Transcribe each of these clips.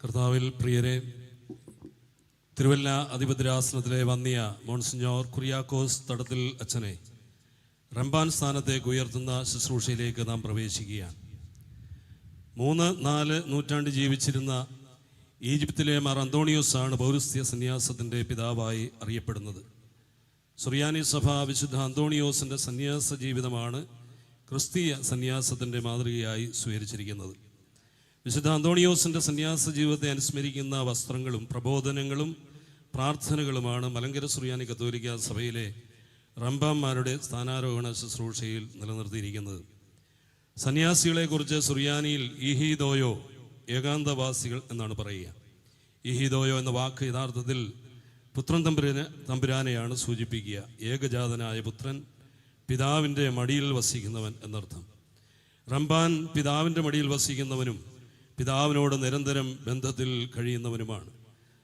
കർത്താവിൽ പ്രിയരെ, തിരുവല്ല അധിപതിരാസനത്തിലെ വന്നിയ മോൺസിഞ്ഞോർ കുര്യാക്കോസ് തടത്തിൽ അച്ഛനെ റംബാൻ സ്ഥാനത്തേക്ക് ഉയർത്തുന്ന ശുശ്രൂഷയിലേക്ക് നാം പ്രവേശിക്കുകയാണ്. 3-4 നൂറ്റാണ്ട് ജീവിച്ചിരുന്ന ഈജിപ്തിലെ മാർ അന്തോണിയോസാണ് പൗരസ്ത്യ സന്യാസത്തിൻ്റെ പിതാവായി അറിയപ്പെടുന്നത്. സുറിയാനി സഭ വിശുദ്ധ അന്തോണിയോസിൻ്റെ സന്യാസ ജീവിതമാണ് ക്രിസ്തീയ സന്യാസത്തിൻ്റെ മാതൃകയായി സ്വീകരിച്ചിരിക്കുന്നത്. വിശുദ്ധ അന്തോണിയോസിൻ്റെ സന്യാസ ജീവിതത്തെ അനുസ്മരിക്കുന്ന വസ്ത്രങ്ങളും പ്രബോധനങ്ങളും പ്രാർത്ഥനകളുമാണ് മലങ്കര സുറിയാനി കത്തോലിക്ക സഭയിലെ റംബാന്മാരുടെ സ്ഥാനാരോഹണ ശുശ്രൂഷയിൽ നിലനിർത്തിയിരിക്കുന്നത്. സന്യാസികളെക്കുറിച്ച് സുറിയാനിയിൽ ഈഹീദോയോ, ഏകാന്തവാസികൾ എന്നാണ് പറയുക. ഈഹീദോയോ എന്ന വാക്ക് യഥാർത്ഥത്തിൽ പുത്രൻ തമ്പുരാനെയാണ് സൂചിപ്പിക്കുക. ഏകജാതനായ പുത്രൻ, പിതാവിൻ്റെ മടിയിൽ വസിക്കുന്നവൻ എന്നർത്ഥം. റംബാൻ പിതാവിൻ്റെ മടിയിൽ വസിക്കുന്നവനും പിതാവിനോട് നിരന്തരം ബന്ധത്തിൽ കഴിയുന്നവനുമാണ്.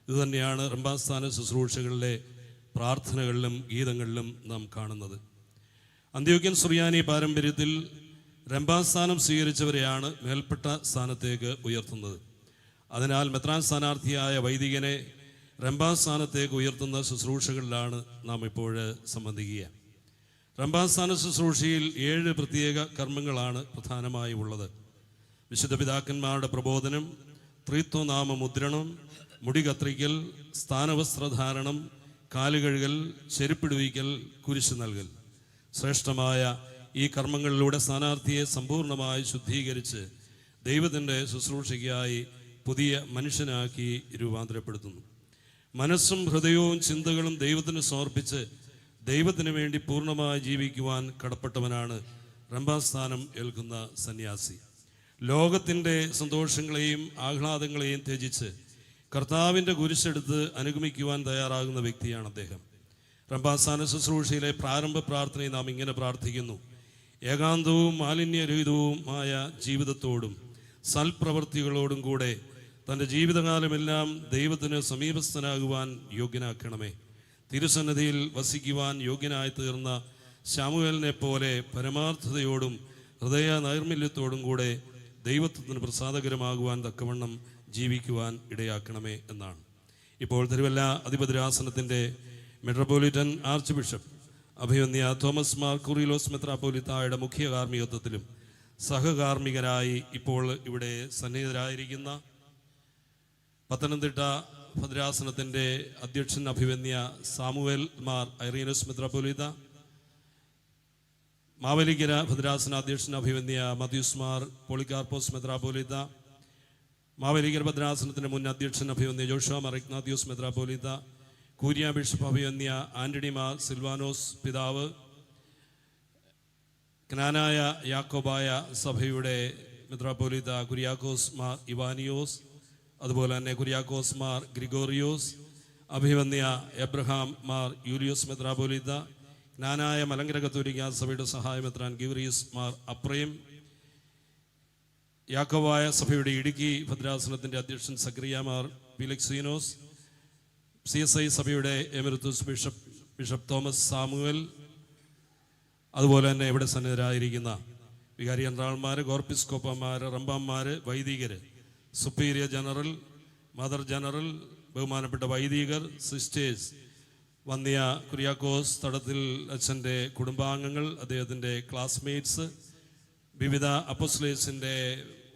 ഇതുതന്നെയാണ് റംബാൻ സ്ഥാന ശുശ്രൂഷകളിലെ പ്രാർത്ഥനകളിലും ഗീതങ്ങളിലും നാം കാണുന്നത്. അന്ത്യോക്യൻ സുറിയാനി പാരമ്പര്യത്തിൽ റംബാൻ സ്ഥാനം സ്വീകരിച്ചവരെയാണ് മേൽപ്പെട്ട സ്ഥാനത്തേക്ക് ഉയർത്തുന്നത്. അതിനാൽ മെത്രാൻ സ്ഥാനാർത്ഥിയായ വൈദികനെ റംബാൻ സ്ഥാനത്തേക്ക് ഉയർത്തുന്ന ശുശ്രൂഷകളിലാണ് നാം ഇപ്പോൾ സംബന്ധിക്കുക. റംബാൻ സ്ഥാന ശുശ്രൂഷയിൽ 7 പ്രത്യേക കർമ്മങ്ങളാണ് പ്രധാനമായി ഉള്ളത്. വിശുദ്ധ പിതാക്കന്മാരുടെ പ്രബോധനം, ത്രിത്വനാമ മുദ്രണം, മുടി കത്രിക്കൽ, സ്ഥാനവസ്ത്രധാരണം, കാലുകഴുകൽ, ചെരുപ്പിടുവിക്കൽ, കുരിശ് നൽകൽ. ശ്രേഷ്ഠമായ ഈ കർമ്മങ്ങളിലൂടെ സ്ഥാനാർത്ഥിയെ സമ്പൂർണ്ണമായി ശുദ്ധീകരിച്ച് ദൈവത്തിൻ്റെ ശുശ്രൂഷയ്ക്കായി പുതിയ മനുഷ്യനാക്കി രൂപാന്തരപ്പെടുത്തുന്നു. മനസ്സും ഹൃദയവും ചിന്തകളും ദൈവത്തിന് സമർപ്പിച്ച് ദൈവത്തിന് വേണ്ടി പൂർണ്ണമായി ജീവിക്കുവാൻ കടപ്പെട്ടവനാണ് റംബാൻ സ്ഥാനം ഏൽക്കുന്ന സന്യാസി. ലോകത്തിൻ്റെ സന്തോഷങ്ങളെയും ആഹ്ലാദങ്ങളെയും ത്യജിച്ച് കർത്താവിൻ്റെ കുരിശെടുത്ത് അനുഗമിക്കുവാൻ തയ്യാറാകുന്ന വ്യക്തിയാണ് അദ്ദേഹം. റംബാൻ സ്ഥാന ശുശ്രൂഷയിലെ പ്രാരംഭ പ്രാർത്ഥനയെ നാം ഇങ്ങനെ പ്രാർത്ഥിക്കുന്നു: ഏകാന്തവും മാലിന്യരഹിതവുമായ ജീവിതത്തോടും സൽപ്രവൃത്തികളോടും കൂടെ തൻ്റെ ജീവിതകാലമെല്ലാം ദൈവത്തിന് സമീപസ്ഥനാകുവാൻ യോഗ്യനാക്കണമേ. തിരുസന്നിധിയിൽ വസിക്കുവാൻ യോഗ്യനായി തീർന്ന ശമൂവേലിനെ പോലെ പരമാർത്ഥതയോടും ഹൃദയ നൈർമല്യത്തോടും കൂടെ ദൈവത്വത്തിന് പ്രസാദകരമാകുവാൻ തക്കവണ്ണം ജീവിക്കുവാൻ ഇടയാക്കണമേ എന്നാണ്. ഇപ്പോൾ തിരുവല്ല അധിപതിരാസനത്തിൻ്റെ മെട്രോപൊളിറ്റൻ ആർച്ച് ബിഷപ്പ് അഭിവന്യ തോമസ് മാർ കുറിലോസ് മെത്രാപ്പൊലീത്തായുടെ മുഖ്യ കാർമ്മികത്വത്തിലും സഹകാർമ്മികരായി ഇപ്പോൾ ഇവിടെ സന്നിഹിതരായിരിക്കുന്ന പത്തനംതിട്ട ഭദ്രാസനത്തിൻ്റെ അധ്യക്ഷൻ അഭിവന്യ സാമുവേൽ മാർ ഐറീനസ് മെത്രാപ്പൊലീത്ത, മാവേലിക്കര ഭദ്രാസന അധ്യക്ഷൻ അഭിവന്യ മത്യൂസ് മാർ പോളികാർപ്പോസ് മെത്രാപ്പൊലീത്ത, മാവേലിക്കര ഭദ്രാസനത്തിൻ്റെ മുൻ അധ്യക്ഷൻ അഭിവന്യ ജോഷുവ മാർ ഇഗ്നാത്യോസ് മെത്രാപ്പൊലീത്ത, കൂരിയ ബിഷപ്പ് അഭിവന്യ ആന്റണി മാർ സിൽവാനോസ് പിതാവ്, ക്നാനായ യാക്കോബായ സഭയുടെ മെത്രാപ്പൊലീത്ത കുര്യാക്കോസ് മാർ ഇവാനിയോസ്, അതുപോലെ തന്നെ കുര്യാക്കോസ് മാർ ഗ്രിഗോറിയോസ്, അഭിവന്യ എബ്രഹാം മാർ യൂലിയോസ് മെത്രാപ്പൊലീത്ത, ജ്ഞാനായ മലങ്കര കത്തോലിക്ക സഭയുടെ സഹായ മെത്രാൻ ഗീവറിയസ് മാർ അപ്രയം, യാക്കോബായ സഭയുടെ ഇടുക്കി ഭദ്രാസനത്തിൻ്റെ അധ്യക്ഷൻ സക്രിയ മാർ ഫിലിക്സീനോസ്, CSI സഭയുടെ എമിറത്തുസ് ബിഷപ്പ് തോമസ് സാമുവൽ, അതുപോലെ തന്നെ ഇവിടെ സന്നിധരായിരിക്കുന്ന വികാരി ജനറൽമാർ, ഗോർപ്പിസ്കോപ്പന്മാർ, റംബാന്മാർ, വൈദികർ, സുപ്പീരിയർ ജനറൽ, മദർ ജനറൽ, ബഹുമാനപ്പെട്ട വൈദികർ, സിസ്റ്റേഴ്സ്, വന്നിയ കുര്യാക്കോസ് തടത്തിൽ അച്ഛൻ്റെ കുടുംബാംഗങ്ങൾ, അദ്ദേഹത്തിൻ്റെ ക്ലാസ്മേറ്റ്സ്, വിവിധ അപ്പോസ്തലേഴ്സിൻ്റെ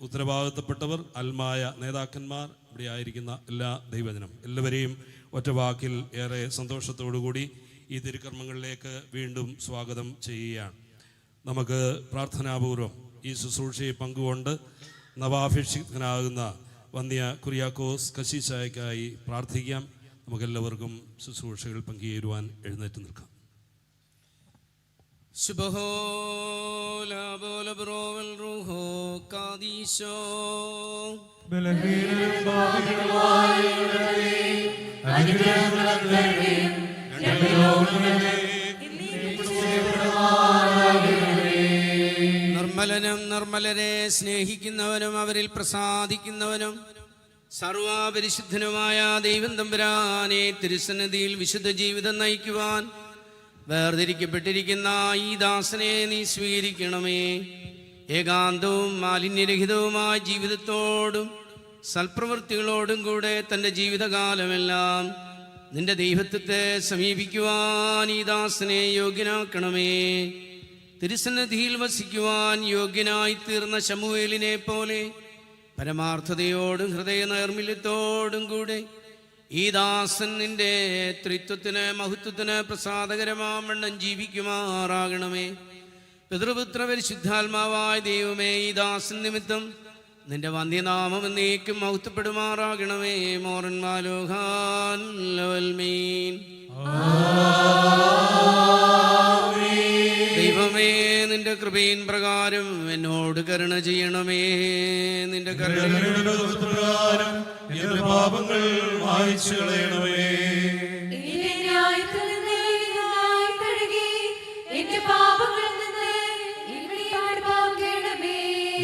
ഉത്തരവാദിത്തപ്പെട്ടവർ, അൽമായ നേതാക്കന്മാർ, ഇവിടെ ആയിരിക്കുന്ന എല്ലാ ദൈവജനം എല്ലാവരെയും ഒറ്റ വാക്കിൽ ഏറെ സന്തോഷത്തോടുകൂടി ഈ തിരുക്കർമ്മങ്ങളിലേക്ക് വീണ്ടും സ്വാഗതം ചെയ്യുകയാണ്. നമുക്ക് പ്രാർത്ഥനാപൂർവം ഈ ശുശ്രൂഷയെ പങ്കുകൊണ്ട് നവാഭിഷിക്തനാകുന്ന വന്യ കുര്യാക്കോസ് കശീശായ്ക്കായി പ്രാർത്ഥിക്കാം. നമുക്കെല്ലാവർക്കും ശുശ്രൂഷകൾ പങ്കുചേരുവാൻ എഴുന്നേറ്റ് നിൽക്കാം. നിർമ്മലനും നിർമ്മലരെ സ്നേഹിക്കുന്നവനും അവരിൽ പ്രസാദിക്കുന്നവനും സർവപരിശുദ്ധനുമായ ദൈവം തമ്പുരാനെ തിരുസന്നിധിയിൽ വിശുദ്ധ ജീവിതം നയിക്കുവാൻ വേർതിരിക്കപ്പെട്ടിരിക്കുന്ന ഈ ദാസനെ നീ സ്വീകരിക്കണമേ. ഏകാന്തവും മാലിന്യരഹിതവുമായ ജീവിതത്തോടും സൽപ്രവൃത്തികളോടും കൂടെ തൻ്റെ ജീവിതകാലമെല്ലാം നിന്റെ ദൈവത്വത്തെ സമീപിക്കുവാൻ ഈ ദാസനെ യോഗ്യനാക്കണമേ. തിരുസന്നിധിയിൽ വസിക്കുവാൻ യോഗ്യനായി തീർന്ന ശമൂവേലിനെ പോലെ പരമാർത്ഥതയോടും ഹൃദയ നൈർമല്യത്തോടും കൂടെ ഈ ദാസൻ നിന്റെ ത്രിത്വത്തിന് മഹത്വത്തിന് പ്രസാദകരമാവണ്ണം ജീവിക്കുമാറാകണമേ. പിതൃപുത്ര പരിശുദ്ധാത്മാവായ ദൈവമേ, ഈ ദാസൻ നിമിത്തം നിന്റെ വന്ധ്യനാമം എന്നേക്കും മഹത്വപ്പെടുമാറാകണമേ. മോറൻ മാലോഹാൻ ലവൽമീൻ. ദൈവമേ, നിന്റെ കൃപയിൻ പ്രകാരം എന്നോട് കരുണ ചെയ്യണമേ. നിന്റെ കരുണയുടെ പ്രകാരം എന്റെ പാപങ്ങൾ മായ്ച്ചു കളയണമേ.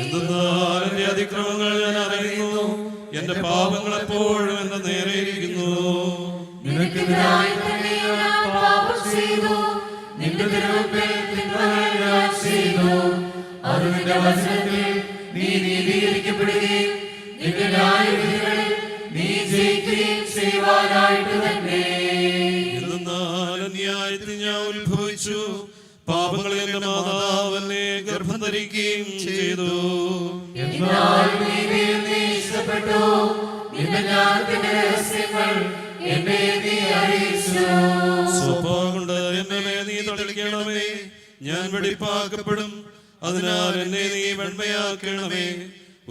എന്തെന്നാൽ എന്റെ അതിക്രമങ്ങൾ ഞാൻ അറിയുന്നു, എന്റെ പാപങ്ങൾ എപ്പോഴും എന്റെ നേരെ ഇരിക്കുന്നു. നിനക്കെതിരായി തന്നെ ഞാൻ പാപം ചെയ്തു, നിന്റെ തിരുമുമ്പിൽ തിന്മകൾ ഞാൻ ചെയ്തു. അത് നിന്റെ വചനത്തിൽ നീ നീതീകരിക്കപ്പെടുകയും നിന്റെ ന്യായവിധികളിൽ നീ ജയിക്കുകയും ചെയ്യുവാനായിട്ട് തന്നെ. എന്തെന്നാൽ അന്യായത്തിൽ ഞാൻ ഉത്ഭവിച്ചു, പാപങ്ങളിൽ എന്റെ മാതാവ് എന്നെ ഗർഭം ധരിക്കുകയും ചെയ്തു. എന്നാൽ നീതിയിൽ നീ ഇഷ്ടപ്പെട്ടു, നിന്റെ ജ്ഞാനത്തിന്റെ രഹസ്യങ്ങൾ എന്നെ നീ അറിയിച്ചു. സ്വഭാവം കൊണ്ട് എന്നെ നീ തളിക്കണമേ, ഞാൻ വെടിപ്പാക്കപ്പെടും. അതിനാൽ എന്നെ നീ വെണ്മയാക്കണമേ.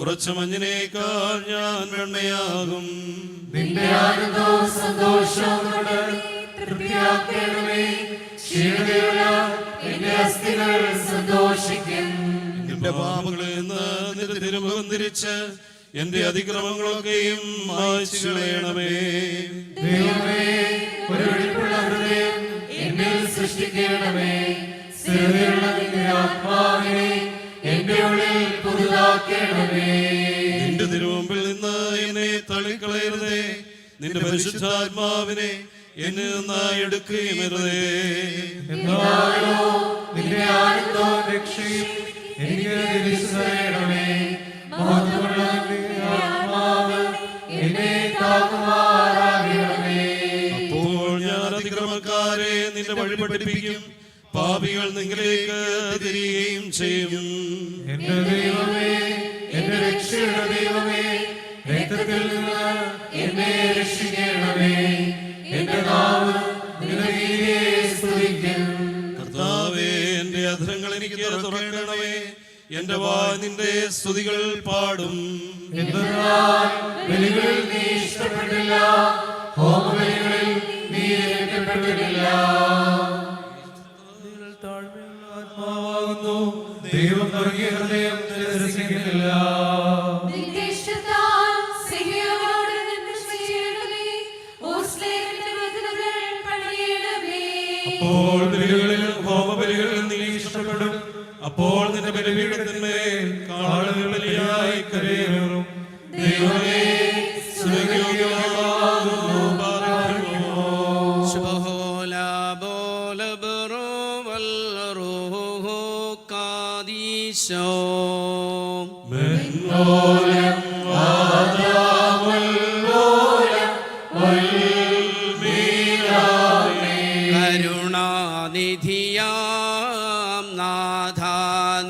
ഉറച്ച മഞ്ഞിനേക്കാൾ ഞാൻ വെണ്മയാകും. നിന്റെ ആനന്ദവും സന്തോഷവും കൊണ്ട് തൃപ്തിയാക്കണമേ. ക്ഷീണതയുള്ള എന്റെ അസ്ഥികൾ സന്തോഷിക്കും. എന്റെ പാപങ്ങളിൽ നിന്ന് നിന്റെ തിരുമുഖം തിരിച്ച് എന്റെ അതിക്രമങ്ങളൊക്കെയും മായ്ച്ചു കളയണമേ. ദൈവമേ, ഒരു വെടിപ്പുള്ള ഹൃദയം എന്നിൽ സൃഷ്ടിക്കണമേ. സ്ഥിരതയുള്ള നിന്റെ ആത്മാവിനെ എന്റെ ഉള്ളിൽ പുതുതാക്കണമേ. നിന്റെ തിരുമുമ്പിൽ നിന്ന് എന്നെ തള്ളിക്കളയരുതേ. നിന്റെ പരിശുദ്ധാത്മാവിനെ എന്നെ നിന്ന് എടുക്കുകയും അരുതേ. എന്നാലോ നിന്റെ ആനന്ദവും രക്ഷയും എനിക്ക് തിരിച്ചു തരണമേ. മഹത്വമുള്ള നിന്റെ ആത്മാവ് എന്നെ താങ്ങുമാറാകണമേ. അപ്പോൾ ഞാൻ അതിക്രമക്കാരെ നിന്റെ വഴി പഠിപ്പിക്കും, പാപികൾ നിങ്ങളിലേക്ക് തിരിയുകയും ചെയ്യും. എന്റെ ദൈവമേ, എന്റെ രക്ഷയുടെ ദൈവമേ, രക്തത്തിൽ നിന്ന് എന്നെ രക്ഷിക്കണമേ. എന്റെ നാവ് നിന്റെ നീതിയെ സ്തുതിക്കും. കർത്താവേ, എന്റെ അധരങ്ങൾ എനിക്ക് തുറക്കണമേ. എന്റെ വായ് നിന്റെ സ്തുതികൾ പാടും. എന്തെന്നാൽ ബലികളിൽ നീ ഇഷ്ടപ്പെട്ടില്ല, ഹോമബലികളിൽ നീ രക്ഷിക്കപ്പെട്ടില്ല. ആത്മാവാകുന്നു ദൈവം നൽകിയ ഹൃദയം നിരസിക്കുന്നില്ല. നിന്റെ ഇഷ്ടത്താൽ സിഹിയോനോട് നിന്നെ ചെയ്യണമേ. ഓസ്ലേമിന്റെ മതിലുകൾ പണിയണമേ. അപ്പോൾ ബലികളിലും ഹോമബലികളിലും നീ ഇഷ്ടപ്പെടും. അപ്പോൾ നിന്റെ ബലിപീഠത്തിന്മേൽ കാളകൾ ബലിയായി കരയേറും. ദൈവമേ, സുയോഗ്യമാകുന്നു. പാർക്കുമോ. ശുഭഹോല ബോല ബറോ വല്ലറോഹോ കാദീശോ. മെൻമോലം ആദാമുൽമോലം വൽമീരാമേ. കരുണാനിധിയാം നാഥാ,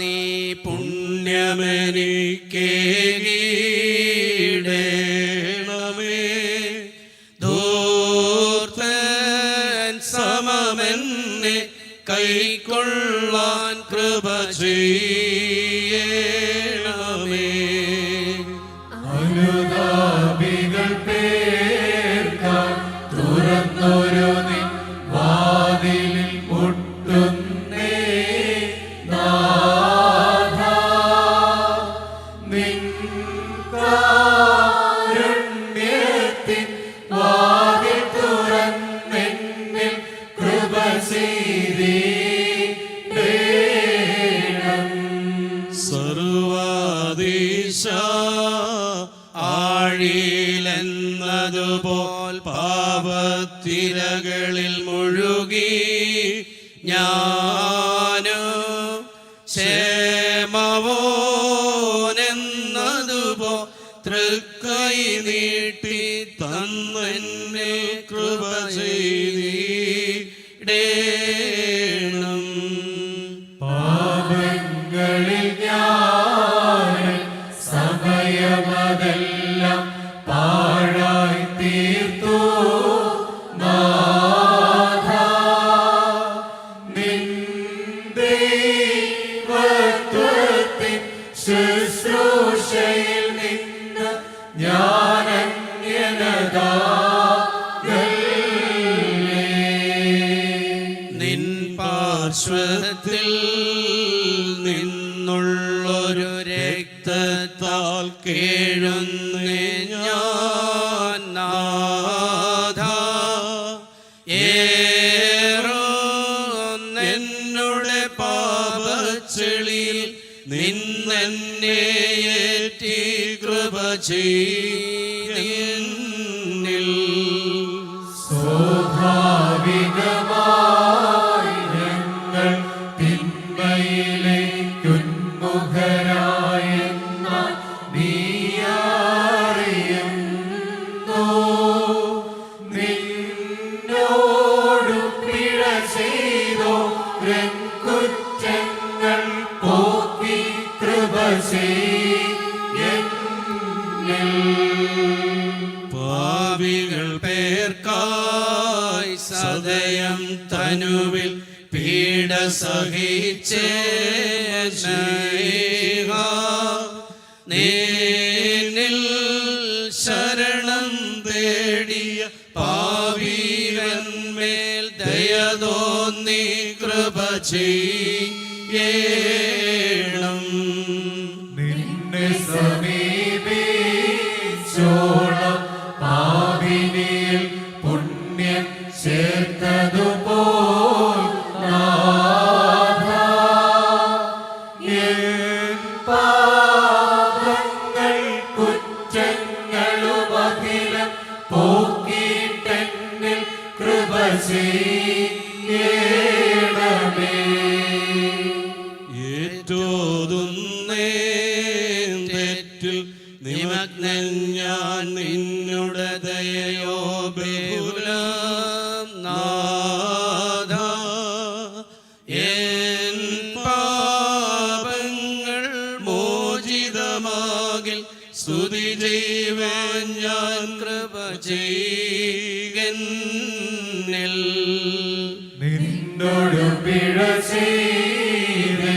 നീ പുണ്യമനിക്കേകീടേണമേ. ധൂർത്തൻ സമമെന്നെ കൈക്കൊള്ളാൻ കൃപ ചെയ്യണമേ. അനുതാപികൾ പേർക്കാൻ തുറന്നൊരു നിൻ വാതിലിൽ മുട്ടുന്നേ. നാഥാ, നിൻ കാരുണ്യത്തിൻ വാതിൽ തുറന്നെന്നിൽ കൃപ ചെയ്തിടേണം. സർവാധീശ ആഴിയിലെന്നതുപോൽ പാപത്തിരകളിൽ മുഴുകി ഞാനോ ക്ഷേമവോനെന്നതുപോ തൃക്കൈ തന്നെന്നിൽ കൃപ ചെയ്തിടേണം. പാപങ്ങളിൽ ഞാൻ സമയമതെല്ലാം പാഴായി തീർത്തു നാഥ. നിൻ ദൈവത്വത്തിൻ ശുശ്രൂഷയിൽ നിന്ന് ഞാൻ നിൻ പാർശ്വത്തിൽ നിന്നുള്ളൊരു രക്തത്താൽ കേഴുന്നേ ഞാൻ നാഥ. ഏറുന്നെന്നുടെ പാപച്ചെളിയിൽ നിന്നെന്നെ ഏറ്റി കൃപ ചെയ്തിന്നിൽ. സ്വാഭാവികമായി ഞങ്ങൾ തിന്മയിലേക്കുന്മുഖരായെന്നാൽ നീ അറിയുന്നു. നിന്നോടു പിഴ ചെയ്തോ കുറ്റങ്ങൾ പോക്കി കൃപ ചെയ്യെന്നിൽ. പാപികൾ പേർക്കായി സദയം തനുവിൽ പീഡ സഹിച്ചേ നിന്നിൽ ശരണം തേടിയ പാപിവന്മേൽ ദയ തോന്നി കൃപ ചെയ്യണം. നിന്നെ സമീപിച്ചോളം പാപിനിൽ പുണ്യം ചേർത്തതുപോൽ നാഥ. എൻ പാപങ്ങൾ കുറ്റങ്ങളുമഖിലം പോക്കിയിട്ടെന്നിൽ കൃപ ചെയ്യണമേ. ഏറ്റോതുന്നേ തെറ്റിൽ നിമഗ്നൻ ഞാൻ നിന്നുടെ ദയയോ ബഹുലം നാഥ. എൻ പാപങ്ങൾ മോചിതമാകിൽ സ്തുതി ചെയ്യുവാൻ ഞാൻ കൃപ ചെയ്യുന്നിൽ. നിന്നോടു പിഴ ചെയ്ത്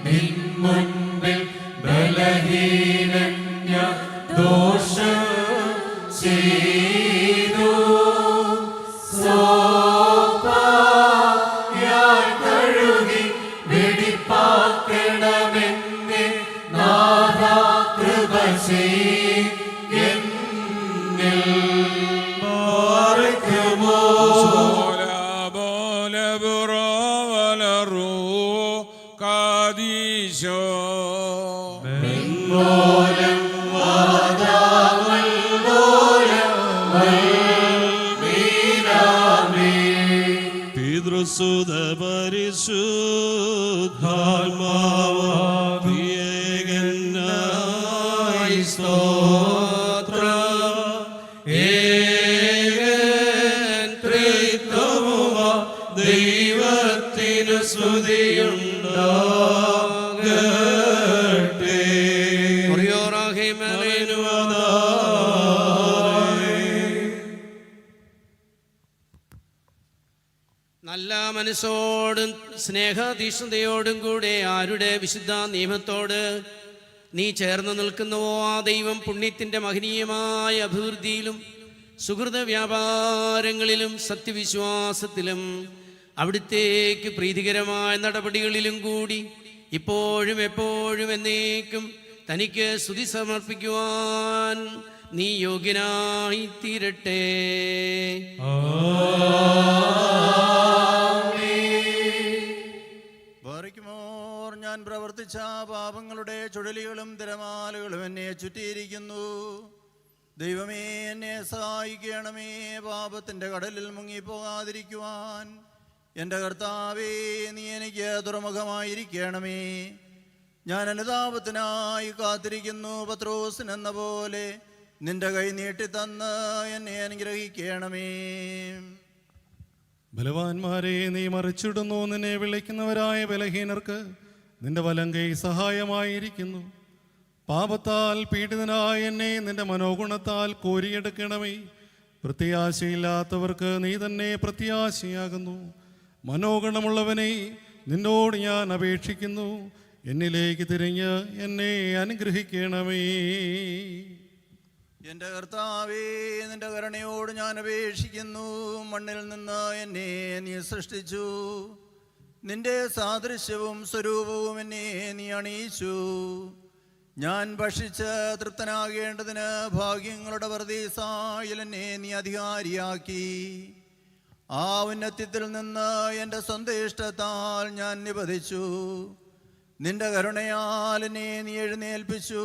നിൻ മുൻപിൽ ബലഹീനൻ ഞാൻ ദോഷം ചെയ്തു. സോപ്പായാൽ കഴുകി വെടിപ്പാക്കണമെന്ന് നാഥ കൃപ ചെയ്യെന്നിൽ. പാർക്കുമോ മൂലം വാദാമൽ മൂലം വൽമീനാമേ. പിതൃസുത പരിശുദ്ധാത്മാവായി സ്തോത്രം. ഏകൻ ത്രിത്വമുമാ ദൈവത്തിനു സ്തുതിയുണ്ടാകട്ടെ. നല്ല മനസ്സോടും സ്നേഹതീഷ്ണതയോടും കൂടെ ആരുടെ വിശുദ്ധ നിയമത്തോട് നീ ചേർന്ന് നിൽക്കുന്നുവോ ആ ദൈവം പുണ്യത്തിൻ്റെ മഹനീയമായ അഭിവൃദ്ധിയിലും സുഹൃത വ്യാപാരങ്ങളിലും സത്യവിശ്വാസത്തിലും അവിടുത്തേക്ക് പ്രീതികരമായ നടപടികളിലും കൂടി ഇപ്പോഴും എപ്പോഴും എന്നേക്കും തനിക്ക് സ്തുതി സമർപ്പിക്കുവാൻ നീ യോഗ്യനായി തീരട്ടെ. ബാറിക്കുമോർ ഞാൻ പ്രവർത്തിച്ച പാപങ്ങളുടെ ചുഴലികളും തിരമാലകളും എന്നെ ചുറ്റിയിരിക്കുന്നു. ദൈവമേ, എന്നെ സഹായിക്കണമേ, പാപത്തിൻ്റെ കടലിൽ മുങ്ങിപ്പോകാതിരിക്കുവാൻ. എൻ്റെ കർത്താവേ, നീ എനിക്ക് തുറമുഖമായിരിക്കണമേ. ഞാൻ അനുതാപത്തിനായി കാത്തിരിക്കുന്നു. പത്രോസിനെന്ന പോലെ നിന്റെ കൈ നീട്ടിത്തന്ന് എന്നെ അനുഗ്രഹിക്കണമേ. ബലവാന്മാരെ നീ മറിച്ചിടുന്നു, നിന്നെ വിളിക്കുന്നവരായ ബലഹീനർക്ക് നിന്റെ വലം കൈ സഹായമായിരിക്കുന്നു. പാപത്താൽ പീഡിതനായ എന്നെ നിന്റെ മനോഗുണത്താൽ കോരിയെടുക്കണമേ. പ്രത്യാശയില്ലാത്തവർക്ക് നീ തന്നെ പ്രത്യാശയാകുന്നു. മനോഗുണമുള്ളവനെ നിന്നോട് ഞാൻ അപേക്ഷിക്കുന്നു, എന്നിലേക്ക് തിരിഞ്ഞ് എന്നെ അനുഗ്രഹിക്കണമേ. എൻ്റെ കർത്താവേ, നിന്റെ കരുണയോട് ഞാൻ അപേക്ഷിക്കുന്നു. മണ്ണിൽ നിന്ന് എന്നെ നീ സൃഷ്ടിച്ചു, നിന്റെ സാദൃശ്യവും സ്വരൂപവും എന്നെ നീ അണിയിച്ചു. ഞാൻ ഭക്ഷിച്ച് തൃപ്തനാകേണ്ടതിന് ഭാഗ്യങ്ങളുടെ പർദീസായിൽ എന്നെ നീ അധികാരിയാക്കി. ആ ഉന്നത്യത്തിൽ നിന്ന് എൻ്റെ സ്വന്തം ഇഷ്ടത്താൽ ഞാൻ നിബന്ധിച്ചു. നിന്റെ കരുണയാൽ എന്നെ നീ എഴുന്നേൽപ്പിച്ചു.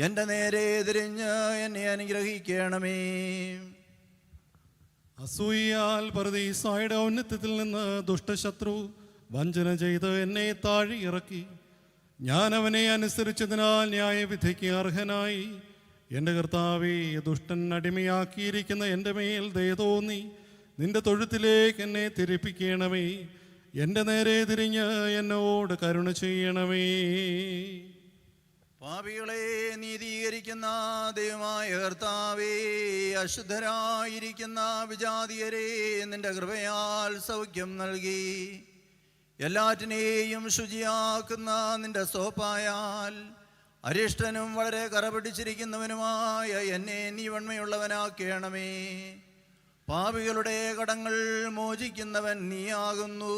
എൻ്റെ നേരെ തിരിഞ്ഞ് എന്നെ അനുഗ്രഹിക്കണമേ. അസൂയാൽ പർദീസായുടെ ഔന്നത്യത്തിൽ നിന്ന് ദുഷ്ടശത്രു വഞ്ചന ചെയ്ത് എന്നെ താഴെ ഇറക്കി. ഞാൻ അവനെ അനുസരിച്ചതിനാൽ ന്യായവിധിക്ക് അർഹനായി. എൻ്റെ കർത്താവേ, ദുഷ്ടൻ അടിമയാക്കിയിരിക്കുന്ന എൻ്റെ മേൽ ദയ തോന്നി നിന്റെ തൊഴുത്തിലേക്ക് എന്നെ തിരിപ്പിക്കണമേ. എൻ്റെ നേരെ തിരിഞ്ഞ് എന്നോട് കരുണ ചെയ്യണമേ. പാപികളെ നീതീകരിക്കുന്ന ദൈവമായ കർത്താവേ, അശുദ്ധരായിരിക്കുന്ന വിജാതിയരെ നിന്റെ കൃപയാൽ സൗഖ്യം നൽകി. എല്ലാറ്റിനെയും ശുചിയാക്കുന്ന നിന്റെ സോപ്പായാൽ അരിഷ്ടനും വളരെ കറപിടിച്ചിരിക്കുന്നവനുമായ എന്നെ നീ വന്മയുള്ളവനാക്കണമേ. പാപികളുടെ കടങ്ങൾ മോചിക്കുന്നവൻ നീയാകുന്നു.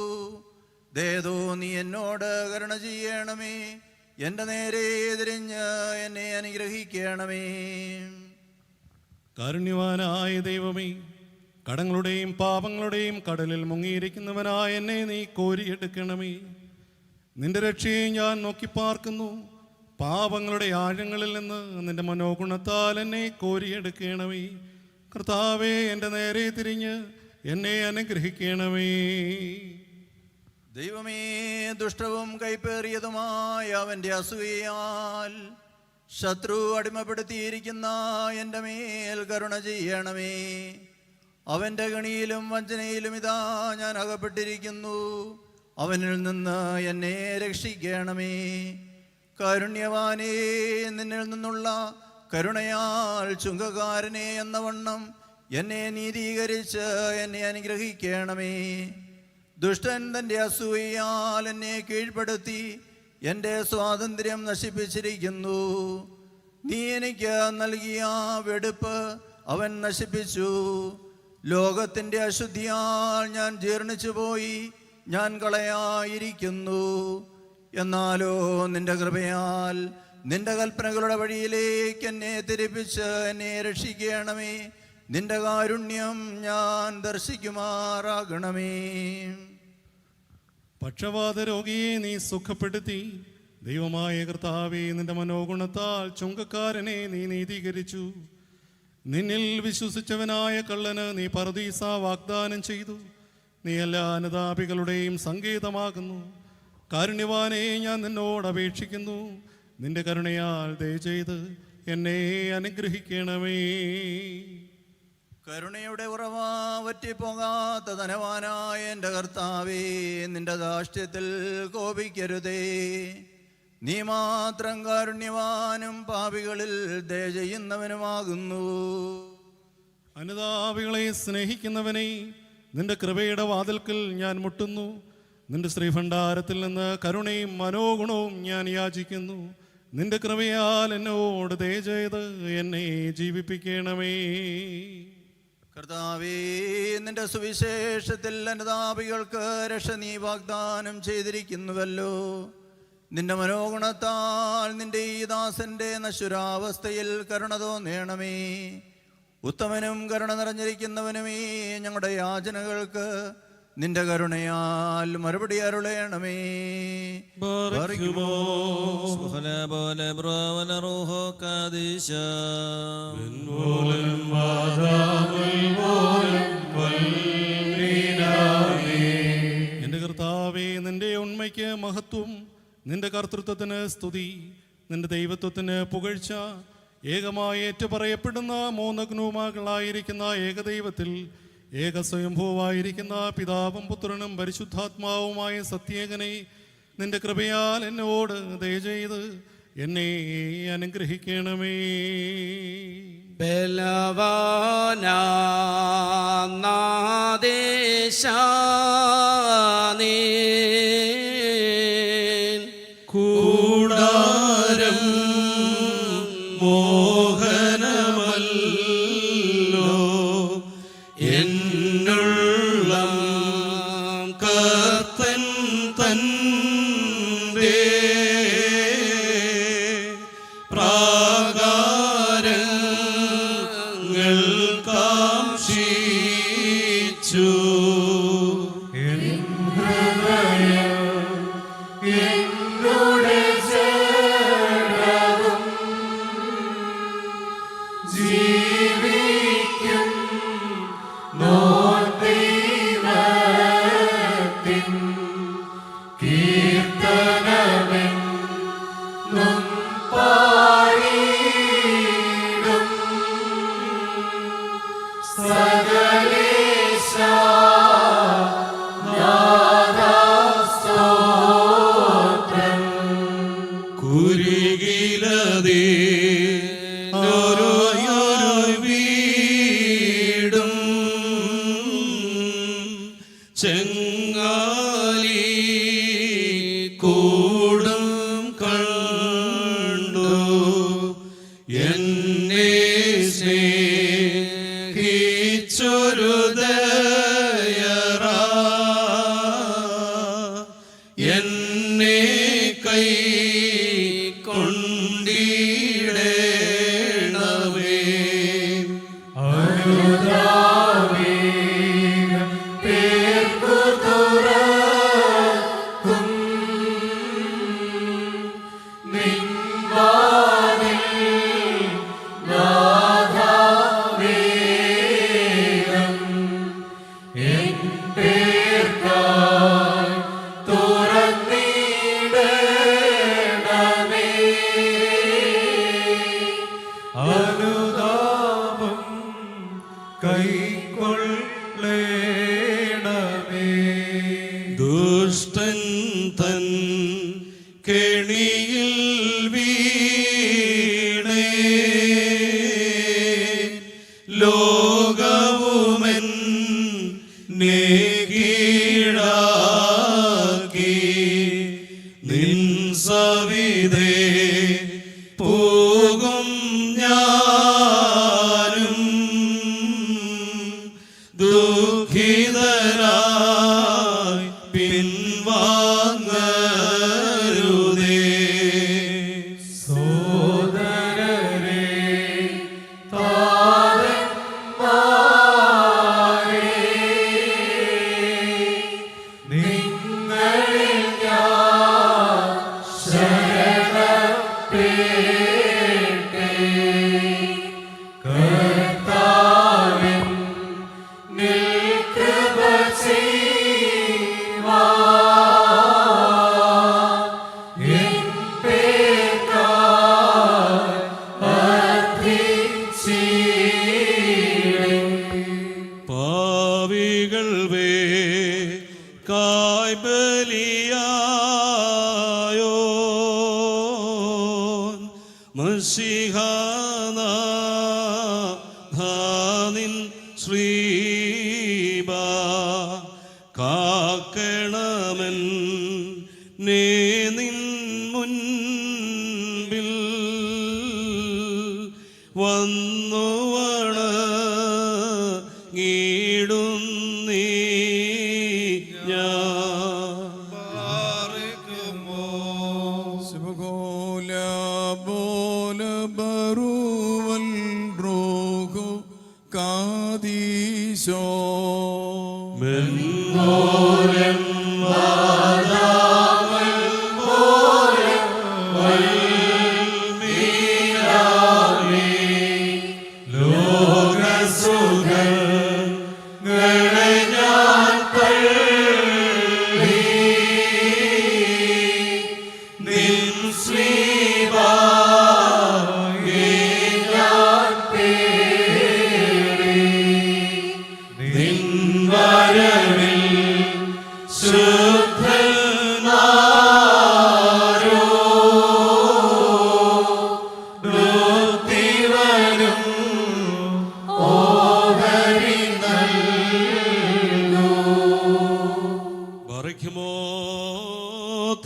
ദേതോ നീ എന്നോട് കരുണ ചെയ്യണമേ. എൻ്റെ നേരെ തിരിഞ്ഞ് എന്നെ അനുഗ്രഹിക്കണമേ. കാരുണ്യവാനായ ദൈവമേ, കടങ്ങളുടെയും പാപങ്ങളുടെയും കടലിൽ മുങ്ങിയിരിക്കുന്നവനായ എന്നെ നീ കോരിയെടുക്കണമേ. നിന്റെ രക്ഷയെ ഞാൻ നോക്കിപ്പാർക്കുന്നു. പാപങ്ങളുടെ ആഴങ്ങളിൽ നിന്ന് നിന്റെ മനോഗുണത്താൽ എന്നെ കോരിയെടുക്കണമേ. കർത്താവേ, എൻ്റെ നേരെ തിരിഞ്ഞ് എന്നെ അനുഗ്രഹിക്കണമേ. ദൈവമേ, ദുഷ്ടവും കൈപ്പേറിയതുമായ അവൻ്റെ അസൂയയാൽ ശത്രു അടിമപ്പെടുത്തിയിരിക്കുന്ന എൻ്റെ മേൽ കരുണ ചെയ്യണമേ. അവൻ്റെ കണിയിലും വഞ്ചനയിലും ഇതാ ഞാൻ അകപ്പെട്ടിരിക്കുന്നു. അവനിൽ നിന്ന് എന്നെ രക്ഷിക്കണമേ. കാരുണ്യവാനേ, നിന്നിൽ നിന്നുള്ള കരുണയാൽ ചുങ്കക്കാരനെ എന്ന വണ്ണം എന്നെ നീതീകരിച്ച് എന്നെ അനുഗ്രഹിക്കണമേ. ദുഷ്ടൻ തൻ്റെ അസൂയയാൽ എന്നെ കീഴ്പ്പെടുത്തി എൻ്റെ സ്വാതന്ത്ര്യം നശിപ്പിച്ചിരിക്കുന്നു. നീ എനിക്ക് നൽകിയ വെടുപ്പ് അവൻ നശിപ്പിച്ചു. ലോകത്തിൻ്റെ അശുദ്ധിയാൽ ഞാൻ ജീർണിച്ചു പോയി, ഞാൻ കളയായിരിക്കുന്നു. എന്നാലോ നിന്റെ കൃപയാൽ നിന്റെ കൽപ്പനകളുടെ വഴിയിലേക്ക് എന്നെ തിരിപ്പിച്ച് എന്നെ രക്ഷിക്കണമേ. നിന്റെ കാരുണ്യം ഞാൻ ദർശിക്കുമാറാകണമേ. പക്ഷവാത രോഗിയെ നീ സുഖപ്പെടുത്തി. ദൈവമായ കർത്താവേ, നിന്റെ മനോഗുണത്താൽ ചുങ്കക്കാരനെ നീ നീതീകരിച്ചു. നിന്നിൽ വിശ്വസിച്ചവനായ കള്ളന് നീ പർദീസ വാഗ്ദാനം ചെയ്തു. നീ എല്ലാ അനുതാപികളുടെയും സങ്കേതമാകുന്നു. കാരുണ്യവാനെ, ഞാൻ നിന്നോട് അപേക്ഷിക്കുന്നു. നിന്റെ കരുണയാൽ ദയ ചെയ്ത് എന്നെ അനുഗ്രഹിക്കണമേ. കരുണയുടെ ഉറവ വറ്റിപ്പോകാത്ത ധനവാനായ എൻ്റെ കർത്താവേ, നിന്റെ ധാർഷ്ട്യത്തിൽ കോപിക്കരുതേ. നീ മാത്രം കാരുണ്യവാനും പാപികളിൽ ദയ ചെയ്യുന്നവനുമാകുന്നു. അനുതാപികളെ സ്നേഹിക്കുന്നവനെ, നിന്റെ കൃപയുടെ വാതിൽക്കൽ ഞാൻ മുട്ടുന്നു. നിന്റെ ശ്രീഭണ്ഡാരത്തിൽ നിന്ന് കരുണയും മനോഗുണവും ഞാൻ യാചിക്കുന്നു. നിന്റെ കൃപയാൽ എന്നോട് ദയ ചെയ്ത് എന്നെ ജീവിപ്പിക്കണമേ. കർത്താവേ, നിന്റെ സുവിശേഷത്തിൽ അനുതാപികൾക്ക് രക്ഷ നീ വാഗ്ദാനം ചെയ്തിരിക്കുന്നുവല്ലോ. നിന്റെ മനോഗുണത്താൽ നിന്റെ ഈ ദാസന്റെ നശ്വരാവസ്ഥയിൽ കരുണ തോന്നണമേ. ഉത്തമനും കരുണ നിറഞ്ഞിരിക്കുന്നവനുമേ, ഞങ്ങളുടെ യാചനകൾക്ക് നിന്റെ കരുണയാൽ മറുപടി അരുളയണമേ. എന്റെ കർത്താവേ, നിന്റെ ഉണ്മയ്ക്ക് മഹത്വം, നിന്റെ കർത്തൃത്വത്തിന് സ്തുതി, നിന്റെ ദൈവത്വത്തിന് പുകഴ്ച ഏകമായി ഏറ്റുപറയപ്പെടുന്ന മൂന്ന് ഗ്നൂമാകളായിരിക്കുന്ന ഏകദൈവത്തിൽ ഏകസ്വയംഭൂവായിരിക്കുന്ന പിതാവും പുത്രനും പരിശുദ്ധാത്മാവുമായ സത്യേകനെ നിന്റെ കൃപയാൽ എന്നോട് ദയ ചെയ്ത് എന്നെ അനുഗ്രഹിക്കണമേ. ബലവാനാദേശാനേ കൂടാരം മോഹനമല്ലോ എന്നുള്ളം കർത്തൻ തന്റെ പ്രാകാരങ്ങൾ കാംക്ഷിച്ചു. കുരികിലതേ വീടും ചെങ്ങാലി കൂടും കണ്ടു എന്നെ സ്നേഹിച്ചൊരു ദയറാ എന്നെ കൈ കൊണ്ടിടേണമേ. ദുഷ്ടൻ തൻ കെണിയിൽ വീണേ ലോകവുമെൻ കീഴാക്കി നിൻ സവിധേ പോകും ഞാനും ദുഃഖിതനായി പിൻവാങ്ങരുതേ. പാവികൾ കായ്ബലിയായോ മസിഹാനാഥനിൻ ശ്രീബ കാക്കണമൻ നേ നിൻ മുൻപിൽ വന്നുവണ ഈടുന്നീ നിൻ ശ്രീവാ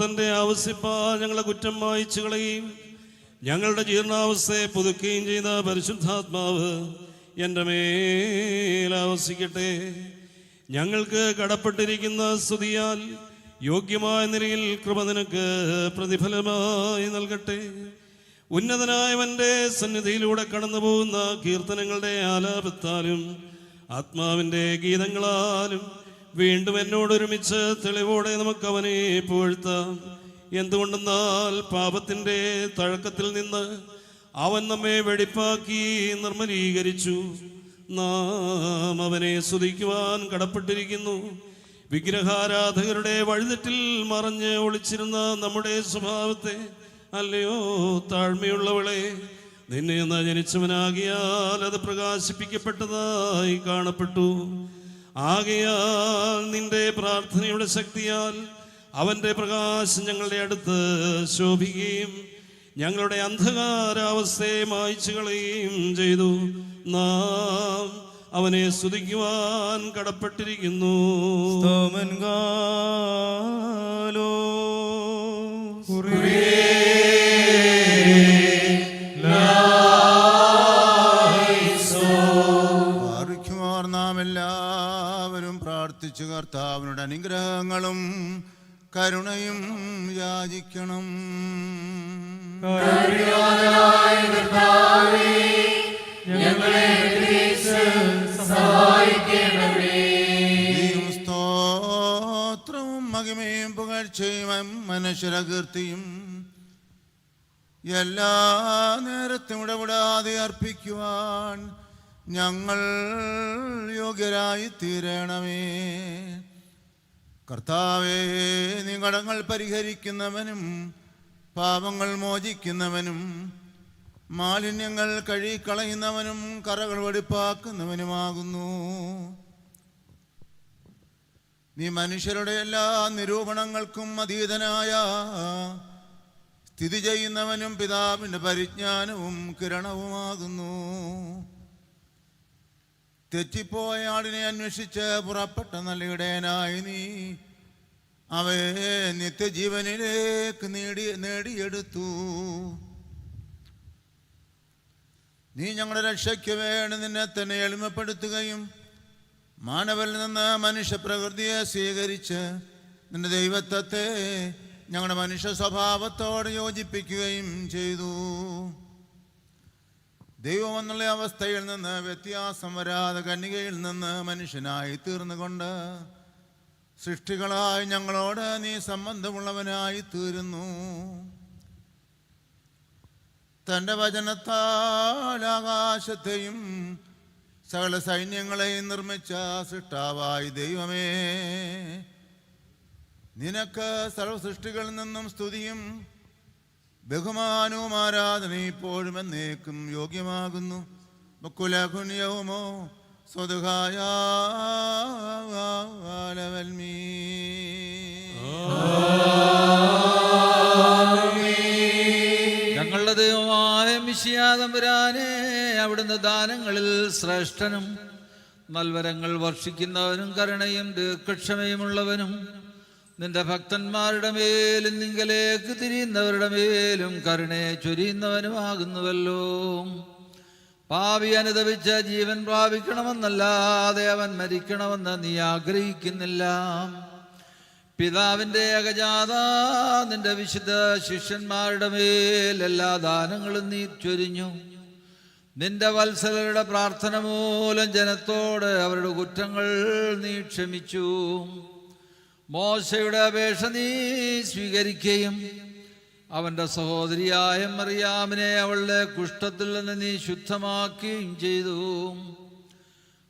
തൻ്റെ ആവശ്യപ്പാൽ ഞങ്ങളെ കുറ്റം മായിച്ചു കളയുകയും ഞങ്ങളുടെ ജീർണാവസ്ഥയെ പുതുക്കുകയും ചെയ്ത പരിശുദ്ധാത്മാവ് എൻ്റെ മേൽ ആവസിക്കട്ടെ. ഞങ്ങൾക്ക് കടപ്പെട്ടിരിക്കുന്ന സ്തുതിയാൽ യോഗ്യമായ നിലയിൽ കൃപ നിനക്ക് പ്രതിഫലമായി നൽകട്ടെ. ഉന്നതനായവൻ്റെ സന്നിധിയിലൂടെ കടന്നു പോകുന്ന കീർത്തനങ്ങളുടെ ആലാപത്താലും ആത്മാവിൻ്റെ ഗീതങ്ങളാലും വീണ്ടും എന്നോടൊരുമിച്ച് തെളിവോടെ നമുക്ക് അവനെ പുകഴ്ത്താം. എന്തുകൊണ്ടെന്നാൽ പാപത്തിൻ്റെ തഴക്കത്തിൽ നിന്ന് അവൻ നമ്മെ വെടിപ്പാക്കി നിർമ്മലീകരിച്ചു. നാം അവനെ സ്തുതിക്കുവാൻ കടപ്പെട്ടിരിക്കുന്നു. വിഗ്രഹാരാധകരുടെ വഴിതെറ്റിൽ മറഞ്ഞ് ഒളിച്ചിരുന്ന നമ്മുടെ സ്വഭാവത്തെ, അല്ലയോ താഴ്മയുള്ളവളെ, നിന്നെ ഒന്ന് ജനിച്ചവനാകിയാൽ അത് പ്രകാശിപ്പിക്കപ്പെട്ടതായി കാണപ്പെട്ടു. ആകയാൽ നിന്റെ പ്രാർത്ഥനയുടെ ശക്തിയാൽ അവൻ്റെ പ്രകാശം ഞങ്ങളുടെ അടുത്ത് ശോഭിക്കുകയും ഞങ്ങളുടെ അന്ധകാരാവസ്ഥയെ മായ്ച്ചു കളയുകയും ചെയ്തു. നാം അവനെ സ്തുതിക്കുവാൻ കടപ്പെട്ടിരിക്കുന്നു. നാം എല്ലാവരും പ്രാർത്ഥിച്ചു കർത്താവിനുടെ അനുഗ്രഹങ്ങളും കരുണയും യാചിക്കണം. സ്തോത്രവും മഹിമയും പുകഴ്ചയും മനുഷ്യരകീർത്തിയും എല്ലാ നേരത്തും ഇടപെടാതെ അർപ്പിക്കുവാൻ ഞങ്ങൾ യോഗ്യരായി തീരണമേ. കർത്താവേ, നീ കടങ്ങൾ പരിഹരിക്കുന്നവനും പാപങ്ങൾ മോചിക്കുന്നവനും മാലിന്യങ്ങൾ കഴുകിക്കളയുന്നവനും കറകൾ വെടിപ്പാക്കുന്നവനുമാകുന്നു. നീ മനുഷ്യരുടെ എല്ലാ നിരൂപണങ്ങൾക്കും അതീതനായ സ്ഥിതി ചെയ്യുന്നവനും പിതാവിൻ്റെ പരിജ്ഞാനവും കിരണവുമാകുന്നു. തെറ്റിപ്പോയ ആടിനെ അന്വേഷിച്ച് പുറപ്പെട്ട നല്ലയിടയനായി നീ അവയെ നിത്യജീവനിലേക്ക് നേടിയെടുത്തു. നീ ഞങ്ങളുടെ രക്ഷയ്ക്ക് വേണ്ടി നിന്നെ തന്നെ എളിമപ്പെടുത്തുകയും മാനവരിൽ നിന്ന് മനുഷ്യപ്രകൃതിയെ സ്വീകരിച്ച് നിന്റെ ദൈവത്വത്തെ ഞങ്ങളുടെ മനുഷ്യ സ്വഭാവത്തോട് യോജിപ്പിക്കുകയും ചെയ്തു. ദൈവം എന്നുള്ള അവസ്ഥയിൽ നിന്ന് വ്യത്യാസം വരാതെ കന്യകയിൽ നിന്ന് മനുഷ്യനായി തീർന്നുകൊണ്ട് സൃഷ്ടികളായി ഞങ്ങളോട് നീ സംബന്ധമുള്ളവനായി തീരുന്നു. തൻ്റെ വചനത്താൽ ആകാശത്തെയും സകല സൈന്യങ്ങളെയും നിർമ്മിച്ച സൃഷ്ടാവായി ദൈവമേ, നിനക്ക് സർവസൃഷ്ടികളിൽ നിന്നും സ്തുതിയും ബഹുമാനവും ആരാധനയും ഇപ്പോഴും എന്നേക്കും യോഗ്യമാകുന്നു. കുലകുന്യവുമോ സ്വതുഹായ ഞങ്ങളുടെ ദൈവമായ മിശിഹാ തമ്പുരാനെ, അവിടുന്ന് ദാനങ്ങളിൽ ശ്രേഷ്ഠനും നൽവരങ്ങൾ വർഷിക്കുന്നവനും കരുണയും ദീർഘക്ഷമയുമുള്ളവനും നിന്റെ ഭക്തന്മാരുടെ മേലും നിങ്കലേക്ക് തിരിയുന്നവരുടെ മേലും കരുണയെ ചൊരിയുന്നവനുമാകുന്നുവല്ലോ. പാപി അനുദപിച്ച ജീവൻ പ്രാപിക്കണമെന്നല്ലാതെ അവൻ മരിക്കണമെന്ന് നീ ആഗ്രഹിക്കുന്നില്ല. പിതാവിൻ്റെ ഏകജാത നിന്റെ വിശുദ്ധ ശിഷ്യന്മാരുടെ മേൽ എല്ലാ ദാനങ്ങളും നീ ചൊരിഞ്ഞു. നിന്റെ വത്സലരുടെ പ്രാർത്ഥന മൂലം ജനത്തോട് അവരുടെ കുറ്റങ്ങൾ നീ ക്ഷമിച്ചു. മോശയുടെ അപേക്ഷ നീ സ്വീകരിക്കുകയും അവൻ്റെ സഹോദരിയായ മറിയാമിനെ അവളുടെ കുഷ്ഠത്തിൽ നിന്ന് നീ ശുദ്ധമാക്കുകയും ചെയ്തു.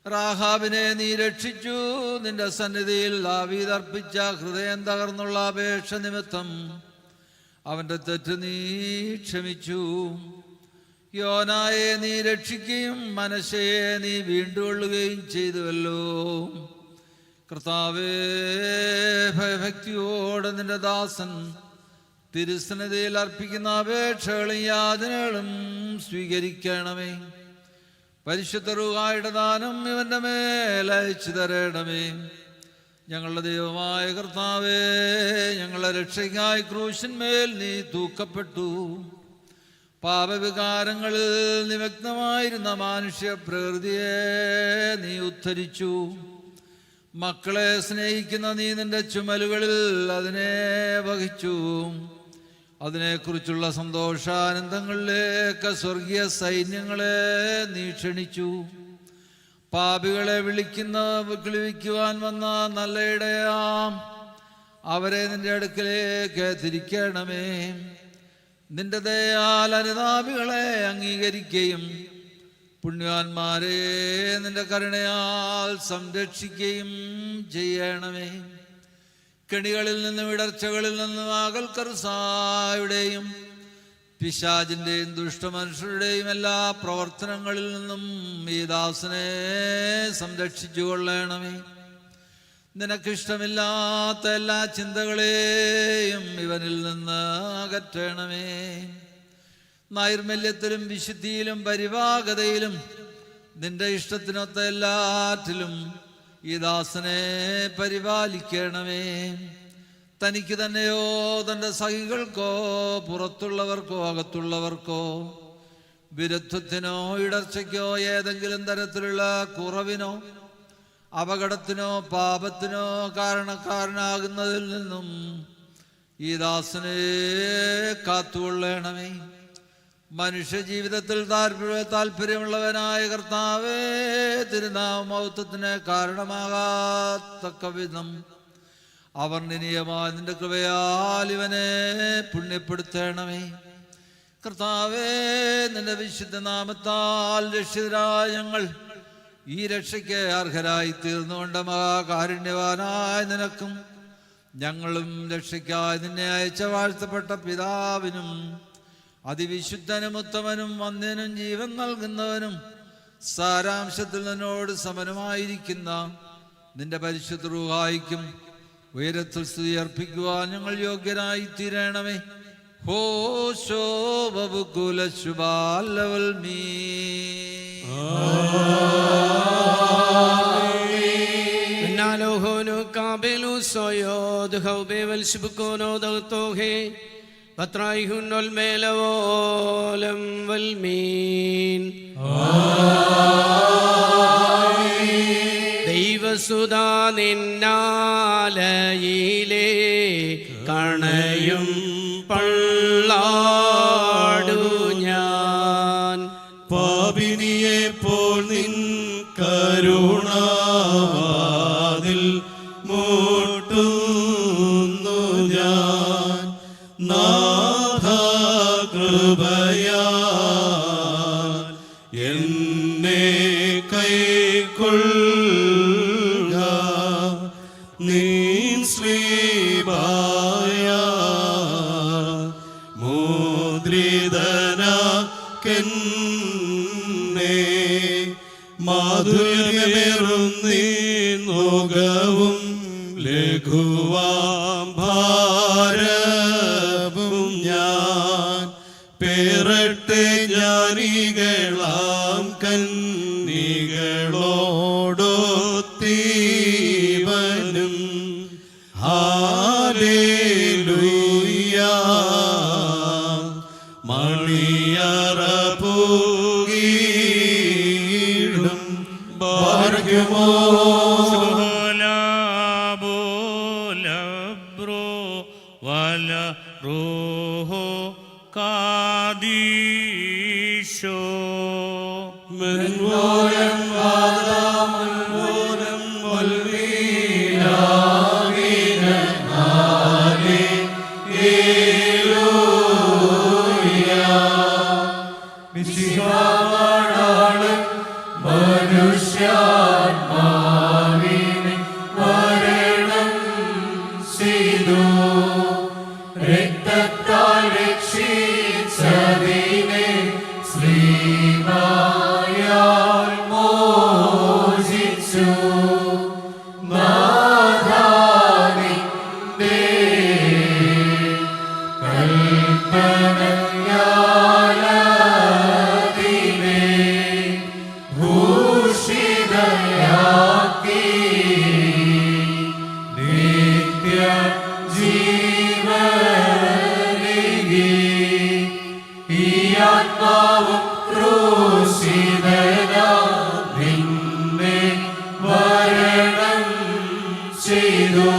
റാഹാബിനെ നീ രക്ഷിച്ചു. നിന്റെ സന്നിധിയിൽ ദാവീദ് അർപ്പിച്ച ഹൃദയം തകർന്നുള്ള അപേക്ഷ നിമിത്തം അവൻ്റെ തെറ്റ് നീ ക്ഷമിച്ചു. യോനായെ നീ രക്ഷിക്കുകയും മനശ്ശയെ നീ വീണ്ടുകൊള്ളുകയും ചെയ്തുവല്ലോ. കർത്താവേ, ഭയഭക്തിയോടെ നിന്റെ ദാസൻ തിരുസന്നിധിയിൽ അർപ്പിക്കുന്ന അപേക്ഷകളും യാചനകളും സ്വീകരിക്കണമേ. പരിശുദ്ധ റൂഹായുടെ ദാനം ഇവന്റെ മേൽ അയച്ചു തരണമേ. ഞങ്ങളുടെ ദൈവമായ കർത്താവേ, ഞങ്ങളുടെ രക്ഷയ്ക്കായി ക്രൂശന്മേൽ നീ തൂക്കപ്പെട്ടു. പാപവികാരങ്ങളിൽ നിമഗ്നമായിരുന്ന മാനുഷ്യ പ്രകൃതിയെ നീ ഉദ്ധരിച്ചു. മക്കളെ സ്നേഹിക്കുന്ന നീ നിന്റെ ചുമലുകളിൽ അതിനെ വഹിച്ചു. അതിനെക്കുറിച്ചുള്ള സന്തോഷാനന്ദങ്ങളിലേക്ക് സ്വർഗീയ സൈന്യങ്ങളെ നീ ക്ഷണിച്ചു. പാപികളെ വിളിക്കുവാൻ വന്ന നല്ല ഇടയാം, അവരെ നിന്റെ അടുക്കലേക്ക് തിരിക്കണമേ. നിന്റെ ദയാൽ അനുതാപികളെ അംഗീകരിക്കുകയും പുണ്യവാന്മാരെ നിന്റെ കരുണയാൽ സംരക്ഷിക്കുകയും ചെയ്യണമേ. കെണികളിൽ നിന്നും ഇടർച്ചകളിൽ നിന്നും ആകൽക്കർസായുടെയും പിശാചിൻ്റെയും ദുഷ്ടമനുഷ്യരുടെയും എല്ലാ പ്രവർത്തനങ്ങളിൽ നിന്നും ഈ ദാസനെ സംരക്ഷിച്ചു കൊള്ളണമേ. നിനക്കിഷ്ടമില്ലാത്ത എല്ലാ ചിന്തകളെയും ഇവനിൽ നിന്ന് അകറ്റണമേ. നൈർമല്യത്തിലും വിശുദ്ധിയിലും പരിവാഹതയിലും നിന്റെ ഇഷ്ടത്തിനൊത്ത എല്ലാറ്റിലും ഈ ദാസനെ പരിപാലിക്കണമേ. തനിക്ക് തന്നെയോ തൻ്റെ സഖികൾക്കോ പുറത്തുള്ളവർക്കോ അകത്തുള്ളവർക്കോ വിരുദ്ധത്തിനോ ഇടർച്ചയ്ക്കോ ഏതെങ്കിലും തരത്തിലുള്ള കുറവിനോ അപകടത്തിനോ പാപത്തിനോ കാരണക്കാരനാകുന്നതിൽ നിന്നും ഈ ദാസനെ കാത്തുകൊള്ളണമേ. മനുഷ്യ ജീവിതത്തിൽ താല്പര്യമുള്ളവനായ കർത്താവേ, തിരുനാമൗത്വത്തിന് കാരണമാകാത്തക്ക വിധം അവർണ്ണനീയമായ നിന്റെ കൃപയാൽ ഇവനെ പുണ്യപ്പെടുത്തണമേ. കർത്താവേ, നിന്റെ വിശുദ്ധ നാമത്താൽ രക്ഷിതരായ ഞങ്ങൾ ഈ രക്ഷയ്ക്ക് അർഹരായി തീർന്നുകൊണ്ട് മഹാകാരുണ്യവാനായ നിനക്കും ഞങ്ങളും രക്ഷയ്ക്കായി നിന്നെ അയച്ച വാഴ്ത്തപ്പെട്ട പിതാവിനും അതിവിശുദ്ധനും ഉത്തമനും വന്ധ്യനും ജീവൻ നൽകുന്നവനും സാരാംശത്തിൽ നിന്നോട് സമനുമായിരിക്കുന്ന നിന്റെ പരിശുദ്ധ റൂഹായിക്കും ഉയരത്തിൽ സ്തുതി അർപ്പിക്കുവാൻ ഞങ്ങൾ യോഗ്യരായി തീരണമേ. ഹോശോ ബബുകുല ശുഭാലവൽ me Nalohono kabelu soyod haube vel shibkono dagtohe patraihunol melavolem valmin. ദൈവസുധാ നിന്നാലയിലെ കണയും പള്ളാടു ഞാൻ പാപിനിയെ പോൽ നിൻ കരുണാവാതിൽ മുട്ടുന്നു ഞാൻ. നാഥ കൃപയാൽ എന്നെ കൈക്കൊള്ളുക. നീൻ ശ്രീബായ മുദ്രിതനാക്കെന്നെ മാധുര്യമേറുന്നീന്നുകവും ലഘുവാം ഭാരവും ഞാൻ പേറട്ടെ ജ്ഞാനികളാം കന്നികളോടൊത്തീവനും. ഹല്ലേലൂയ മണിയറ പൂകിടും ഭാഗ്യമോ വല റോഹോ കാദീശോ മെൻവോരം വാദാമൻവോരം വൽവീരാവിനാലേ ഏലൂയ മിശിഹാവാണാളും മനുഷ്യാത്മാവിനെ വരണം ചെയ്തു. രക്തത്താൽ രക്ഷിച്ചതിനെ ശ്രീമായാൽ മോചിച്ചു. നാഥാനിന്റെ കൽപ്പനയാലതിനെ ഭൂഷിതയാക്കി ചെയ്തു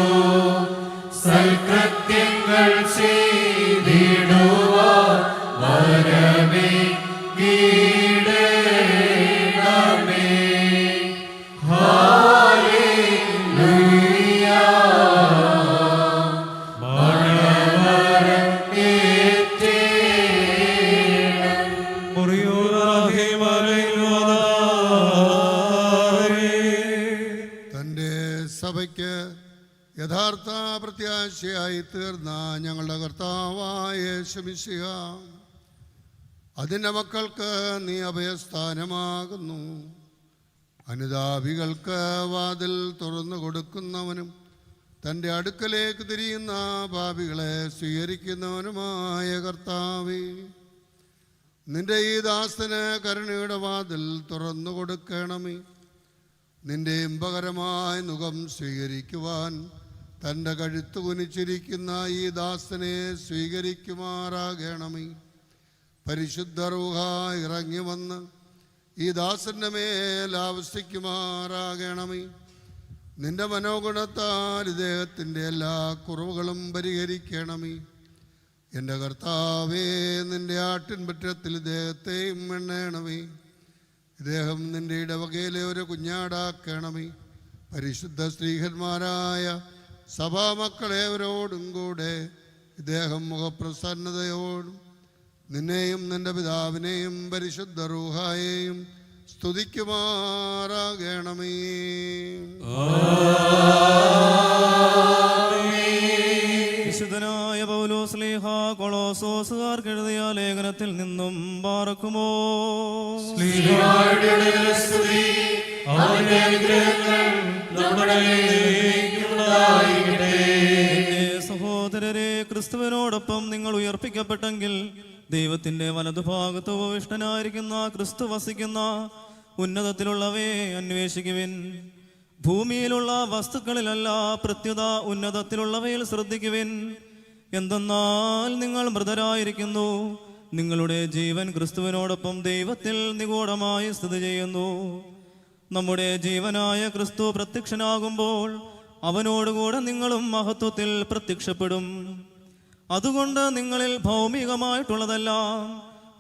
സൽകൃത്യങ്ങൾ ചെയ്തിടുവാൻ വരമേ കീടേണമേ. ഹല്ലേലൂയ. തൻ്റെ സഭയ്ക്ക് യഥാർത്ഥ പ്രത്യാശയായി തീർന്ന ഞങ്ങളുടെ കർത്താവായ യേശുമിശിഹ, അതിൻ്റെ മക്കൾക്ക് നീ അഭയസ്ഥാനമാകുന്നു. അനുതാപികൾക്ക് വാതിൽ തുറന്നു കൊടുക്കുന്നവനും തൻ്റെ അടുക്കലേക്ക് തിരിയുന്ന പാപികളെ സ്വീകരിക്കുന്നവനുമായ കർത്താവേ, നിന്റെ ഈ ദാസന് കരുണയുടെ വാതിൽ തുറന്നു കൊടുക്കണമേ. നിന്റെ ഇമ്പകരമായ മുഖം സ്വീകരിക്കുവാൻ തൻ്റെ കഴുത്ത് കുനിച്ചിരിക്കുന്ന ഈ ദാസനെ സ്വീകരിക്കുമാറാകണമേ. പരിശുദ്ധ റൂഹ ഇറങ്ങി വന്ന് ഈ ദാസന്റെ മേൽ ആവസിക്കുമാറാകണമേ. നിന്റെ മനോഗുണത്താൽ ഇദ്ദേഹത്തിൻ്റെ എല്ലാ കുറവുകളും പരിഹരിക്കണമേ. എൻ്റെ കർത്താവേ, നിന്റെ ആട്ടിൻപറ്റത്തിൽ ഇദ്ദേഹത്തെയും എണ്ണണമേ. ഇദ്ദേഹം നിന്റെ ഇടവകയിലെ ഒരു കുഞ്ഞാടാക്കണമേ. പരിശുദ്ധ സ്ത്രീഹന്മാരായ സഭാമക്കളേവരോടും കൂടെ ഇദ്ദേഹം മുഖപ്രസന്നതയോടും നിന്നെയും നിന്റെ പിതാവിനെയും പരിശുദ്ധ റൂഹായെയും സ്തുതിക്കുമാറാകണമേ. വിശുദ്ധനായ പൗലോസ് ശ്ലീഹ കൊളോസോസുകാർക്ക് എഴുതിയ ലേഖനത്തിൽ നിന്നും പാർക്കുമോ. സഹോദരരെ, ക്രിസ്തുവിനോടൊപ്പം നിങ്ങൾ ഉയർപ്പിക്കപ്പെട്ടെങ്കിൽ ദൈവത്തിന്റെ വലതുഭാഗത്ത് ഉപവിഷ്ടനായിരിക്കുന്ന ക്രിസ്തു വസിക്കുന്ന ഉന്നതത്തിലുള്ളവയെ അന്വേഷിക്കുവിൻ. ഭൂമിയിലുള്ള വസ്തുക്കളിലല്ല, പ്രത്യുത ഉന്നതത്തിലുള്ളവയിൽ ശ്രദ്ധിക്കുവിൻ. എന്തെന്നാൽ നിങ്ങൾ മൃതരായിരിക്കുന്നു, നിങ്ങളുടെ ജീവൻ ക്രിസ്തുവിനോടൊപ്പം ദൈവത്തിൽ നിഗൂഢമായി സ്ഥിതി ചെയ്യുന്നു. നമ്മുടെ ജീവനായ ക്രിസ്തു പ്രത്യക്ഷനാകുമ്പോൾ അവനോടുകൂടെ നിങ്ങളും മഹത്വത്തിൽ പ്രത്യക്ഷപ്പെടും. അതുകൊണ്ട് നിങ്ങളിൽ ഭൗമികമായിട്ടുള്ളതെല്ലാം,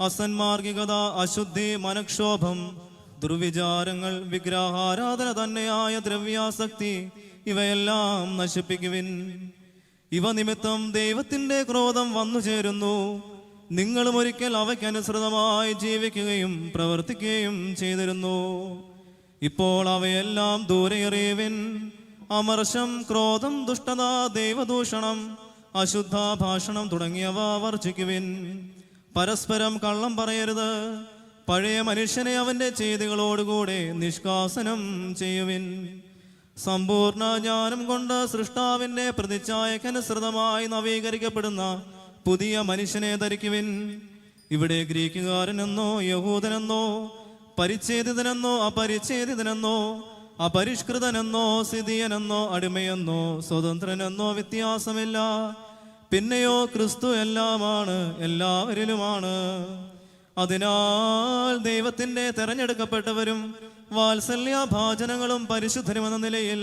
അസന്മാർഗികത, അശുദ്ധി, മനക്ഷോഭം, ദുർവിചാരങ്ങൾ, വിഗ്രഹാരാധന തന്നെയായ ദ്രവ്യാസക്തി, ഇവയെല്ലാം നശിപ്പിക്കുവിൻ. ഇവ നിമിത്തം ദൈവത്തിന്റെ ക്രോധം വന്നു ചേരുന്നു. നിങ്ങളും ഒരിക്കൽ അവയ്ക്കനുസൃതമായി ജീവിക്കുകയും പ്രവർത്തിക്കുകയും ചെയ്തിരുന്നു. ഇപ്പോൾ അവയെല്ലാം ദൂരെ എറിയുവിൻ. അമർഷം, ക്രോധം, ദുഷ്ടത, ദൈവദൂഷണം, അശുദ്ധ ഭാഷണം തുടങ്ങിയവ വർജിക്കുവിൻ. പരസ്പരം കള്ളം പറയരുത്. പഴയ മനുഷ്യനെ അവന്റെ ചെയ്തികളോടുകൂടെ നിഷ്കാസനം ചെയ്യുവിൻ. സമ്പൂർണ്ണ ജ്ഞാനം കൊണ്ട് സൃഷ്ടാവിന്റെ പ്രതിച്ഛായക്കനുസൃതമായി നവീകരിക്കപ്പെടുന്ന പുതിയ മനുഷ്യനെ ധരിക്കുവിൻ. ഇവിടെ ഗ്രീക്കുകാരനെന്നോ യഹൂദനെന്നോ പരിച്ഛേദിതനെന്നോ അപരിച്ഛേദിതനെന്നോ അപരിഷ്കൃതനെന്നോ സിദിയനെന്നോ അടിമയെന്നോ സ്വതന്ത്രനെന്നോ വ്യത്യാസമില്ല. പിന്നെയോ ക്രിസ്തു എല്ലാമാണ്, എല്ലാവരിലുമാണ്. അതിനാൽ ദൈവത്തിന്റെ തെരഞ്ഞെടുക്കപ്പെട്ടവരും വാത്സല്യഭാചനങ്ങളും പരിശുദ്ധരുമെന്ന നിലയിൽ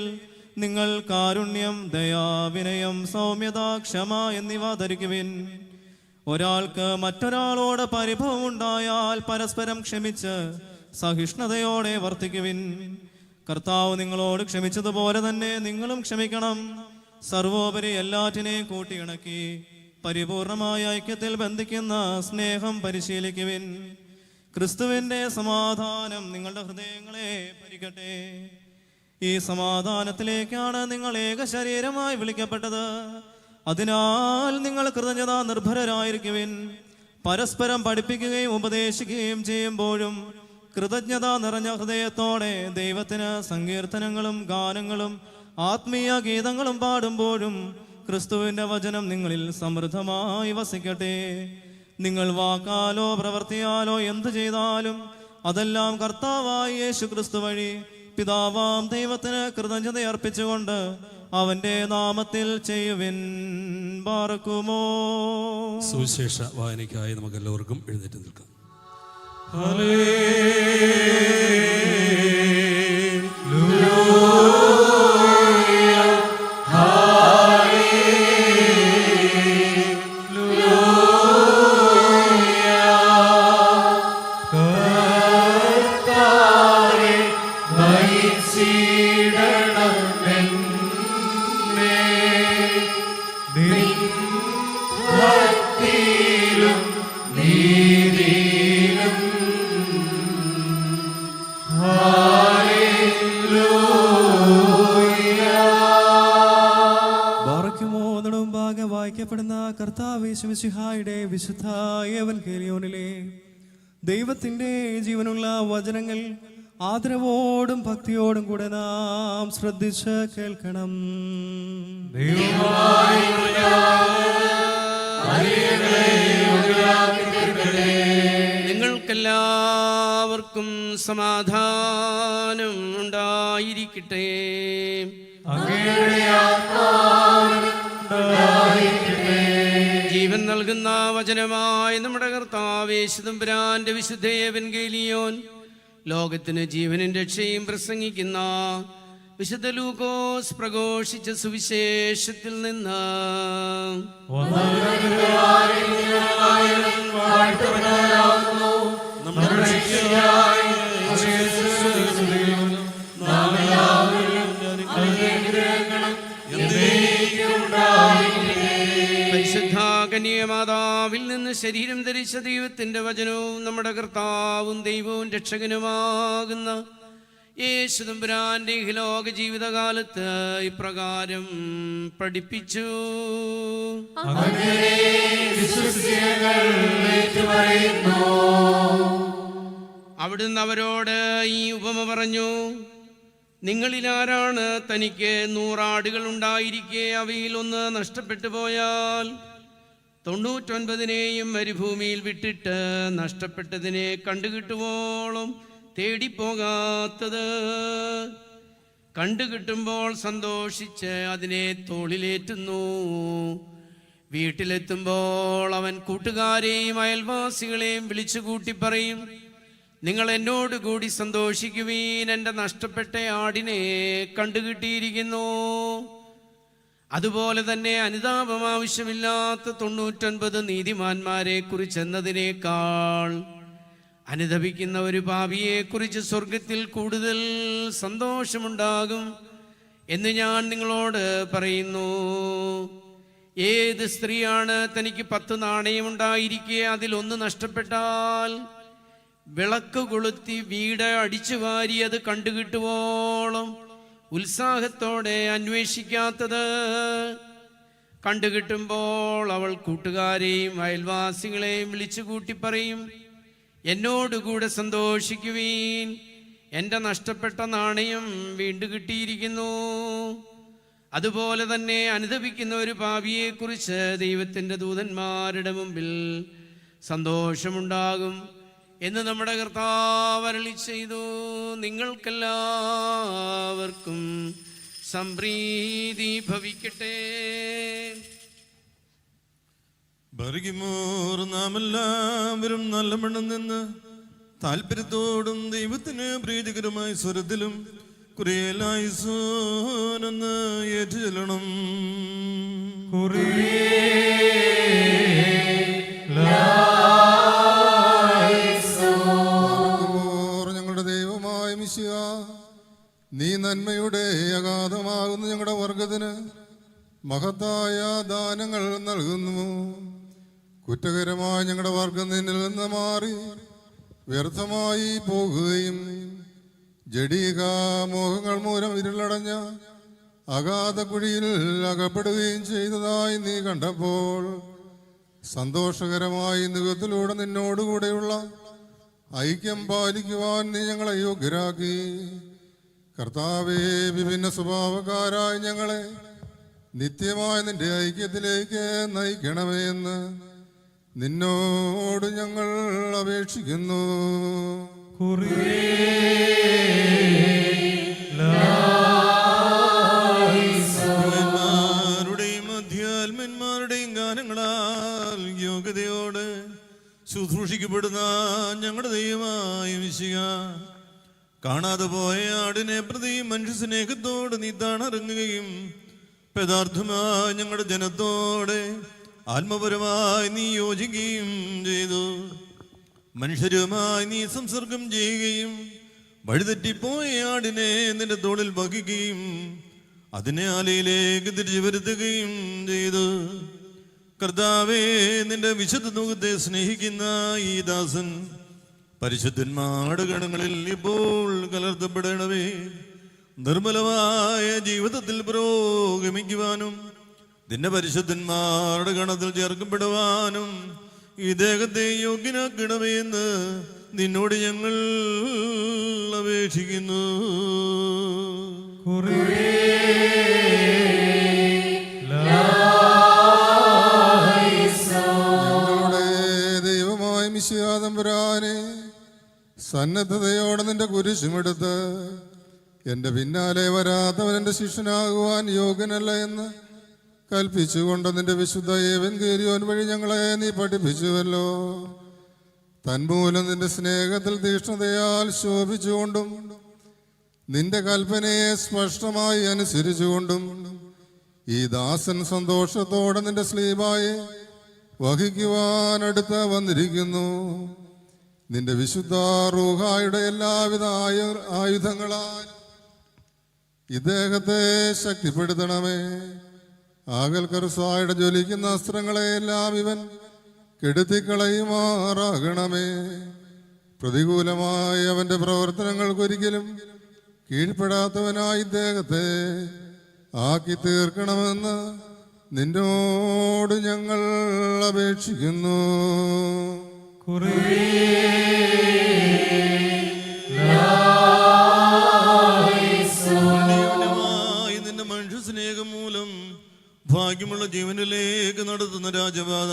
നിങ്ങൾ കാരുണ്യം, ദയാ, വിനയം, സൗമ്യത, ക്ഷമ എന്നിവ ധരിക്കുവിൻ. ഒരാൾക്ക് മറ്റൊരാളോട് പരിഭവം ഉണ്ടായാൽ പരസ്പരം ക്ഷമിച്ച് സഹിഷ്ണുതയോടെ വർത്തിക്കുവിൻ. കർത്താവ് നിങ്ങളോട് ക്ഷമിച്ചതുപോലെ തന്നെ നിങ്ങളും ക്ഷമിക്കണം. സർവോപരി എല്ലാറ്റിനെയും കൂട്ടിയിണക്കി പരിപൂർണമായ ഐക്യത്തിൽ ബന്ധിക്കുന്ന സ്നേഹം പരിശീലിക്കുവിൻ. ക്രിസ്തുവിന്റെ സമാധാനം നിങ്ങളുടെ ഹൃദയങ്ങളെ ഭരിക്കട്ടെ. ഈ സമാധാനത്തിലേക്കാണ് നിങ്ങൾ ഏക ശരീരമായി വിളിക്കപ്പെട്ടത്. അതിനാൽ നിങ്ങൾ കൃതജ്ഞതാ നിർഭരരായിരിക്കുവിൻ. പരസ്പരം പഠിപ്പിക്കുകയും ഉപദേശിക്കുകയും ചെയ്യുമ്പോഴും കൃതജ്ഞത നിറഞ്ഞ ഹൃദയത്തോടെ ദൈവത്തിന് സങ്കീർത്തനങ്ങളും ഗാനങ്ങളും ആത്മീയ ഗീതങ്ങളും പാടുമ്പോഴും ക്രിസ്തുവിന്റെ വചനം നിങ്ങളിൽ സമൃദ്ധമായി വസിക്കട്ടെ. നിങ്ങൾ വാക്കാലോ പ്രവർത്തിയാലോ എന്തു ചെയ്താലും അതെല്ലാം കർത്താവായ യേശു ക്രിസ്തു വഴി പിതാവാം ദൈവത്തിന് കൃതജ്ഞത അർപ്പിച്ചുകൊണ്ട് അവന്റെ നാമത്തിൽ ചെയ്യുവിൻ. ബാറക്കുമോ. സുവിശേഷ വായനയ്ക്കായി നമുക്ക് എല്ലാവർക്കും എഴുന്നേറ്റ് നിൽക്കാം. ഹല്ലേലൂയ ഭക്തിയിലും നീതിയിലും ബാറയ്ക്കുമോദടും ഭാഗം വായിക്കപ്പെടുന്ന കർത്താവ് യേശുമിശിഹായുടെ വിശുദ്ധ എവൻഗേലിയോനിലെ ദൈവത്തിൻ്റെ ജീവനുള്ള വചനങ്ങൾ ആദരവോടും ഭക്തിയോടും കൂടെ നാം ശ്രദ്ധിച്ച് കേൾക്കണം. നിങ്ങൾക്കെല്ലാവർക്കും സമാധാനം ഉണ്ടായിരിക്കട്ടെ. ജീവൻ നൽകുന്ന വചനമായി നമ്മുടെ കർത്താവ് യേശുതമ്പുരാന്റെ വിശുദ്ധ എവൻഗേലിയോൻ ലോകത്തിന് ജീവനും രക്ഷയും പ്രസംഗിക്കുന്ന വിശുദ്ധ ലൂക്കോസ് പ്രഘോഷിച്ച സുവിശേഷത്തിൽ നിന്ന് പരിശുദ്ധ കന്യമാതാവിൽ നിന്ന് ശരീരം ധരിച്ച ദൈവത്തിന്റെ വചനവും നമ്മുടെ കർത്താവും ദൈവവും രക്ഷകനുമാകുന്ന യേശുതമ്പുരാന്റെ ഇഹലോക ജീവിതകാലത്ത് ഇപ്രകാരം പഠിപ്പിച്ചു. അവിടുന്ന് അവരോട് ഈ ഉപമ പറഞ്ഞു. നിങ്ങളിൽ ആരാണ് തനിക്ക് 100 ആടുകൾ ഉണ്ടായിരിക്കെ അവയിൽ ഒന്ന് നഷ്ടപ്പെട്ടു പോയാൽ 99 മരുഭൂമിയിൽ വിട്ടിട്ട് നഷ്ടപ്പെട്ടതിനെ കണ്ടുകിട്ടുവോളം തേടിപ്പോകാത്തത്? കണ്ടുകിട്ടുമ്പോൾ സന്തോഷിച്ച് അതിനെ തോളിലേറ്റുന്നു. വീട്ടിലെത്തുമ്പോൾ അവൻ കൂട്ടുകാരെയും അയൽവാസികളെയും വിളിച്ചു കൂട്ടി പറയും, നിങ്ങൾ എന്നോടുകൂടി സന്തോഷിക്കുവീൻ, എൻ്റെ നഷ്ടപ്പെട്ട ആടിനെ കണ്ടുകിട്ടിയിരിക്കുന്നു. അതുപോലെ തന്നെ അനുതാപം ആവശ്യമില്ലാത്ത 99 നീതിമാന്മാരെ കുറിച്ച് എന്നതിനേക്കാൾ അനുതപിക്കുന്ന ഒരു പാപിയെ കുറിച്ച് സ്വർഗത്തിൽ കൂടുതൽ സന്തോഷമുണ്ടാകും എന്ന് ഞാൻ നിങ്ങളോട് പറയുന്നു. ഏത് സ്ത്രീയാണ് തനിക്ക് 10 നാണയമുണ്ടായിരിക്കെ അതിലൊന്ന് നഷ്ടപ്പെട്ടാൽ വിളക്ക് കൊളുത്തി വീട് അടിച്ചു വാരി അത് കണ്ടുകിട്ടുവോളം ഉത്സാഹത്തോടെ അന്വേഷിക്കാത്തത്? കണ്ടുകിട്ടുമ്പോൾ അവൾ കൂട്ടുകാരെയും അയൽവാസികളെയും വിളിച്ചു കൂട്ടി പറയും, എന്നോടുകൂടെ സന്തോഷിക്കുവീൻ, എൻ്റെ നഷ്ടപ്പെട്ട നാണയം വീണ്ടും കിട്ടിയിരിക്കുന്നു. അതുപോലെ തന്നെ അനുതപിക്കുന്ന ഒരു പാപിയെക്കുറിച്ച് ദൈവത്തിൻ്റെ ദൂതന്മാരുടെ മുമ്പിൽ സന്തോഷമുണ്ടാകും എന്ന് നമ്മുടെ കർത്താവ് അരുളി ചെയ്തു. നിങ്ങൾക്കെല്ലാവർക്കും സംപ്രീതി ഭവിക്കട്ടെ. ബർഗിമോർ നാം എല്ലാവരും നല്ലവണ്ണം നിന്ന് താല്പര്യത്തോടും ദൈവത്തിന് പ്രീതികരമായ സ്വരത്തിലും കുറിയലായിസോനെന്ന് ഏറ്റുചൊല്ലണം. ഞങ്ങളുടെ ദൈവമായ മിശിഹ, നീ നന്മയുടെ അഗാധമാകുന്ന ഞങ്ങളുടെ വർഗത്തിന് മഹത്തായ ദാനങ്ങൾ നൽകുന്നു. കുറ്റകരമായ ഞങ്ങളുടെ വർഗം നിന്നിൽ നിന്ന് മാറി വ്യർത്ഥമായി പോകുകയും ജഡീക മോഹങ്ങൾ മൂലം ഇരുളടഞ്ഞ അഗാധ കുഴിയിൽ അകപ്പെടുകയും ചെയ്തതായി നീ കണ്ടപ്പോൾ സന്തോഷകരമായി നിഗത്തിലൂടെ നിന്നോടുകൂടെയുള്ള ഐക്യം പാലിക്കുവാൻ നീ ഞങ്ങളെ യോഗ്യരാക്കി. കർത്താവേ, വിഭിന്ന സ്വഭാവക്കാരായ ഞങ്ങളെ നിത്യമായ നിന്റെ ഐക്യത്തിലേക്ക് നയിക്കണമേ എന്ന് നിന്നോട് ഞങ്ങൾ അപേക്ഷിക്കുന്നു. ുടെയും അധ്യാത്മന്മാരുടെയും ഗാനങ്ങളാൽ യോഗ്യതയോട് ശുശ്രൂഷിക്കപ്പെടുന്ന ഞങ്ങളുടെ ദൈവമായ മിശിഹ, കാണാതെ പോയ ആടിനെ പ്രതി മനുഷ്യ സ്നേഹത്തോട് നീ താണിറങ്ങുകയും പദാർത്ഥമായ ഞങ്ങളുടെ ജനത്തോടെ ആത്മപരമായി നീ യോജിക്കുകയും ചെയ്തു. മനുഷ്യരുമായി നീ സംസർഗം ചെയ്യുകയും വഴിതെറ്റിപ്പോയ ആടിനെ നിന്റെ തോളിൽ വഹിക്കുകയും അതിനെ ആലയിലേക്ക് തിരിച്ചു വരുത്തുകയും ചെയ്തു. കർത്താവേ, നിന്റെ വിശുദ്ധ മുഖത്തെ സ്നേഹിക്കുന്ന ഈ ദാസൻ പരിശുദ്ധന്മാരുടെ ഗണങ്ങളിൽ ഇപ്പോൾ കലർത്തപ്പെടണമേ. നിർമ്മലമായ ജീവിതത്തിൽ പുരോഗമിക്കുവാനും നിന്റെ പരിശുദ്ധന്മാരുടെ ഗണത്തിൽ ചേർക്കപ്പെടുവാനും ഇദ്ദേഹത്തെ യോഗ്യനാക്കണമേ എന്ന് നിന്നോട് ഞങ്ങൾ അപേക്ഷിക്കുന്നു. ഞങ്ങളുടെ ദൈവമായ മിശിഹാ തമ്പുരാനെ, സന്നദ്ധതയോടെ നിന്റെ കുരിശുമെടുത്ത് എൻ്റെ പിന്നാലെ വരാത്തവൻ എൻ്റെ ശിഷ്യനാകുവാൻ യോഗ്യനല്ല എന്ന് കൽപ്പിച്ചുകൊണ്ട് നിന്റെ വിശുദ്ധ ഏവൻഗേലിയോൻ വഴി ഞങ്ങളെ നീ പഠിപ്പിച്ചുവല്ലോ. തന്മൂലം നിന്റെ സ്നേഹത്തിൽ തീക്ഷ്ണതയാൽ ശോഭിച്ചുകൊണ്ടും നിന്റെ കൽപ്പനയെ സ്പഷ്ടമായി അനുസരിച്ചുകൊണ്ടും ഈ ദാസൻ സന്തോഷത്തോടെ നിന്റെ സ്ലീബായെ വഹിക്കുവാൻ അടുത്ത് വന്നിരിക്കുന്നു. നിന്റെ വിശുദ്ധ റൂഹായുടെ എല്ലാവിധ ആയുധങ്ങളാൽ ഇദ്ദേഹത്തെ ശക്തിപ്പെടുത്തണമേ. ആകൽക്കർസായുടെ ജ്വലിക്കുന്ന അസ്ത്രങ്ങളെയെല്ലാം ഇവൻ കെടുത്തിക്കളയുമാറാകണമേ. പ്രതികൂലമായ അവൻ്റെ പ്രവർത്തനങ്ങൾക്കൊരിക്കലും കീഴ്പ്പെടാത്തവനായി ഇദ്ദേഹത്തെ ആക്കി തീർക്കണമെന്ന് നിന്നോട് ഞങ്ങൾ അപേക്ഷിക്കുന്നു. നിന്റെ മനുഷ്യ സ്നേഹം മൂലം ഭാഗ്യമുള്ള ജീവനിലേക്ക് നടത്തുന്ന രാജപാത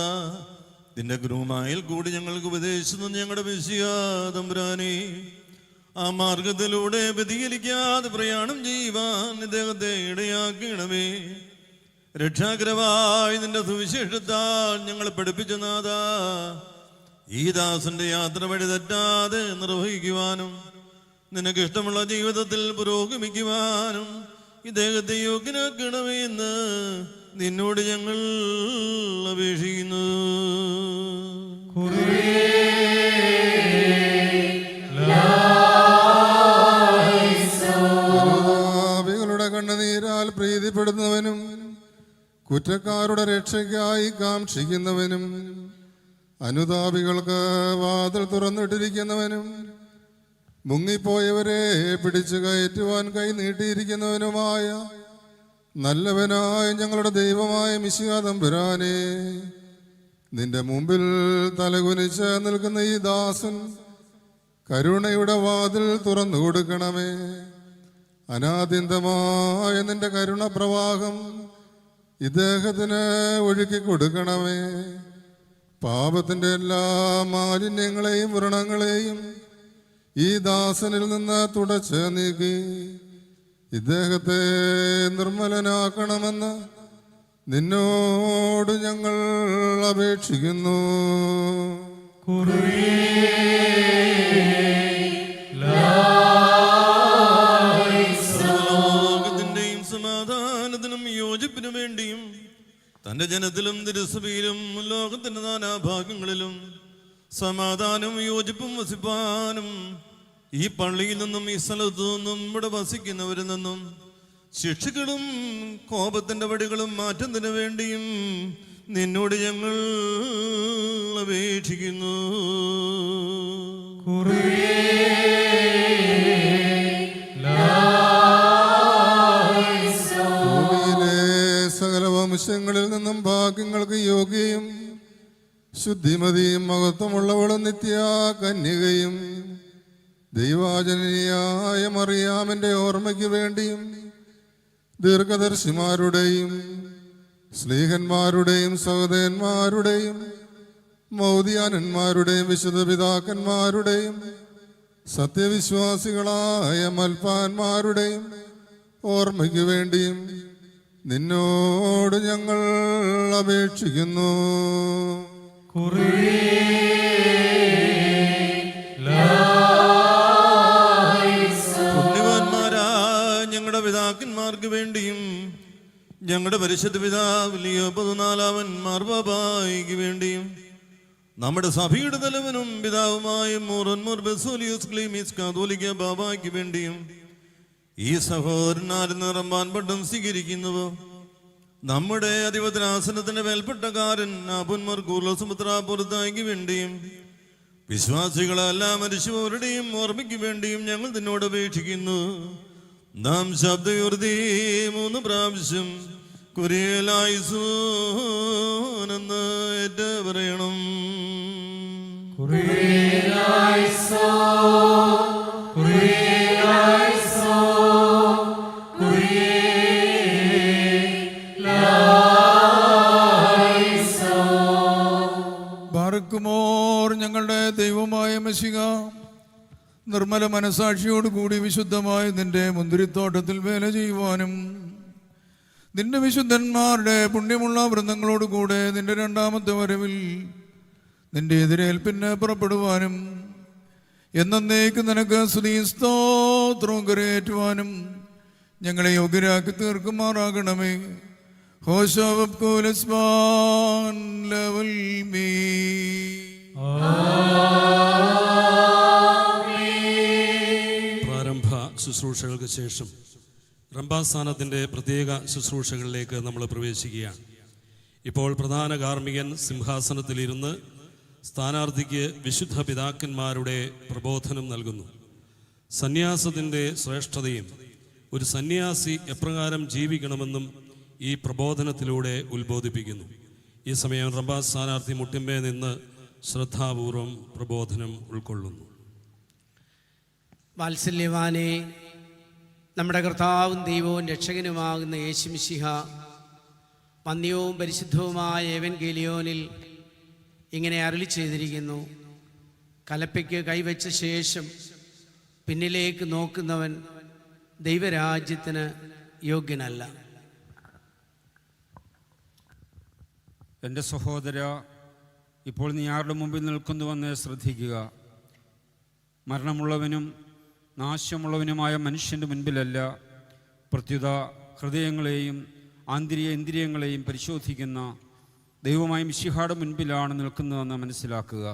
നിന്റെ ഗുരുമായിൽ കൂടി ഞങ്ങൾക്ക് ഉപദേശിച്ചു ഞങ്ങളുടെ മിശിഹാ തമ്പുരാനെ, ആ മാർഗത്തിലൂടെ വ്യതിചലിക്കാതെ പ്രയാണം ചെയ്യുവാൻ ഇദ്ദേഹത്തെ ഇടയാക്കണമേ. രക്ഷാകരമായി നിന്റെ സുവിശേഷത്താൽ ഞങ്ങളെ പഠിപ്പിച്ച നാഥ, ഈ ദാസന്റെ യാത്ര വഴി തെറ്റാതെ നിർവഹിക്കുവാനും നിനക്ക് ഇഷ്ടമുള്ള ജീവിതത്തിൽ പുരോഗമിക്കുവാനും ഇദ്ദേഹത്തെ യോഗ്യനാക്കണമേ എന്ന് നിന്നോട് ഞങ്ങൾ അപേക്ഷിക്കുന്നു. പാപികളുടെ കണ്ണുനീരാൽ പ്രീതിപ്പെടുന്നവനും കുറ്റക്കാരുടെ രക്ഷയ്ക്കായി കാക്ഷിക്കുന്നവനും അനുതാപികൾക്ക് വാതിൽ തുറന്നിട്ടിരിക്കുന്നവനും മുങ്ങിപ്പോയവരെ പിടിച്ചു കയറ്റുവാൻ കൈ നീട്ടിയിരിക്കുന്നവനുമായ നല്ലവനായ ഞങ്ങളുടെ ദൈവമായ മിശിഹാ തമ്പുരാനെ, നിന്റെ മുമ്പിൽ തലകുനിച്ച് നിൽക്കുന്ന ഈ ദാസൻ കരുണയുടെ വാതിൽ തുറന്നു കൊടുക്കണമേ. അനാദ്യന്തമായ നിന്റെ കരുണ പ്രവാഹം ഇദ്ദേഹത്തിന് ഒഴുക്കി കൊടുക്കണമേ. പാപത്തിൻ്റെ എല്ലാ മാലിന്യങ്ങളെയും വ്രണങ്ങളെയും ഈ ദാസനിൽ നിന്ന് തുടച്ച് നീക്കി ഇദ്ദേഹത്തെ നിർമ്മലനാക്കണമെന്ന് നിന്നോട് ഞങ്ങൾ അപേക്ഷിക്കുന്നു. ലോകത്തിന്റെയും സമാധാനത്തിനും യോജിപ്പിനും വേണ്ടിയും തന്റെ ജനത്തിലും തിരുസഭയിലും ലോകത്തിന്റെ നാനാഭാഗങ്ങളിലും സമാധാനവും യോജിപ്പും വസിപ്പാനും ഈ പള്ളിയിൽ നിന്നും ഈ സ്ഥലത്തു നിന്നും ഇവിടെ വസിക്കുന്നവരിൽ നിന്നും ശിക്ഷകളും കോപത്തിന്റെ വടികളും മാറ്റുന്നതിന് വേണ്ടിയും നിന്നോട് ഞങ്ങൾ അപേക്ഷിക്കുന്നു. ഭൂമിയിലെ സകല വംശങ്ങളിൽ നിന്നും ഭാഗ്യങ്ങൾക്ക് യോഗ്യയും ശുദ്ധിമതിയും മഹത്വമുള്ളവളും നിത്യ കന്യകയും ദൈവാജനീയായ മറിയാമിൻ്റെ ഓർമ്മയ്ക്ക് വേണ്ടിയും ദീർഘദർശിമാരുടെയും സ്ലീഹന്മാരുടെയും സഹോദരന്മാരുടെയും മൗദിയാനന്മാരുടെയും വിശുദ്ധ പിതാക്കന്മാരുടെയും സത്യവിശ്വാസികളായ മൽപ്പാന്മാരുടെയും ഓർമ്മയ്ക്ക് വേണ്ടിയും നിന്നോട് ഞങ്ങൾ അപേക്ഷിക്കുന്നു. പുണ്യവാന്മാരായ ഞങ്ങളുടെ പിതാക്കന്മാർക്ക് വേണ്ടിയും ഞങ്ങളുടെ പരിശുദ്ധ പിതാവ് ലിയോ 14 മാർപ്പാപ്പായ്ക്ക് വേണ്ടിയും നമ്മുടെ സഭയുടെ തലവനും പിതാവുമായ മോറൻമോർ ബെസോലിയോസ് ക്ലീമീസ് കാതോലിക്ക ബാബായ്ക്ക് വേണ്ടിയും ഈ സഹോദരനാരെന്ന് റമ്പാൻ പട്ടം സ്വീകരിക്കുന്നവോ നമ്മുടെ അധിപതനാസനത്തിന്റെ മേൽപ്പെട്ടക്കാരൻ അപുന്മർ കൂർലോസുമുദ്രാപുരത്തായ്ക്ക് വേണ്ടിയും വിശ്വാസികളെല്ലാം മരിച്ചവരുടെയും ഓർമ്മയ്ക്ക് വേണ്ടിയും ഞങ്ങൾ നിന്നോട് അപേക്ഷിക്കുന്നു. നാം ശബ്ദയുർത്തി 3 പ്രാവശ്യം കുരിയലായിസോനെന്ന് ഏറ്റു പറയണം. ബാറക്കുമോർ ഞങ്ങളുടെ ദൈവമായ മശിക, നിർമ്മല മനസാക്ഷിയോടുകൂടി വിശുദ്ധമായ നിന്റെ മുന്തിരിത്തോട്ടത്തിൽ വേല ചെയ്യുവാനും നിന്റെ വിശുദ്ധന്മാരുടെ പുണ്യമുള്ള വൃന്ദങ്ങളോടുകൂടെ നിന്റെ 2ാമത്തെ വരവിൽ നിന്റെ എതിരേൽപ്പിന് പുറപ്പെടുവാനും എന്നേക്ക് നിനക്ക് സ്തുതിയും സ്തോത്രവും കരയേറ്റുവാനും ഞങ്ങളെ യോഗ്യരാക്കി തീർക്കുമാറാകണമേ. പ്രാരംഭ ശുശ്രൂഷകൾക്ക് ശേഷം റംബാസ്ഥാനത്തിൻ്റെ പ്രത്യേക ശുശ്രൂഷകളിലേക്ക് നമ്മൾ പ്രവേശിക്കുകയാണ്. ഇപ്പോൾ പ്രധാന കാർമ്മികൻ സിംഹാസനത്തിലിരുന്ന് സ്ഥാനാർത്ഥിക്ക് വിശുദ്ധ പിതാക്കന്മാരുടെ പ്രബോധനം നൽകുന്നു. സന്യാസത്തിൻ്റെ ശ്രേഷ്ഠതയും ഒരു സന്യാസി എപ്രകാരം ജീവിക്കണമെന്നും ഈ പ്രബോധനത്തിലൂടെ ഉത്ബോധിപ്പിക്കുന്നു. ഈ സമയം റംബാ സ്ഥാനാർത്ഥി മുട്ടിമ്പേ നിന്ന് ശ്രദ്ധാപൂർവം പ്രബോധനം ഉൾക്കൊള്ളുന്നു. വാത്സല്യവാനെ, നമ്മുടെ കർത്താവും ദൈവവും രക്ഷകനുമാകുന്ന യേശുമിശിഹ വന്യവും പരിശുദ്ധവുമായ ഏവൻഗേലിയോനിൽ ഇങ്ങനെ അരുളി ചെയ്തിരിക്കുന്നു: കലപ്പയ്ക്ക് കൈവച്ച ശേഷം പിന്നിലേക്ക് നോക്കുന്നവൻ ദൈവരാജ്യത്തിന് യോഗ്യനല്ല. എൻ്റെ സഹോദര, ഇപ്പോൾ നീ ആരുടെ മുമ്പിൽ നിൽക്കുന്നുവെന്ന് ശ്രദ്ധിക്കുക. മരണമുള്ളവനും നാശമുള്ളവനുമായ മനുഷ്യൻ്റെ മുൻപിലല്ല, പ്രത്യുത ഹൃദയങ്ങളെയും ആന്തരിക ഇന്ദ്രിയങ്ങളെയും പരിശോധിക്കുന്ന ദൈവമായ മിശിഹായുടെ മുൻപിലാണ് നിൽക്കുന്നതെന്ന് മനസ്സിലാക്കുക.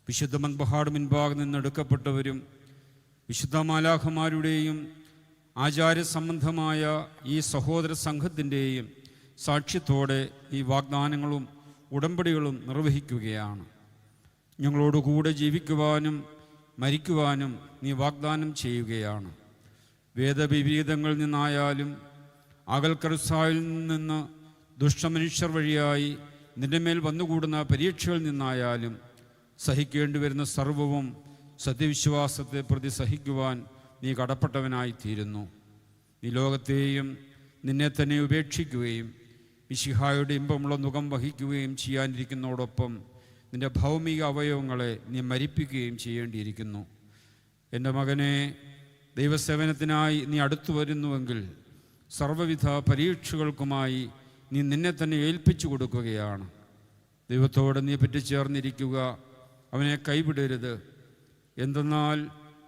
വിശുദ്ധ മൻബഹായുടെ മുൻപാകെ നിന്നെടുക്കപ്പെട്ടവരും വിശുദ്ധ മാലാഖമാരുടെയും ആചാരസംബന്ധമായ ഈ സഹോദര സംഘത്തിൻ്റെയും സാക്ഷ്യത്തോടെ ഈ വാഗ്ദാനങ്ങളും ഉടമ്പടികളും നിർവഹിക്കുകയാണ്. ഞങ്ങളോടുകൂടെ ജീവിക്കുവാനും മരിക്കുവാനും നീ വാഗ്ദാനം ചെയ്യുകയാണ്. വേദവിപരീതങ്ങളിൽ നിന്നായാലും അകൽക്കറുസായിൽ നിന്ന് ദുഷ്ടമനുഷ്യർ വഴിയായി നിന്റെ മേൽ വന്നുകൂടുന്ന പരീക്ഷകളിൽ നിന്നായാലും സഹിക്കേണ്ടി വരുന്ന സർവവും സത്യവിശ്വാസത്തെ പ്രതി സഹിക്കുവാൻ നീ കടപ്പെട്ടവനായിത്തീരുന്നു. നീ ലോകത്തെയും നിന്നെ തന്നെ ഉപേക്ഷിക്കുകയും മിശിഹായുടെ ഇമ്പമുള്ള മുഖം വഹിക്കുകയും ചെയ്യാനിരിക്കുന്നതോടൊപ്പം നിന്റെ ഭൗമിക അവയവങ്ങളെ നീ മരിപ്പിക്കുകയും ചെയ്യേണ്ടിയിരിക്കുന്നു. എൻ്റെ മകനെ, ദൈവസേവനത്തിനായി നീ അടുത്തു വരുന്നുവെങ്കിൽ സർവ്വവിധ പരീക്ഷകൾക്കുമായി നീ നിന്നെ തന്നെ ഏൽപ്പിച്ചു കൊടുക്കുകയാണ്. ദൈവത്തോട് നീ പറ്റിച്ചേർന്നിരിക്കുക, അവനെ കൈവിടരുത്. എന്തെന്നാൽ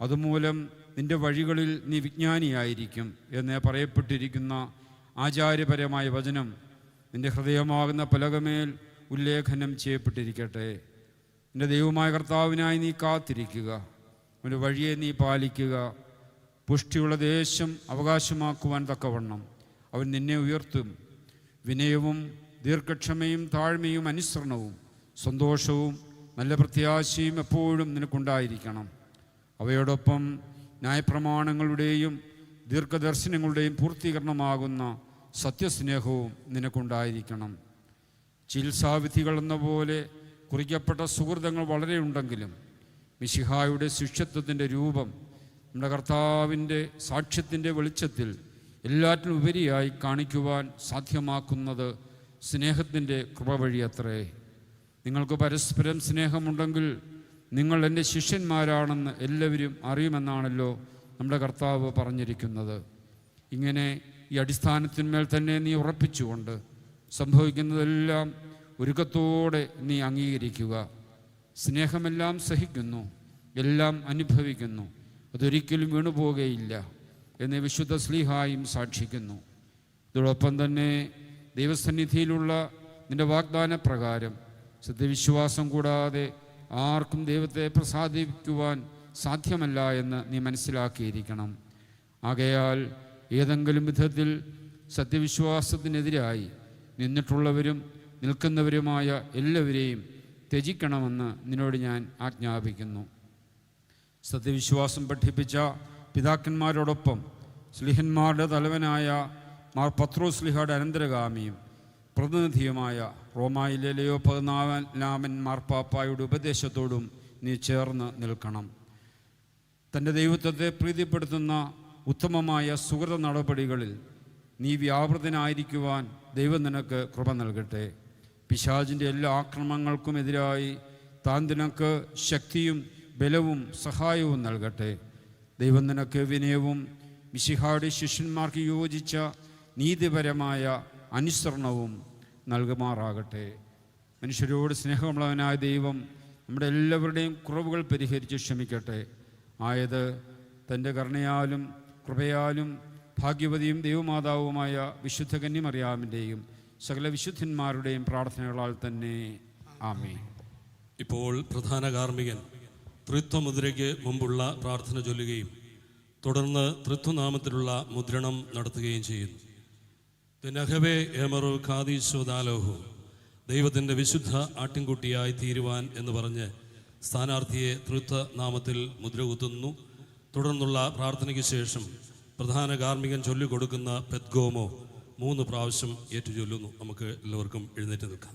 അതുമൂലം നിന്റെ വഴികളിൽ നീ വിജ്ഞാനിയായിരിക്കും എന്ന് പറയപ്പെട്ടിരിക്കുന്ന ആചാര്യപരമായ വചനം നിന്റെ ഹൃദയമാകുന്ന പലകമേൽ ഉല്ലേഖനം ചെയ്യപ്പെട്ടിരിക്കട്ടെ. നിന്റെ ദൈവമായ കർത്താവിനായി നീ കാത്തിരിക്കുക, അവൻ്റെ വഴിയെ നീ പാലിക്കുക. പുഷ്ടിയുള്ള ദേശം അവകാശമാക്കുവാൻ തക്കവണ്ണം അവൻ നിന്നെ ഉയർത്തും. വിനയവും ദീർഘക്ഷമയും താഴ്മയും അനുസരണവും സന്തോഷവും നല്ല പ്രത്യാശയും എപ്പോഴും നിനക്കുണ്ടായിരിക്കണം. അവയോടൊപ്പം ന്യായപ്രമാണങ്ങളുടെയും ദീർഘദർശനങ്ങളുടെയും പൂർത്തീകരണമാകുന്ന സത്യസ്നേഹവും നിനക്കുണ്ടായിരിക്കണം. ചികിത്സാവിധികൾ എന്ന പോലെ കുറിക്കപ്പെട്ട സുഹൃതങ്ങൾ വളരെ ഉണ്ടെങ്കിലും മിശിഹായുടെ ശിഷ്യത്വത്തിൻ്റെ രൂപം നമ്മുടെ കർത്താവിൻ്റെ സാക്ഷ്യത്തിൻ്റെ വെളിച്ചത്തിൽ എല്ലാറ്റിനും ഉപരിയായി കാണിക്കുവാൻ സാധ്യമാക്കുന്നത് സ്നേഹത്തിൻ്റെ കൃപ വഴിയത്രേ. നിങ്ങൾക്ക് പരസ്പരം സ്നേഹമുണ്ടെങ്കിൽ നിങ്ങൾ എൻ്റെ ശിഷ്യന്മാരാണെന്ന് എല്ലാവരും അറിയുമെന്നാണല്ലോ നമ്മുടെ കർത്താവ് പറഞ്ഞിരിക്കുന്നത്. ഇങ്ങനെ ഈ അടിസ്ഥാനത്തിന്മേൽ തന്നെ നീ ഉറപ്പിച്ചുകൊണ്ട് സംഭവിക്കുന്നതെല്ലാം ഒരുക്കത്തോടെ നീ അംഗീകരിക്കുക. സ്നേഹമെല്ലാം സഹിക്കുന്നു, എല്ലാം അനുഭവിക്കുന്നു, അതൊരിക്കലും വീണുപോകുകയില്ല എന്ന് വിശുദ്ധ ശ്ലീഹായും സാക്ഷിക്കുന്നു. ഇതോടൊപ്പം തന്നെ ദൈവസന്നിധിയിലുള്ള നിന്റെ വാഗ്ദാന പ്രകാരം സത്യവിശ്വാസം കൂടാതെ ആർക്കും ദൈവത്തെ പ്രസാദിപ്പിക്കുവാൻ സാധ്യമല്ല എന്ന് നീ മനസ്സിലാക്കിയിരിക്കണം. ആകയാൽ ഏതെങ്കിലും വിധത്തിൽ സത്യവിശ്വാസത്തിനെതിരായി നിന്നിട്ടുള്ളവരും നിൽക്കുന്നവരുമായ എല്ലാവരെയും ത്യജിക്കണമെന്ന് നിന്നോട് ഞാൻ ആജ്ഞാപിക്കുന്നു. സത്യവിശ്വാസം പഠിപ്പിച്ച പിതാക്കന്മാരോടൊപ്പം സ്ലിഹന്മാരുടെ തലവനായ മാർ പത്രോസ് സ്ലിഹയുടെ അനന്തരഗാമിയും പ്രതിനിധിയുമായ റോമായിലെ ലിയോ 14 മാർപ്പാപ്പായുടെ ഉപദേശത്തോടും നീ ചേർന്ന് നിൽക്കണം. തൻ്റെ ദൈവത്വത്തെ പ്രീതിപ്പെടുത്തുന്ന ഉത്തമമായ സുഹൃത നടപടികളിൽ നീ വ്യാപൃതനായിരിക്കുവാൻ ദൈവം നിനക്ക് കൃപ നൽകട്ടെ. പിശാചിൻ്റെ എല്ലാ ആക്രമണങ്ങൾക്കുമെതിരായി താൻ നിനക്ക് ശക്തിയും ബലവും സഹായവും നൽകട്ടെ. ദൈവം നിനക്ക് വിനയവും മിശിഹായുടെ ശിഷ്യന്മാർക്ക് യോജിച്ച നീതിപരമായ അനുസരണവും നൽകുമാറാകട്ടെ. മനുഷ്യരോട് സ്നേഹമുള്ളവനായ ദൈവം നമ്മുടെ എല്ലാവരുടെയും കുറവുകൾ പരിഹരിച്ച് ക്ഷമിക്കട്ടെ. ആയത് തൻ്റെ കരുണയാലും കൃപയാലും ഭാഗ്യവതിയും ദൈവമാതാവുമായ വിശുദ്ധ കന്യമറിയാമിൻ്റെയും സകല വിശുദ്ധന്മാരുടെയും പ്രാർത്ഥനകളാൽ തന്നെ. ആമേൻ. ഇപ്പോൾ പ്രധാന കാർമ്മികൻ ത്രിത്വമുദ്രയ്ക്ക് മുമ്പുള്ള പ്രാർത്ഥന ചൊല്ലുകയും തുടർന്ന് ത്രിത്വനാമത്തിലുള്ള മുദ്രണം നടത്തുകയും ചെയ്യുന്നു. നഹവേ എമറു ഖാദീശോദാലോഹു, ദൈവത്തിൻ്റെ വിശുദ്ധ ആട്ടിൻകുട്ടിയായി തീരുവാൻ എന്ന് പറഞ്ഞ് സ്ഥാനാർത്ഥിയെ ത്രിത്വനാമത്തിൽ മുദ്രകുത്തുന്നു. തുടർന്നുള്ള പ്രാർത്ഥനയ്ക്ക് ശേഷം പ്രധാന കാർമ്മികൻ ചൊല്ലിക്കൊടുക്കുന്ന പെദ്ഗോമോ 3 പ്രാവശ്യം ഏറ്റുചൊല്ലുന്നു. നമുക്ക് എല്ലാവർക്കും എഴുന്നേറ്റ് നിൽക്കാം.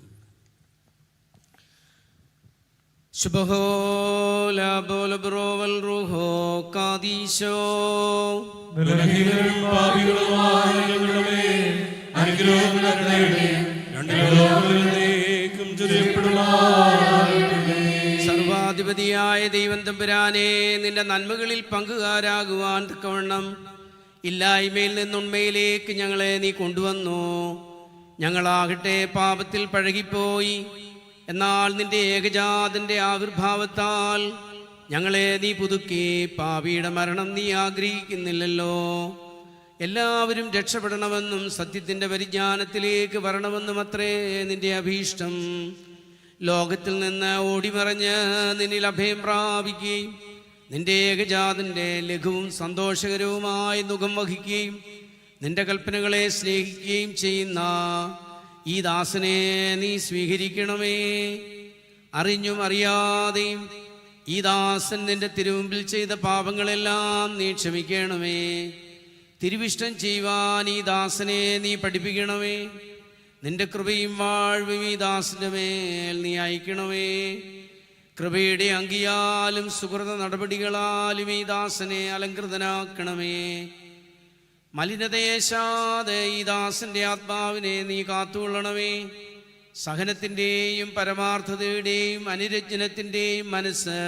ശുഭഹോ ലാബോല ബ്രോവൽ റൂഹോ കാദീശോ. സർവാധിപതിയായ ദൈവം തമ്പുരാനെ, നിന്റെ നന്മകളിൽ പങ്കുകാരാകുവാൻ തക്കവണ്ണം ഇല്ലായ്മയിൽ നിന്നുണ്മയിലേക്ക് ഞങ്ങളെ നീ കൊണ്ടുവന്നു. ഞങ്ങളാകട്ടെ പാപത്തിൽ പഴകിപ്പോയി. എന്നാൽ നിന്റെ ഏകജാതന്റെ ആവിർഭാവത്താൽ ഞങ്ങളെ നീ പുതുക്കി. പാപിയുടെ മരണം നീ ആഗ്രഹിക്കുന്നില്ലല്ലോ. എല്ലാവരും രക്ഷപ്പെടണമെന്നും സത്യത്തിൻ്റെ പരിജ്ഞാനത്തിലേക്ക് വരണമെന്നും അത്രേ നിന്റെ അഭീഷ്ടം. ലോകത്തിൽ നിന്ന് ഓടിമറഞ്ഞ് നിന്നിൽ അഭയം പ്രാപിക്കുകയും നിന്റെ ഏകജാതന്റെ ലഘുവും സന്തോഷകരവുമായ മുഖം വഹിക്കുകയും നിന്റെ കൽപ്പനകളെ സ്നേഹിക്കുകയും ചെയ്യുന്ന ഈ ദാസനെ നീ സ്വീകരിക്കണമേ. അറിഞ്ഞും അറിയാതെയും ഈ ദാസൻ നിന്റെ തിരുമുമ്പിൽ ചെയ്ത പാപങ്ങളെല്ലാം നീ ക്ഷമിക്കണമേ. തിരുവിഷ്ടം ചെയ്യുവാൻ ഈ ദാസനെ നീ പഠിപ്പിക്കണമേ. നിന്റെ കൃപയും വാഴ്വും ഈ ദാസന്റെ മേൽ നീ അയക്കണമേ. കൃപയുടെ അങ്കിയാലും സുഹൃത നടപടികളാലും ഈ ദാസനെ അലങ്കൃതനാക്കണമേ. മലിനതയേശാതെ ഈ ദാസന്റെ ആത്മാവിനെ നീ കാത്തുകൊള്ളണമേ. സഹനത്തിൻ്റെയും പരമാർത്ഥതയുടെയും അനുരഞ്ജനത്തിൻ്റെയും മനസ്സ്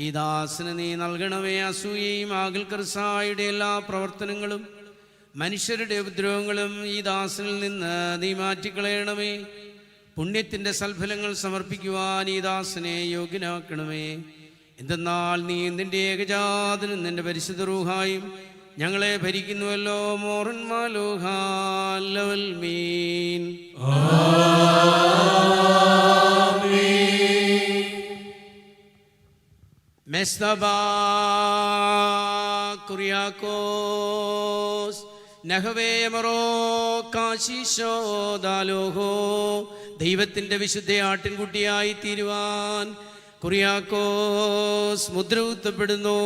ഈ ദാസന് നീ നൽകണമേ. അസൂയയും ആകൽക്കർസായുടെ എല്ലാ പ്രവർത്തനങ്ങളും മനുഷ്യരുടെ ഉപദ്രവങ്ങളും ഈ ദാസനിൽ നിന്ന് നീ മാറ്റിക്കളയണമേ. പുണ്യത്തിൻ്റെ സൽഫലങ്ങൾ സമർപ്പിക്കുവാൻ ഈ ദാസനെ യോഗ്യനാക്കണമേ. എന്തെന്നാൽ നീ നിന്റെ ഏകജാതനും നിന്റെ പരിശുദ്ധ റൂഹായും ഞങ്ങളെ ഭരിക്കുന്നുവല്ലോ. മോറൻ മാലോഹാലവൽ മീൻ. മെസ്തബാ കുറിയാക്കോസ് നഹവേ മറോ കാശിശോ ദാലോഹോ, ദൈവത്തിൻ്റെ വിശുദ്ധ ആട്ടിൻകുട്ടിയായി തീരുവാൻ കുറിയാക്കോസ് മുദ്ര കുത്തപ്പെടുന്നു.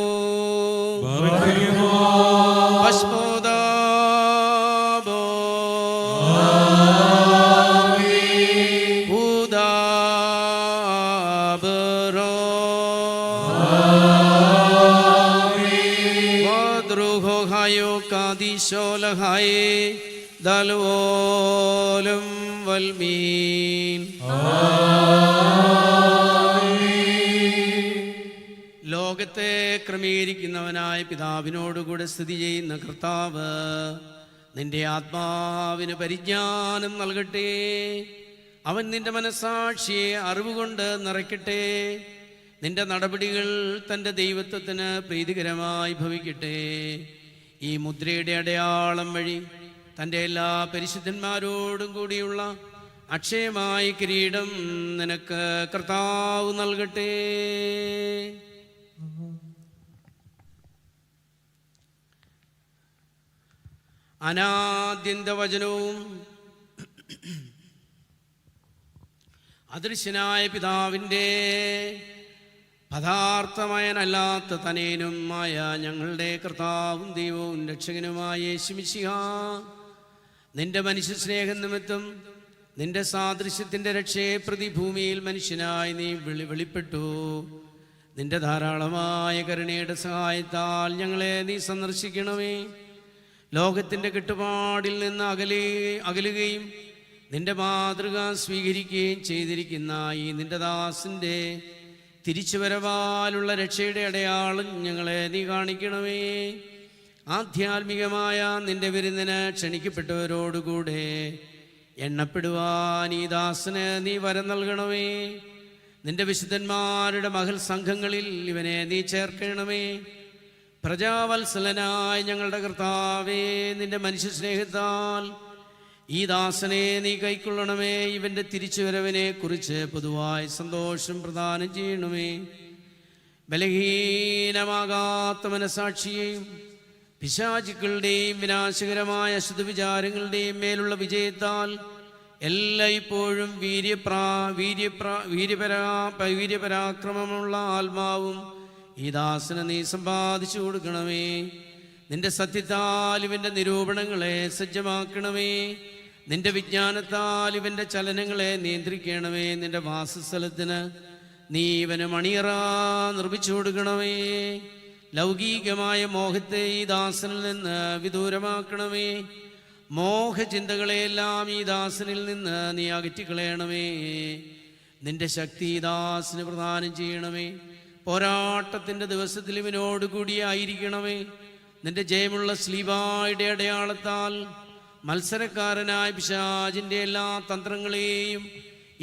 ോലഹായേ ദലോലം വൽമീൻ. ലോകത്തെ ക്രമീകരിക്കുന്നവനായ പിതാവിനോടുകൂടെ സ്ഥിതി ചെയ്യുന്ന കർത്താവ് നിന്റെ ആത്മാവിന് പരിജ്ഞാനം നൽകട്ടെ. അവൻ നിന്റെ മനസ്സാക്ഷിയെ അറിവുകൊണ്ട് നിറയ്ക്കട്ടെ. നിന്റെ നടപടികൾ തൻ്റെ ദൈവത്വത്തിന് പ്രീതികരമായി ഭവിക്കട്ടെ. ഈ മുദ്രയുടെ അടയാളം വഴി തൻ്റെ എല്ലാ പരിശുദ്ധന്മാരോടും കൂടിയുള്ള അക്ഷയമായ കിരീടം നിനക്ക് കർത്താവ് നൽകട്ടെ. അനാദ്യന്ത വചനവും അദൃശ്യനായ പിതാവിൻ്റെ പദാർത്ഥമയനല്ലാത്ത തനേനുമായ ഞങ്ങളുടെ കർത്താവും ദൈവവും രക്ഷകനുമായ യേശു മിശിഹാ, നിന്റെ മനുഷ്യ സ്നേഹം നിമിത്തം നിന്റെ സാദൃശ്യത്തിൻ്റെ രക്ഷയെ പ്രതി ഭൂമിയിൽ മനുഷ്യനായി നീ വെളിപ്പെട്ടു. നിന്റെ ധാരാളമായ കരുണയുടെ സഹായത്താൽ ഞങ്ങളെ നീ സന്ദർശിക്കണമേ. ലോകത്തിൻ്റെ കെട്ടുപാടിൽ നിന്ന് അകലുകയും നിന്റെ മാതൃക സ്വീകരിക്കുകയും ചെയ്തിരിക്കുന്ന ഈ നിന്റെ ദാസൻ്റെ തിരിച്ചുവരവാലുള്ള രക്ഷയുടെ അടയാളം ഞങ്ങളെ നീ കാണിക്കണമേ. ആധ്യാത്മികമായ നിന്റെ വിരുന്നിന് ക്ഷണിക്കപ്പെട്ടവരോടുകൂടെ എണ്ണപ്പെടുവാൻ ഈ ദാസന് നീ വരം നൽകണമേ. നിന്റെ വിശുദ്ധന്മാരുടെ മഹൽ സംഘങ്ങളിൽ ഇവനെ നീ ചേർക്കണമേ. പ്രജാവത്സലനായ ഞങ്ങളുടെ കർത്താവേ, നിന്റെ മനുഷ്യ സ്നേഹത്താൽ ഈ ദാസനെ നീ കൈക്കൊള്ളണമേ. ഇവൻ്റെ തിരിച്ചുവരവിനെ കുറിച്ച് പൊതുവായി സന്തോഷം പ്രദാനം ചെയ്യണമേ. ബലഹീനമാകാത്ത മനസാക്ഷിയെയും പിശാചുക്കളുടെയും വിനാശകരമായ അശുദ്ധവിചാരങ്ങളുടെയും മേലുള്ള വിജയത്താൽ എല്ലായ്പ്പോഴും വീര്യപരാക്രമമുള്ള ആത്മാവും ഈ ദാസന് നീ സമ്പാദിച്ചു കൊടുക്കണമേ. നിന്റെ സത്യത്താൽ ഇവൻ്റെ നിരൂപണങ്ങളെ സജ്ജമാക്കണമേ. നിന്റെ വിജ്ഞാനത്താൽ ഇവൻ്റെ ചലനങ്ങളെ നിയന്ത്രിക്കണമേ. നിന്റെ വാസസ്ഥലത്തിന് നീ ഇവന് മണിയറ നിർമ്മിച്ചു കൊടുക്കണമേ. ലൗകികമായ മോഹത്തെ ഈ ദാസനിൽ നിന്ന് വിദൂരമാക്കണമേ. മോഹചിന്തകളെയെല്ലാം ഈ ദാസനിൽ നിന്ന് നീ അകറ്റിക്കളയണമേ. നിന്റെ ശക്തി ഈ ദാസന് പ്രദാനം ചെയ്യണമേ. പോരാട്ടത്തിൻ്റെ ദിവസത്തിൽ ഇവനോട് കൂടിയായിരിക്കണമേ. നിന്റെ ജയമുള്ള സ്ലീബായുടെ അടയാളത്താൽ മത്സരക്കാരനായ പിശാചിൻ്റെ എല്ലാ തന്ത്രങ്ങളെയും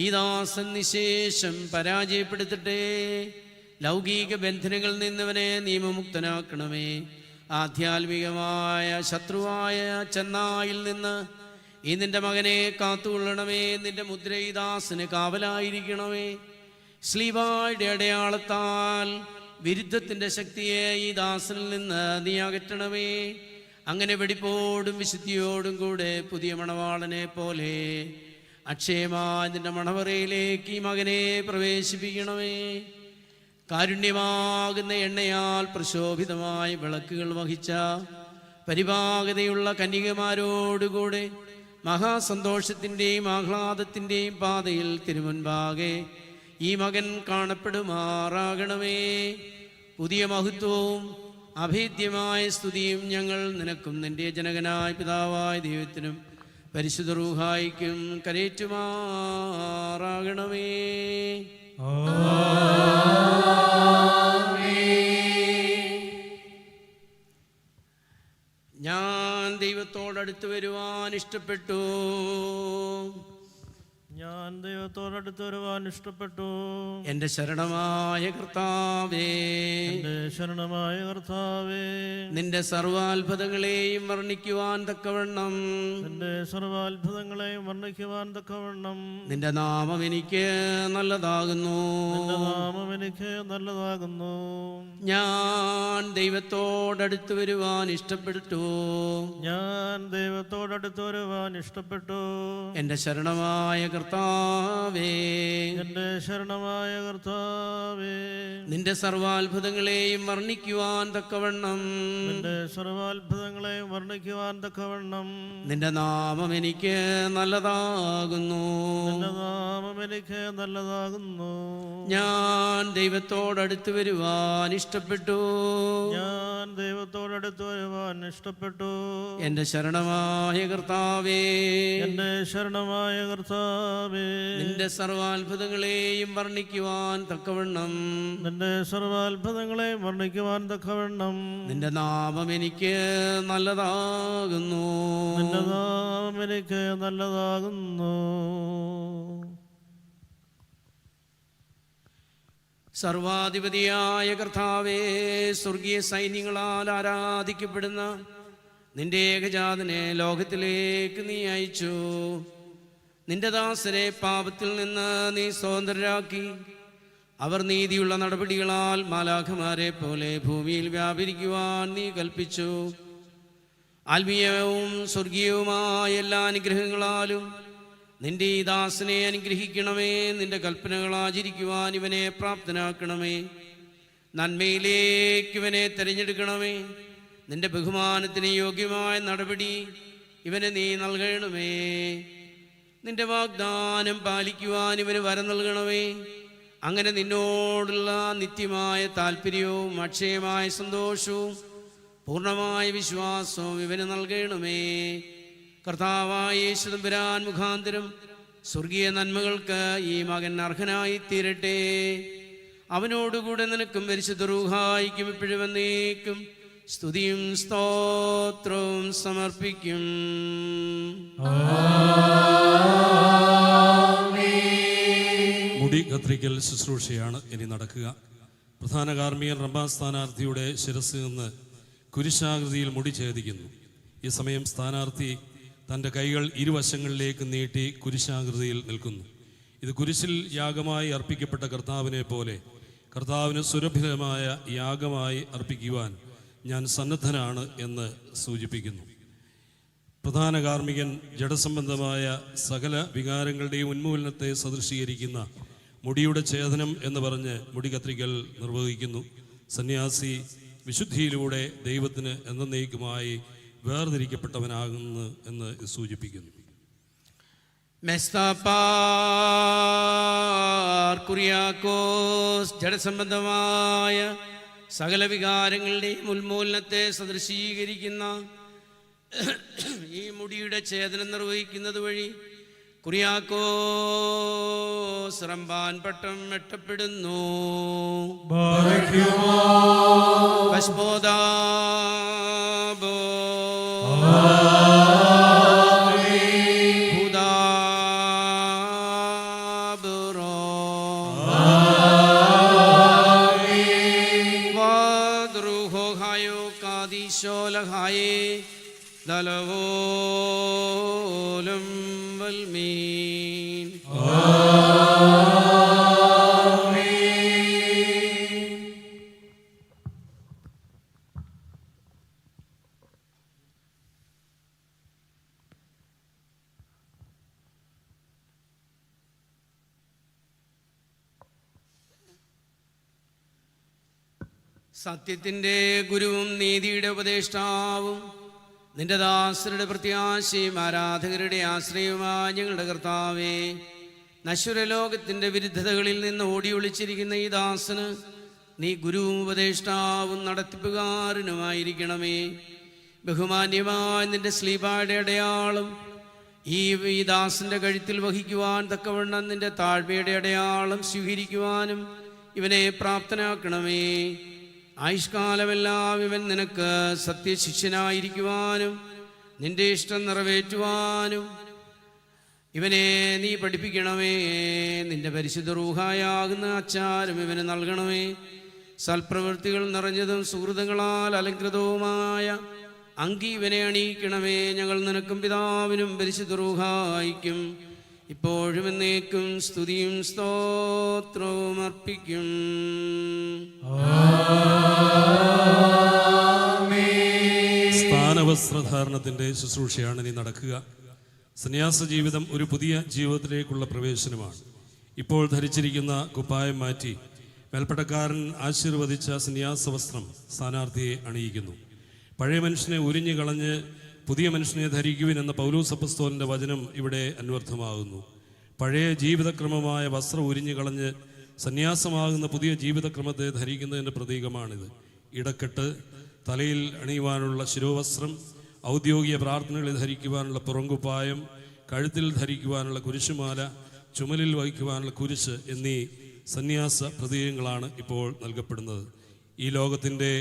ഈ ദാസൻ നിശേഷം പരാജയപ്പെടുത്തട്ടെ. ലൗകിക ബന്ധനങ്ങളിൽ നിന്നവനെ നിയമമുക്തനാക്കണമേ. ആധ്യാത്മികമായ ശത്രുവായ ചെന്നായിൽ നിന്ന് ഈ നിന്റെ മകനെ കാത്തുകൊള്ളണമേ. നിന്റെ മുദ്ര ഈ ദാസന് കാവലായിരിക്കണമേ. സ്ലീബായുടെ അടയാളത്താൽ വിരുദ്ധത്തിൻ്റെ ശക്തിയെ ഈ ദാസനിൽ നിന്ന് നീ അകറ്റണമേ. അങ്ങനെ വെടിപ്പോടും വിശുദ്ധിയോടും കൂടെ പുതിയ മണവാളനെ പോലെ അക്ഷയമായ നിന്റെ മണവറയിലേക്ക് ഈ മകനെ പ്രവേശിപ്പിക്കണമേ. കാരുണ്യമാകുന്ന എണ്ണയാൽ പ്രശോഭിതമായ വിളക്കുകൾ വഹിച്ച പരിപാകതയുള്ള കന്യകമാരോടുകൂടെ മഹാസന്തോഷത്തിൻ്റെയും ആഹ്ലാദത്തിൻ്റെയും പാതയിൽ തിരുമുൻപാകെ ഈ മകൻ കാണപ്പെടുമാറാകണമേ. പുതിയ മഹത്വവും അഭേദ്യമായ സ്തുതിയും ഞങ്ങൾ നിനക്കും നിന്റെ ജനകനായ പിതാവായ ദൈവത്തിനും പരിശുദ്ധ റൂഹായിക്കും കരേറ്റുമാറാകണമേ. ഞാൻ ദൈവത്തോടടുത്ത് വരുവാൻ ഇഷ്ടപ്പെട്ടു. ഞാൻ ദൈവത്തോടടുത്ത് വരുവാൻ ഇഷ്ടപ്പെട്ടു. എൻ്റെ ശരണമായ കർത്താവേ, എൻ്റെ ശരണമായ കർത്താവേ, നിന്റെ സർവാത്ഭുതങ്ങളെയും വർണ്ണിക്കുവാൻ തക്കവണ്ണം, നിന്റെ സർവാത്ഭുതങ്ങളെയും വർണ്ണിക്കുവാൻ തക്കവണ്ണം നിന്റെ നാമം എനിക്ക് നല്ലതാകുന്നു. നിന്റെ നാമം എനിക്ക് നല്ലതാകുന്നു. ഞാൻ ദൈവത്തോടടുത്ത് വരുവാൻ ഇഷ്ടപ്പെട്ടു. ഞാൻ ദൈവത്തോടടുത്ത് വരുവാൻ ഇഷ്ടപ്പെട്ടു. എൻ്റെ ശരണമായ കർത്താവേ, എൻ്റെ ശരണമായ കർത്താവേ, നിന്റെ സർവാത്ഭുതങ്ങളെയും വർണ്ണിക്കുവാൻ തക്കവണ്ണം, നിന്റെ സർവാത്ഭുതങ്ങളെയും വർണ്ണിക്കുവാൻ തക്കവണ്ണം നിന്റെ നാമം എനിക്ക് നല്ലതാകുന്നു. നിന്റെ നാമം എനിക്ക് നല്ലതാകുന്നു. ഞാൻ ദൈവത്തോടടുത്ത് വരുവാൻ ഇഷ്ടപ്പെട്ടു. ഞാൻ ദൈവത്തോടടുത്ത് വരുവാൻ ഇഷ്ടപ്പെട്ടു. എൻ്റെ ശരണമായ കർത്താവേ, എൻ്റെ ശരണമായ കർത്താവേ, നിന്റെ സർവാത്ഭുതങ്ങളെയും വർണ്ണിക്കുവാൻ തക്കവണ്ണം, നിന്റെ സർവാത്ഭുതങ്ങളെയും വർണ്ണിക്കുവാൻ തക്കവണ്ണം നിന്റെ നാമം എനിക്ക് നല്ലതാകുന്നു. നിന്റെ നാമം എനിക്ക് നല്ലതാകുന്നു. സർവാധിപതിയായ കർത്താവേ, സ്വർഗീയ സൈന്യങ്ങളാൽ ആരാധിക്കപ്പെടുന്ന നിന്റെ ഏകജാതനെ ലോകത്തിലേക്ക് നീ അയച്ചു. നിന്റെ ദാസരെ പാപത്തിൽ നിന്ന് നീ സ്വതന്ത്രരാക്കി. അവർ നീതിയുള്ള നടപടികളാൽ മാലാഖമാരെ പോലെ ഭൂമിയിൽ വ്യാപരിക്കുവാൻ നീ കൽപ്പിച്ചു. ആത്മീയവും സ്വർഗീയവുമായ എല്ലാ അനുഗ്രഹങ്ങളാലും നിന്റെ ഈ ദാസനെ അനുഗ്രഹിക്കണമേ. നിന്റെ കൽപ്പനകൾ ആചരിക്കുവാൻ ഇവനെ പ്രാപ്തനാക്കണമേ. നന്മയിലേക്ക് ഇവനെ തിരഞ്ഞെടുക്കണമേ. നിന്റെ ബഹുമാനത്തിന് യോഗ്യമായ നടപടി ഇവന് നീ നൽകണമേ. നിന്റെ വാഗ്ദാനം പാലിക്കുവാൻ ഇവന് വരം നൽകണമേ. അങ്ങനെ നിന്നോടുള്ള നിത്യമായ താല്പര്യവും അക്ഷയമായ സന്തോഷവും പൂർണ്ണമായ വിശ്വാസവും ഇവന് നൽകണമേ. കർത്താവായ യേശു തമ്പുരാൻ മുഖാന്തരം സ്വർഗീയ നന്മകൾക്ക് ഈ മകൻ അർഹനായി തീരട്ടെ. അവനോടുകൂടെ നിനക്കും പരിശുദ്ധ റൂഹായിക്കും ഇപ്പോഴും എന്നേക്കും സ്തുതിയും സ്തോത്രവും സമർപ്പിക്കും. മുടി കത്രിക്കൽ ശുശ്രൂഷയാണ് ഇനി നടക്കുക. പ്രധാന കാർമ്മികൻ റംബാൻ സ്ഥാനാർത്ഥിയുടെ ശിരസിൽ നിന്ന് കുരിശാകൃതിയിൽ മുടി ഛേദിക്കുന്നു. ഈ സമയം സ്ഥാനാർത്ഥി തൻ്റെ കൈകൾ ഇരുവശങ്ങളിലേക്ക് നീട്ടി കുരിശാകൃതിയിൽ നിൽക്കുന്നു. ഇത് കുരിശിൽ യാഗമായി അർപ്പിക്കപ്പെട്ട കർത്താവിനെ പോലെ കർത്താവിന് സുരഭിതമായ യാഗമായി അർപ്പിക്കുവാൻ ഞാൻ സന്നദ്ധനാണ് എന്ന് സൂചിപ്പിക്കുന്നു. പ്രധാന കാർമ്മികൻ ജഡസംബന്ധമായ സകല വികാരങ്ങളുടെയും ഉന്മൂലനത്തെ സദൃശീകരിക്കുന്ന മുടിയുടെ ഛേദനം എന്ന് പറഞ്ഞ് മുടി കത്രിക്കൽ നിർവഹിക്കുന്നു. സന്യാസി വിശുദ്ധിയിലൂടെ ദൈവത്തിന് എന്നേക്കുമായി വേർതിരിക്കപ്പെട്ടവനാകുന്നു എന്ന് സൂചിപ്പിക്കുന്നു. മെസ്താപ്പാർ കുര്യാക്കോസ് ജഡസംബന്ധമായ സകല വികാരങ്ങളുടെയും ഉന്മൂലനത്തെ സദൃശീകരിക്കുന്ന ഈ മുടിയുടെ ഛേദനം നിർവഹിക്കുന്നത് വഴി കുര്യാക്കോസ് റംബാൻ പട്ടം വെട്ടപ്പെടുന്നു. പശ്പോദാബോ ഹുദാബുറോ വാദ്രുഹോഹായോ കാദിശോലഹായേ ദലവോലം വൽമീൻ. സത്യത്തിൻ്റെ ഗുരുവും നീതിയുടെ ഉപദേഷ്ടാവും നിന്റെ ദാസരുടെ പ്രത്യാശയും ആരാധകരുടെ ആശ്രയവുമായ ഞങ്ങളുടെ കർത്താവേ, നശ്വരലോകത്തിൻ്റെ വിരുദ്ധതകളിൽ നിന്ന് ഓടി ഒളിച്ചിരിക്കുന്ന ഈ ദാസന് നീ ഗുരുവും ഉപദേഷ്ടാവും നടത്തിപ്പുകാരനുമായിരിക്കണമേ. ബഹുമാന്യമായ നിന്റെ സ്ലീബായുടെ അടയാളം ഈ ദാസന്റെ കഴുത്തിൽ വഹിക്കുവാൻ തക്കവണ്ണം നിന്റെ താഴ്മയുടെ അടയാളം സ്വീകരിക്കുവാനും ഇവനെ പ്രാപ്തനാക്കണമേ. ആയുഷ്കാലമെല്ലാം ഇവൻ നിനക്ക് സത്യശിഷ്യനായിരിക്കുവാനും നിന്റെ ഇഷ്ടം നിറവേറ്റുവാനും ഇവനെ നീ പഠിപ്പിക്കണമേ. നിന്റെ പരിശുദ്ധ റൂഹായാകുന്ന ആചാരം ഇവന് നൽകണമേ. സൽപ്രവൃത്തികൾ നിറഞ്ഞതും സുഹൃതങ്ങളാൽ അലങ്കൃതവുമായ അങ്കി ഇവനെ അണിയിക്കണമേ. ഞങ്ങൾ നിനക്കും പിതാവിനും പരിശുദ്ധ റൂഹായിക്കും ഇപ്പോഴും എന്നേക്കും സ്തുതിയും സ്തോത്രവും അർപ്പിക്കും. സ്ഥാനവസ്ത്രധാരണത്തിൻ്റെ ശുശ്രൂഷയാണ് ഇനി നടക്കുക. സന്യാസ ജീവിതം ഒരു പുതിയ ജീവിതത്തിലേക്കുള്ള പ്രവേശനമാണ്. ഇപ്പോൾ ധരിച്ചിരിക്കുന്ന കുപ്പായം മാറ്റി മേൽപ്പട്ടക്കാരൻ ആശീർവദിച്ച സന്യാസ വസ്ത്രം സ്ഥാനാർത്ഥിയെ അണിയിക്കുന്നു. പഴയ മനുഷ്യനെ ഉരിഞ്ഞു കളഞ്ഞ് പുതിയ മനുഷ്യനെ ധരിക്കുവിൻ എന്ന പൗലോസ് അപ്പോസ്തലന്റെ വചനം ഇവിടെ അന്വർത്ഥമാകുന്നു. പഴയ ജീവിതക്രമമായ വസ്ത്രം ഉരിഞ്ഞു കളഞ്ഞ് സന്യാസമാകുന്ന പുതിയ ജീവിതക്രമത്തെ ധരിക്കുന്നതിൻ്റെ പ്രതീകമാണിത്. ഇടക്കെട്ട്, തലയിൽ അണിയുവാനുള്ള ശിരോവസ്ത്രം, ഔദ്യോഗിക പ്രാർത്ഥനകളിൽ ധരിക്കുവാനുള്ള പുറങ്കുപ്പായം, കഴുത്തിൽ ധരിക്കുവാനുള്ള കുരിശുമാല, ചുമലിൽ വഹിക്കുവാനുള്ള കുരിശ് എന്നീ സന്യാസ പ്രതീകങ്ങളാണ് ഇപ്പോൾ നൽകപ്പെടുന്നത്. ഈ ലോകത്തിൻ്റെ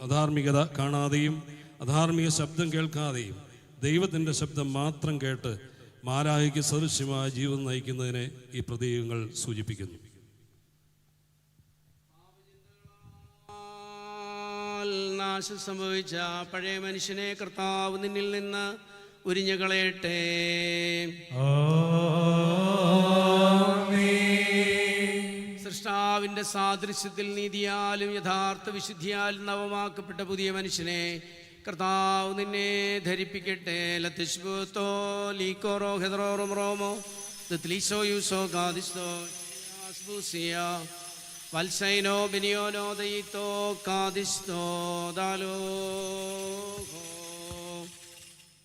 അധാർമികത കാണാതെയും അധാർമിക ശബ്ദം കേൾക്കാതെയും ദൈവത്തിൻ്റെ ശബ്ദം മാത്രം കേട്ട് മാലാഖയ്ക്ക് സദൃശ്യമായ ജീവിതം നയിക്കുന്നതിനെ ഈ പ്രതീകങ്ങൾ സൂചിപ്പിക്കുന്നു. നാശം സംഭവിച്ച പഴയ മനുഷ്യനെ കർത്താവ് നിന്നിൽ നിന്ന് ഉരിഞ്ഞു കളയട്ടെ. സൃഷ്ടാവിന്റെ സാദൃശ്യത്തിൽ നീതിയാലും യഥാർത്ഥ വിശുദ്ധിയാലും നവമാക്കപ്പെട്ട പുതിയ മനുഷ്യനെ കർത്താവ് നിന്നെ ധരിപ്പിക്കട്ടെ. ലത്തിഷ്ബുത്തോ ലീക്കോറോ ഹെദ്രോറും റോമോ ദത്ലീസോ യൂസോ കാദിസ്തോ ആസ്ബൂസിയ വത്സൈനോ ബിനിയോനോ ദയിത്തോ കാദിസ്തോ ദാലോ.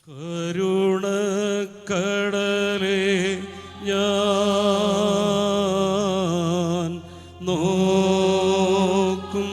കരുണക്കടലേ ഞാൻ നോക്കും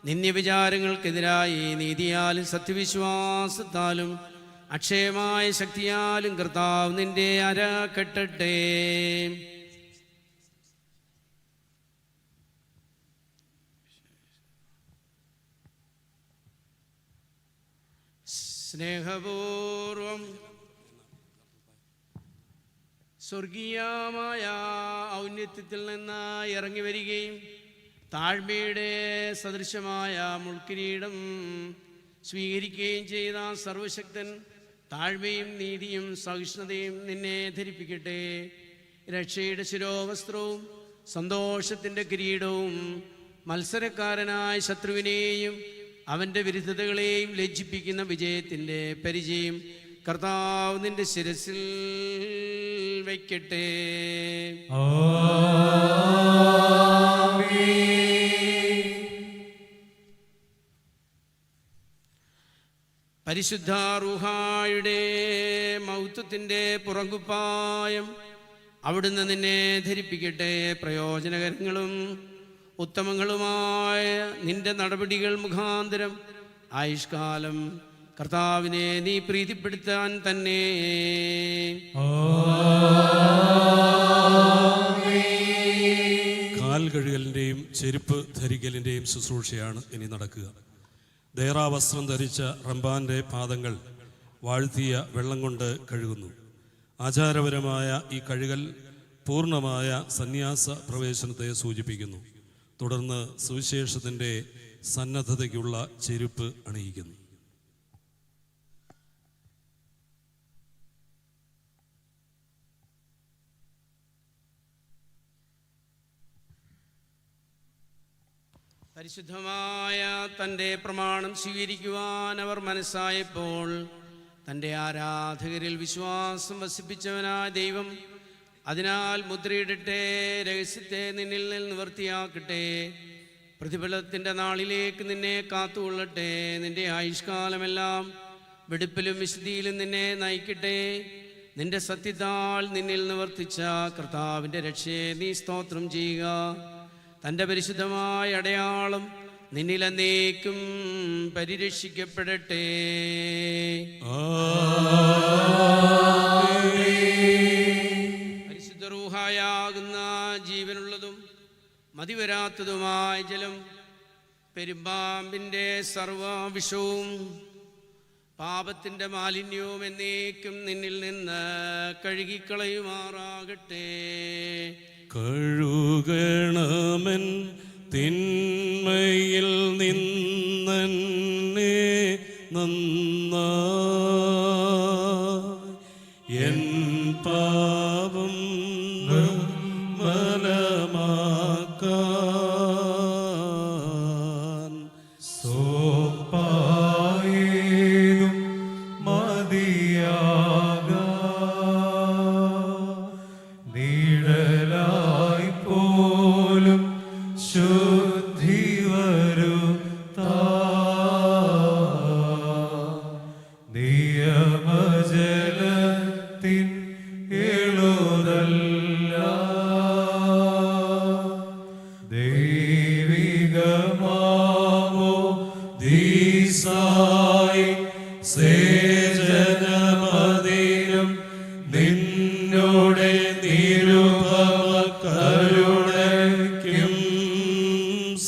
നിന്യവിചാരങ്ങൾക്കെതിരായി നീതിയാലും സത്യവിശ്വാസത്താലും അക്ഷയമായ ശക്തിയാലും കർത്താവ് നിന്റെ അര കെട്ടട്ടെ. സ്നേഹപൂർവം സ്വർഗീയമായ ഔന്നത്യത്തിൽ നിന്ന് ഇറങ്ങി വരികയും താഴ്മയുടെ സദൃശമായ മുൾക്കിരീടം സ്വീകരിക്കുകയും ചെയ്ത സർവശക്തൻ താഴ്മയും നീതിയും സഹിഷ്ണുതയും നിന്നെ ധരിപ്പിക്കട്ടെ. രക്ഷയുടെ ശിരോവസ്ത്രവും സന്തോഷത്തിൻ്റെ കിരീടവും മത്സരക്കാരനായ ശത്രുവിനെയും അവൻ്റെ വിരുദ്ധതകളെയും ലജ്ജിപ്പിക്കുന്ന വിജയത്തിൻ്റെ പരിചയം കർത്താവ് നിന്റെ ശിരസിൽ വയ്ക്കട്ടെ. പരിശുദ്ധ റൂഹായുടെ മൗത്വത്തിൻ്റെ പുറങ്കുപ്പായം അവിടുന്ന് നിന്നെ ധരിപ്പിക്കട്ടെ. പ്രയോജനകരങ്ങളും ഉത്തമങ്ങളുമായ നിന്റെ നടപടികൾ മുഖാന്തരം ആയുഷ്കാലം കർത്താവിനെ നീ പ്രീതിപ്പെടുത്താൻ തന്നെ. കാൽ കഴുകലിൻ്റെയും ചെരുപ്പ് ധരിക്കലിൻ്റെയും ശുശ്രൂഷയാണ് ഇനി നടക്കുക. ദേറാവസ്ത്രം ധരിച്ച റമ്പാൻ്റെ പാദങ്ങൾ വാഴ്ത്തിയ വെള്ളം കൊണ്ട് കഴുകുന്നു. ആചാരപരമായ ഈ കഴുകൽ പൂർണ്ണമായ സന്യാസ പ്രവേശനത്തെ സൂചിപ്പിക്കുന്നു. തുടർന്ന് സുവിശേഷത്തിൻ്റെ സന്നദ്ധതയ്ക്കുള്ള ചെരുപ്പ് അണിയിക്കുന്നു. പരിശുദ്ധമായ തൻ്റെ പ്രമാണം സ്വീകരിക്കുവാൻ അവർ മനസ്സായപ്പോൾ തൻ്റെ ആരാധകരിൽ വിശ്വാസം വസിപ്പിച്ചവനായ ദൈവം അതിനാൽ മുദ്രയിടട്ടെ, രഹസ്യത്തെ നിന്നിൽ നിവൃത്തിയാക്കട്ടെ, പ്രതിഫലത്തിൻ്റെ നാളിലേക്ക് നിന്നെ കാത്തുകൊള്ളട്ടെ. നിന്റെ ആയുഷ്കാലമെല്ലാം വെടുപ്പിലും വിശുദ്ധിയിലും നിന്നെ നയിക്കട്ടെ. നിന്റെ സത്യത്താൽ നിന്നിൽ നിവർത്തിച്ച കർത്താവിൻ്റെ രക്ഷയെ നീ സ്തോത്രം ചെയ്യുക. തൻ്റെ പരിശുദ്ധമായ അടയാളം നിന്നിലെന്നേക്കും പരിരക്ഷിക്കപ്പെടട്ടെ. പരിശുദ്ധ റൂഹായാകുന്ന ജീവനുള്ളതും മതിവരാത്തതുമായ ജലം പെരുമ്പാമ്പിൻ്റെ സർവവിഷവും പാപത്തിൻ്റെ മാലിന്യവും എന്നേക്കും നിന്നിൽ നിന്ന് കഴുകിക്കളയുമാറാകട്ടെ. കഴുകണമെൻ തിന്മയിൽ നിന്നെ നന്നായി എൻ പാപം നിർമ്മലമാക്കാൻ സോപ്പായേതും മതിയാക നീഴലായി പോലും ശുദ്ധി വരുത്താ നിയമജലത്തിൻ എഴുതല്ല ദൈവികമാവോ ദീസായി സേചനമതിനും നിന്നോടെ നിരുപമ കരുണയ്ക്കും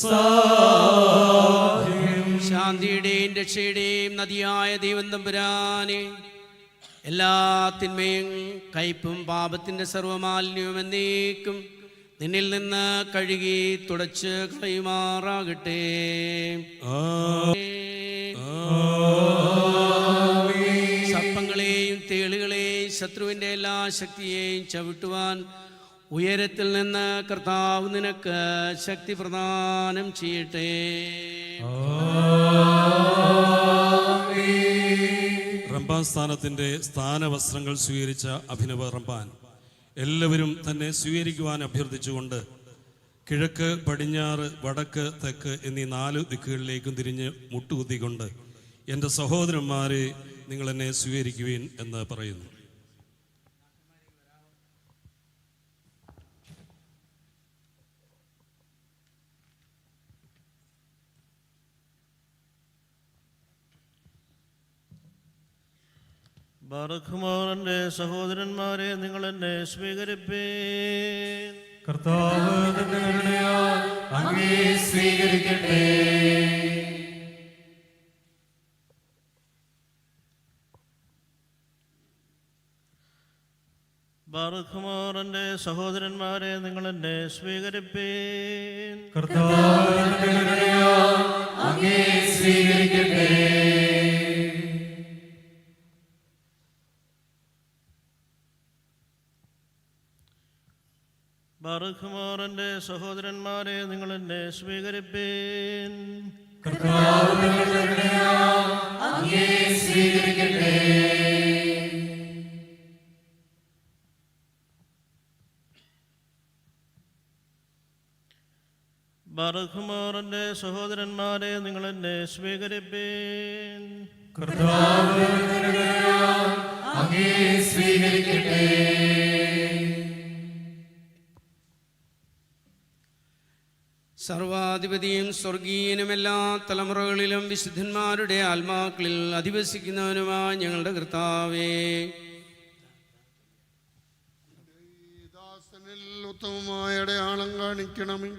സാധ്യം. ശാന്തിയുടെയും രക്ഷയുടെയും നദിയായ ദൈവം തമ്പുരാനെ, എല്ലാ തിന്മയും കയ്പും പാപത്തിൻ്റെ സർവമാലിന്യവും എന്നേക്കും നിന്നിൽ നിന്ന് കഴുകി തുടച്ച് കളയുമാറാകട്ടെ. സർപ്പങ്ങളെയും തേളുകളെയും ശത്രുവിൻ്റെ എല്ലാ ശക്തിയെയും ചവിട്ടുവാൻ ഉയരത്തിൽ നിന്ന് കർത്താവ് നിനക്ക് ശക്തി പ്രദാനം ചെയ്യട്ടെ. റമ്പാൻ സ്ഥാനത്തിൻ്റെ സ്ഥാനവസ്ത്രങ്ങൾ സ്വീകരിച്ച അഭിനവ റമ്പാൻ എല്ലാവരും തന്നെ സ്വീകരിക്കുവാൻ അഭ്യർത്ഥിച്ചുകൊണ്ട് കിഴക്ക്, പടിഞ്ഞാറ്, വടക്ക്, തെക്ക് എന്നീ 4 ദിക്കുകളിലേക്കും തിരിഞ്ഞ് മുട്ടുകുത്തിക്കൊണ്ട് എൻ്റെ സഹോദരന്മാരെ നിങ്ങൾ എന്നെ സ്വീകരിക്കുവിൻ എന്ന് പറയുന്നു. ബാറഖുമാറിന്റെ സഹോദരന്മാരെ, നിങ്ങൾ എന്നെ സ്വീകരിപ്പീൻ. കർത്താവ് തന്റെ കരുണയാൽ അങ്ങേ സ്വീകരിക്കട്ടെ. ബാറഖുമാറിന്റെ സഹോദരന്മാരെ, നിങ്ങൾ എന്നെ സ്വീകരിപ്പീൻ. കർത്താവ് തന്റെ കരുണയാൽ അങ്ങേ സ്വീകരിക്കട്ടെ. ബാറഖുമാറിന്റെ സഹോദരന്മാരെ, നിങ്ങൾ എന്നെ സ്വീകരിപ്പീൻ. കർത്താവ് തന്റെ കരുണയാൽ അങ്ങേ സ്വീകരിക്കട്ടെ. ബാറഖുമാറിന്റെ സഹോദരന്മാരെ, നിങ്ങൾ എന്നെ സ്വീകരിപ്പീൻ. കർത്താവ് അങ്ങേ സ്വീകരിക്കട്ടെ. സർവാധിപതിയും സ്വർഗീയനും എല്ലാ തലമുറകളിലും വിശുദ്ധന്മാരുടെ ആത്മാക്കളിൽ അധിവസിക്കുന്നവനുമായ ഞങ്ങളുടെ കർത്താവേ, ഉത്തമമായ അടയാളം കാണിക്കണമേ.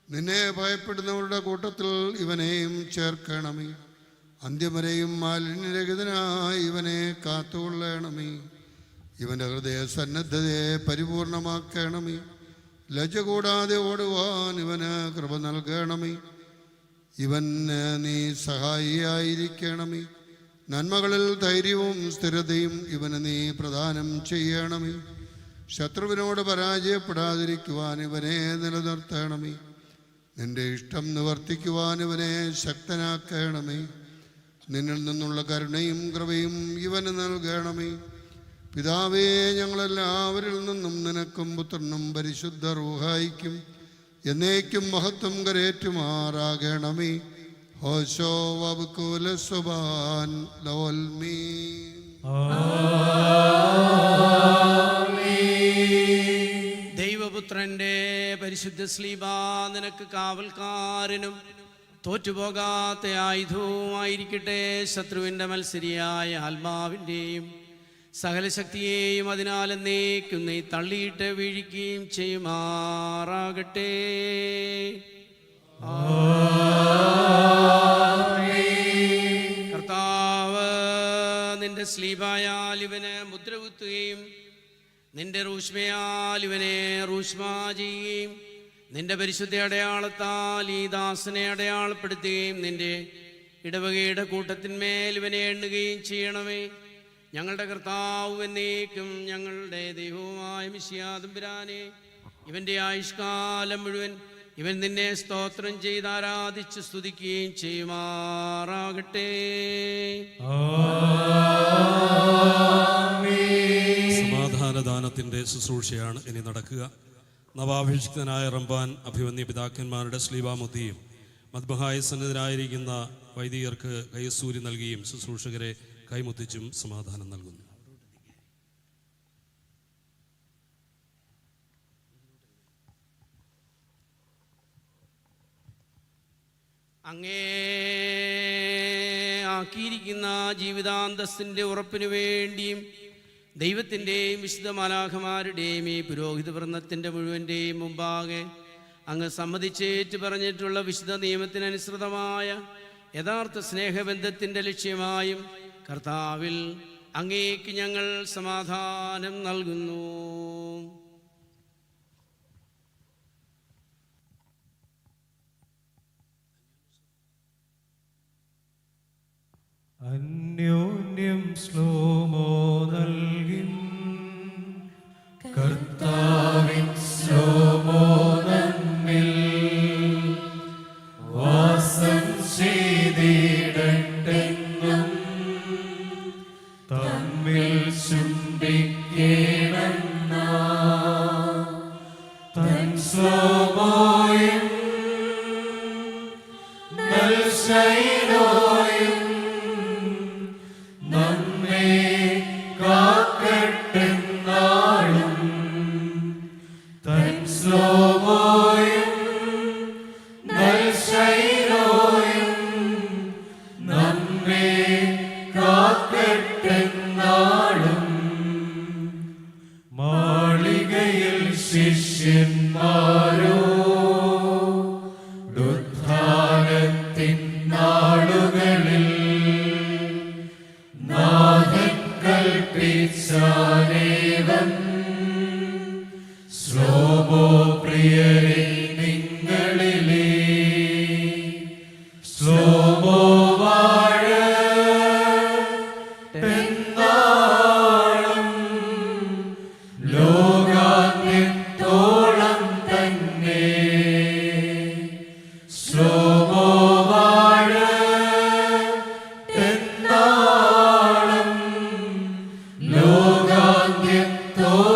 നിന്നെ ഭയപ്പെടുന്നവരുടെ കൂട്ടത്തിൽ ഇവനെയും ചേർക്കണമേ. അന്ത്യം വരെയും മാലിന്യരഹിതനായി ഇവനെ കാത്തുകൊള്ളണമേ. ഇവൻ്റെ ഹൃദയ സന്നദ്ധതയെ പരിപൂർണമാക്കണമേ. ലജ്ജ കൂടാതെ ഓടുവാൻ ഇവന് കൃപ നൽകണമേ. ഇവന് നീ സഹായിയായിരിക്കണമേ. നന്മകളിൽ ധൈര്യവും സ്ഥിരതയും ഇവന് നീ പ്രദാനം ചെയ്യണമേ. ശത്രുവിനോട് പരാജയപ്പെടാതിരിക്കുവാൻ ഇവനെ നിലനിർത്തണമേ. നിന്റെ ഇഷ്ടം നിവർത്തിക്കുവാൻ ഇവനെ ശക്തനാക്കണമേ. നിന്നിൽ നിന്നുള്ള കരുണയും കൃപയും ഇവന് നൽകണമേ. പിതാവേ, ഞങ്ങളെല്ലാവരിൽ നിന്നും നിനക്കും പുത്രനും പരിശുദ്ധ റൂഹായിക്കും എന്നേക്കും മഹത്വം കരേറ്റുമാറാകണമേ. ഹോശോ വബ്കുല സുബാൻ ലോൽമീ. ദൈവപുത്രന്റെ പരിശുദ്ധ സ്ലീബാ നിനക്ക് കാവൽക്കാരനും തോറ്റുപോകാത്ത ആയുധവുമായിരിക്കട്ടെ. ശത്രുവിൻ്റെ മത്സരിയായ ആത്മാവിൻ്റെയും സകല ശക്തിയെയും അതിനാൽ എന്നേക്കും നീ തള്ളിയിട്ട് വീഴിക്കുകയും ചെയ്യുമാറാകട്ടെ. കർത്താവ് നിന്റെ സ്ലീബായാൽ ഇവന് മുദ്ര കുത്തുകയും നിന്റെ റൂഷ്മയാൽ ഇവനെ റൂഷ്മാ ചെയ്യുകയും നിന്റെ പരിശുദ്ധ അടയാളത്താൽ ഈ ദാസനെ അടയാളപ്പെടുത്തുകയും നിന്റെ ഇടവകയുടെ കൂട്ടത്തിന്മേൽ ഇവനെ എണ്ണുകയും ചെയ്യണമേ. ഞങ്ങളുടെ കർത്താവ് എന്നേക്കും ഞങ്ങളുടെ ദൈവവുമായ മിശിഹാ തമ്പുരാനെ, ഇവൻ്റെ ആയുഷ്കാലം മുഴുവൻ ഇവൻ നിന്നെ സ്തോത്രം ചെയ്ത് ആരാധിച്ച് സ്തുതിക്കുകയും ചെയ്യുമാറാകട്ടെ. സമാധാനദാനത്തിൻ്റെ ശുശ്രൂഷയാണ് ഇനി നടക്കുക. നവാഭിഷിക്തനായ റംബാൻ അഭിവന്യ പിതാക്കന്മാരുടെ സ്ലീബാമുദ്ധിയും മദ്ബഹായ സന്നിധരായിരിക്കുന്ന വൈദികർക്ക് കൈസൂരി നൽകിയും ശുശ്രൂഷകരെ കൈമുത്തിച്ചും സമാധാനം നൽകുന്നു. അങ്ങേ ആക്കിയിരിക്കുന്ന ജീവിതാന്തസ്സിൻ്റെ ഉറപ്പിനു വേണ്ടിയും ദൈവത്തിൻ്റെയും വിശുദ്ധ മാലാഖമാരുടെയും ഈ പുരോഹിത വൃന്ദത്തിൻ്റെ മുഴുവൻ്റെയും മുമ്പാകെ അങ്ങ് സമ്മതിച്ചേറ്റ് പറഞ്ഞിട്ടുള്ള വിശുദ്ധ നിയമത്തിനനുസൃതമായ യഥാർത്ഥ സ്നേഹബന്ധത്തിൻ്റെ ലക്ഷ്യമായും കർത്താവിൽ അങ്ങേക്ക് ഞങ്ങൾ സമാധാനം നൽകുന്നു. അന്യോന്യം ശ്ലോമോ നൽകിൻ കർത്താവിൻ ശ്ലോമോ നമ്മിൽ വാസം ചെയ്തിടട്ടെന്നും തമ്മിൽ ചുംബിക്കണം തൻ ശ്ലോമോയും നൽശൈനോയും നമ്മെ കാക്കട്ടെന്നാളും തൻ ശ്ലോമോയും നൽശൈനോയും നമ്മെ കാക്കട്ടെന്നാളും. മാളികയിൽ ശിഷ്യന്മാരോ ഉത്ഥാനത്തിൻ നാളുകളിൽ നാഥൻ കൽപ്പിച്ചാനേവം ശ്ലോമോ പ്രിയരെ നിങ്ങളിലേ ശ്ലോമോ വാഴട്ടെന്നാളും ലോകാന്ത്യത്തോളം തന്നെ ശ്ലോമോ വാഴട്ടെന്നാളും ലോകാന്ത്യത്തോളം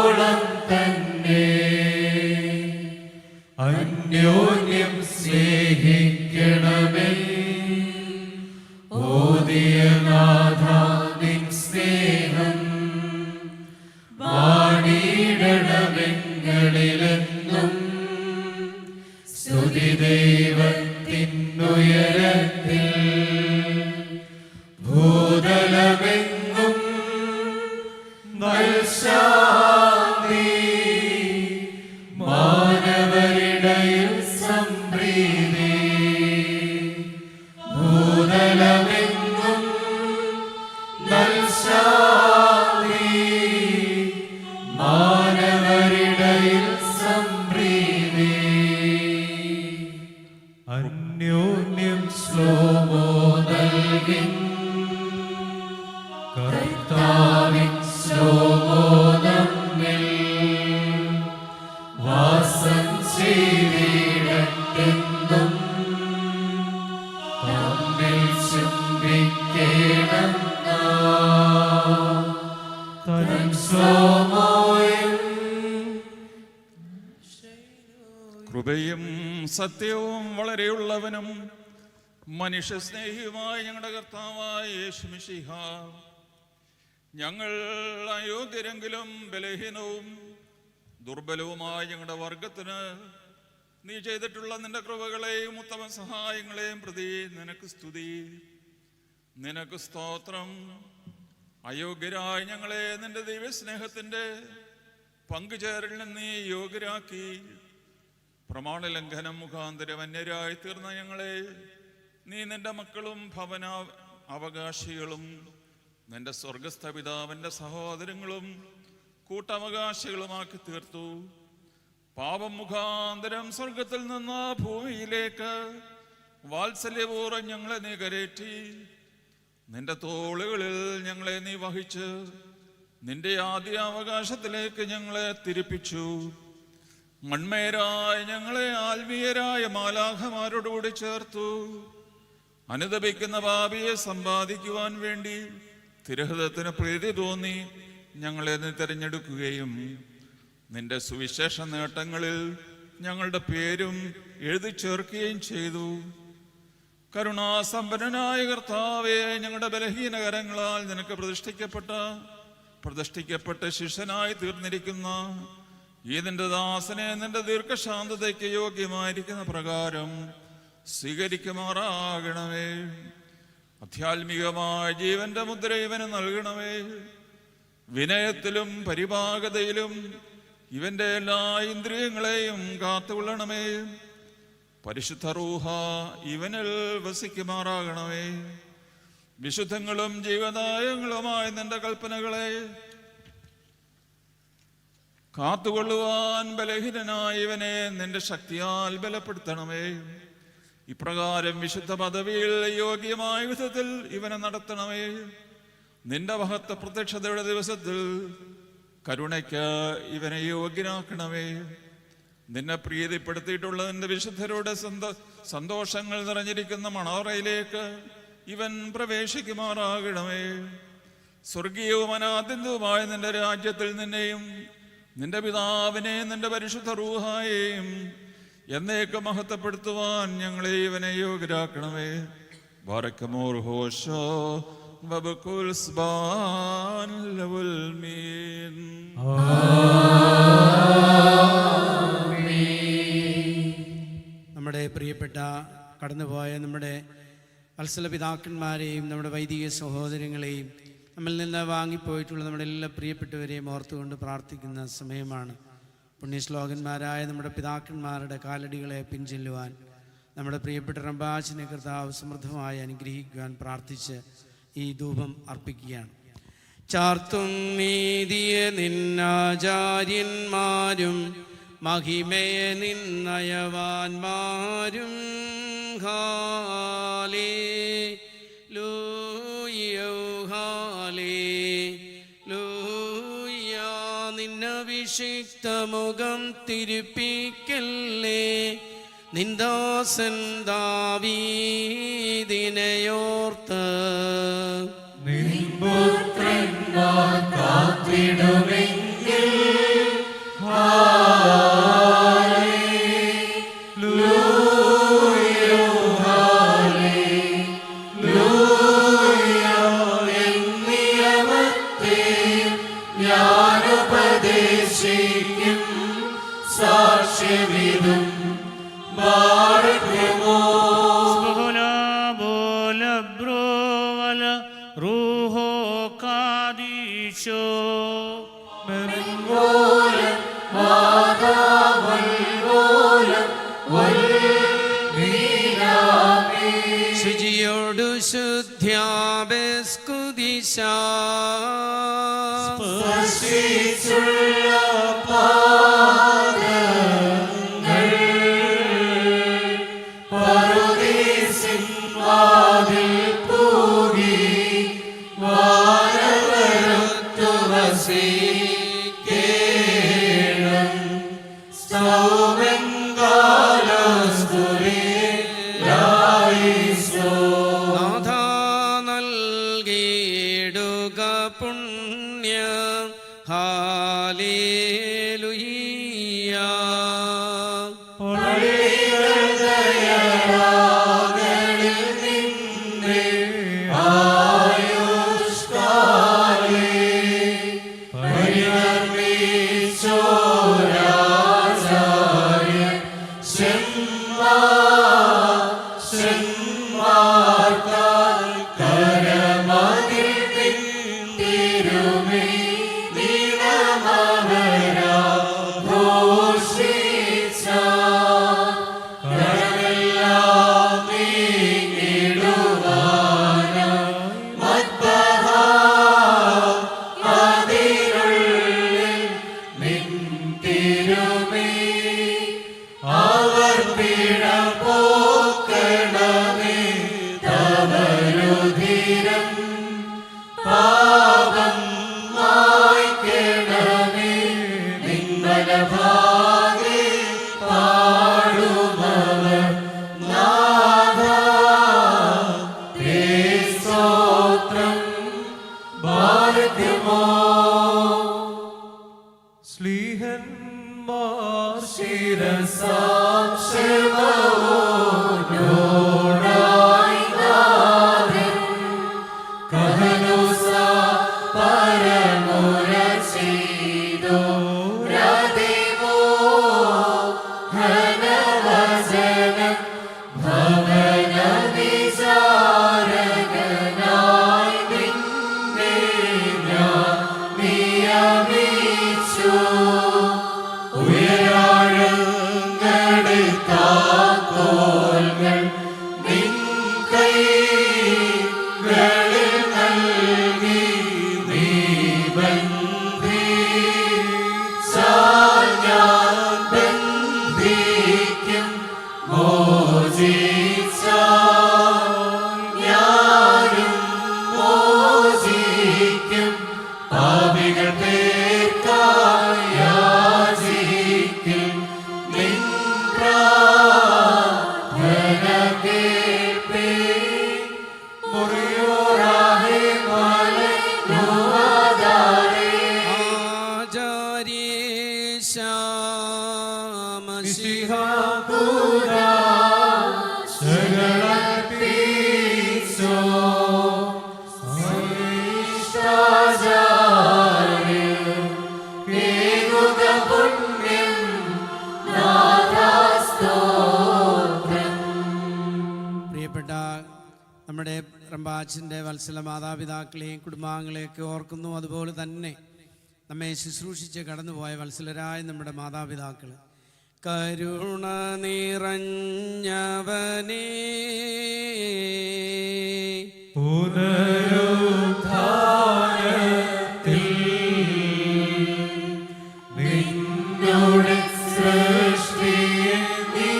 ശാന്തി മാനവരിടയിൽ സംപ്രീതി ഭൂതലമെങ്ങും നൽശാന്തി മാനവരിടയിൽ സംപ്രീതി അന്യോന്യം ശ്ലോമോ നൽകി കർത്താവിൻ ശ്ലോമോ നമ്മിൽ വാസം ചെയ്തിടട്ടെന്നും തമ്മിൽ ചുംബിക്കേണം തൻ ശ്ലോമോയും കൃപയും സത്യവും വളരെയുള്ളവനും മനുഷ്യസ്നേഹിയുമായ ഞങ്ങളുടെ കർത്താവായ യേശുമിശിഹ, ഞങ്ങൾ അയോഗ്യരെങ്കിലും ബലഹീനവും ദുർബലവുമായ ഞങ്ങളുടെ വർഗത്തിന് നീ ചെയ്തിട്ടുള്ള നിന്റെ കൃപകളെയും ഉത്തമ സഹായങ്ങളെയും പ്രതി നിനക്ക് സ്തുതി, നിനക്ക് സ്തോത്രം. അയോഗ്യരായ ഞങ്ങളെ നിന്റെ ദൈവസ്നേഹത്തിൻ്റെ പങ്കുചേരലിൽ നീ യോഗ്യരാക്കി. പ്രമാണലംഘനം മുഖാന്തരം അന്യരായി തീർന്ന ഞങ്ങളെ നീ നിന്റെ മക്കളും ഭവന അവകാശികളും നിന്റെ സ്വർഗസ്ഥ പിതാവിൻ്റെ സഹോദരങ്ങളും കൂട്ടവകാശികളുമാക്കി തീർത്തു. പാപം മുഖാന്തരം സ്വർഗത്തിൽ നിന്ന് ഭൂമിയിലേക്ക് വാത്സല്യപൂർവ്വം ഞങ്ങളെ നീ കരേറ്റി. നിന്റെ തോളുകളിൽ ഞങ്ങളെ നീ വഹിച്ച് നിന്റെ ആദ്യ അവകാശത്തിലേക്ക് ഞങ്ങളെ തിരിപ്പിച്ചു. മൺമേരായ ഞങ്ങളെ ആത്മീയരായ മാലാഖമാരോടുകൂടി ചേർത്തു. അനുദപിക്കുന്ന പാപിയെ സമ്പാദിക്കുവാൻ വേണ്ടി തിരുഹൃദയത്തിന് പ്രീതി തോന്നി ഞങ്ങളെ നീ തിരഞ്ഞെടുക്കുകയും നിന്റെ സുവിശേഷ നേട്ടങ്ങളിൽ ഞങ്ങളുടെ പേരും എഴുതി ചേർക്കുകയും ചെയ്തു. കരുണാസമ്പന്നനായ കർത്താവേ, ഞങ്ങളുടെ ബലഹീന കരങ്ങളാൽ നിനക്ക് പ്രതിഷ്ഠിക്കപ്പെട്ട ശിഷ്യനായി തീർന്നിരിക്കുന്ന ഈ നിന്റെ ദാസനെ നിന്റെ ദീർഘശാന്തതയ്ക്ക് യോഗ്യമായിരിക്കുന്ന പ്രകാരം സ്വീകരിക്കുമാറാകണമേ. ആധ്യാത്മികമായ ജീവന്റെ മുദ്ര ഇവന് നൽകണമേ. വിനയത്തിലും പരിപാകതയിലും ഇവന്റെ എല്ലാ ഇന്ദ്രിയങ്ങളെയും കാത്തുകൊള്ളണമേ. പരിശുദ്ധ റൂഹ ഇവനിൽ വസിക്കുമാറാകണമേ. വിശുദ്ധങ്ങളും ജീവദായകങ്ങളുമായ നിന്റെ കൽപ്പനകളെ കാത്തുകൊള്ളുവാൻ ബലഹീനനായ ഇവനെ നിന്റെ ശക്തിയാൽ ബലപ്പെടുത്തണമേ. ഇപ്രകാരം വിശുദ്ധ പദവിയിൽ യോഗ്യമായ വിധത്തിൽ ഇവനെ നടത്തണമേ. നിന്റെ മഹത്വ പ്രത്യക്ഷതയുടെ ദിവസത്തിൽ കരുണയ്ക്ക് ഇവനെ യോഗ്യനാക്കണമേ. നിന്നെ പ്രീതിപ്പെടുത്തിയിട്ടുള്ള നിന്റെ വിശുദ്ധരുടെ സന്തോഷങ്ങൾ നിറഞ്ഞിരിക്കുന്ന മണവറയിലേക്ക് ഇവൻ പ്രവേശിക്കുമാറാകണമേ. സ്വർഗീയവും അനാദ്യന്തവുമായ നിന്റെ രാജ്യത്തിൽ നിന്നെയും നിന്റെ പിതാവിനെയും നിന്റെ പരിശുദ്ധ റൂഹായെയും എന്നേക്ക് മഹത്വപ്പെടുത്തുവാൻ ഞങ്ങളെ ഇവനെ യോഗ്യരാക്കണമേ. ബറക്കമോർ ഹോശോ വബകുൽ സ്ബാൻ ലവുൽ മീൻ. നമ്മുടെ പ്രിയപ്പെട്ട കടന്നുപോയ നമ്മുടെ വത്സല പിതാക്കന്മാരെയും നമ്മുടെ വൈദിക സഹോദരങ്ങളെയും നമ്മിൽ നിന്ന് വാങ്ങിപ്പോയിട്ടുള്ള നമ്മുടെ എല്ലാ പ്രിയപ്പെട്ടവരെയും ഓർത്തുകൊണ്ട് പ്രാർത്ഥിക്കുന്ന സമയമാണ്. പുണ്യശ്ലോകന്മാരായ നമ്മുടെ പിതാക്കന്മാരുടെ കാലടികളെ പിൻചെല്ലുവാൻ നമ്മുടെ പ്രിയപ്പെട്ട റംബാച്ചിനെ കർത്താവ് സമൃദ്ധമായി അനുഗ്രഹിക്കുവാൻ പ്രാർത്ഥിച്ച് ഈ ധൂപം അർപ്പിക്കുകയാണ്. ചാർത്തും നീതിയ നിന്നാചാര്യന്മാരും മഹിമയെ നിന്നയവാന്മാരും നിന്നഭിഷിക്തമുഖം തിരുപ്പിക്കല്ലേ. നിന്ദാസൻ ദാവീദിനെയോർത്ത് പുത്രന്മാർ കാത്തിടുമെങ്കിൽ സാക്ഷ്യവിധം മെൻവോലം മാതാവൽവോലം വൽമീനാമേ. ശുചിയോടു ശുദ്ധ്യാബസ്കുദിശ സ്പർശിച്ചുള്ള പാദങ്ങൾ പറുദീസിൻ വാതിൽ പൂകി വാനവരത്തു വസിക്കേണം. സ്തൗമൻകാലസ്തുരിലായിസോ. നാഥ നൽകിയിടുക പുണ്യം ഹാലേലുയ്യ. പള്ളികളിൽ നിന്നെ ആയുഷ്കാലേ പരിണമിച്ചോരാചാര്യ ശന്മാർത്താൽ കരമതിൽ തിരുമേ നീണമവരാ ഘോഷിച്ച കരമെല്ലാം നീങ്ങിടുവാനായി മദ്ബഹ അതിരുള്ളിൽ നിൻ തിരുമേ അവർ പിഴ പോക്കണമേ തവരുധിരം പാപം മായ്ക്കണമേ നിങ്ങളഭാഗേ പാടുമവർ നാഥ തേ സ്തോത്രം ഭാരത്യമോ. സ്ലീഹന്മാർ ശിരസാക്ഷമോടായി നാഥൻ കഹനുസ പരമുരചിതോ രതിമോ ഘനവചനം ഭവന വിചാരകനായി നിന്നെ ഞാൻ നിയമിച്ചു. ഉയരാഴങ്ങളിൽ താക്കോൽകൾ നിൻ കൈകളിൽ നൽകി നീ ബന്ധിച്ചാൽ ഞാൻ ബന്ധിക്കും. മോചിച്ചാൽ ഞാനും മോചിക്കും. പാപികൾ പേർക്കായി യാചിക്കും. നിൻ പ്രാർത്ഥന കേൾപ്പീൻ. മുറിയോറാഹേ മലനുവാദാരേ. മിശിഹാകൂദാ ശരണത്തീസോ. സവിഷ്ടാചാര്യം കേകുക പുണ്യം നാഥാസ്തോത്രം. പ്രിയപ്പെട്ട നമ്മുടെ റമ്പാച്ചൻ്റെ വത്സല മാതാപിതാക്കളെയും കുടുംബാംഗങ്ങളെയൊക്കെ ഓർക്കുന്നു. അതുപോലെ തന്നെ നമ്മെ ശുശ്രൂഷിച്ച് കടന്നുപോയ വത്സലരായ നമ്മുടെ മാതാപിതാക്കൾ, കരുണ നിറഞ്ഞവനേ പുനരുത്ഥാനത്തിൽ നിന്നോട് സൃഷ്ടിയെ നീ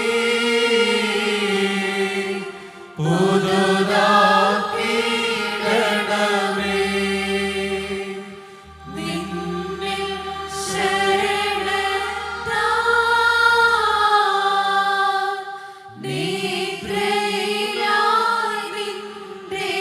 പുതുതാക്കിയിടണമേ. നിന്നിൽ ശരണത്താൽ നിദ്രയിലായി നിന്റെ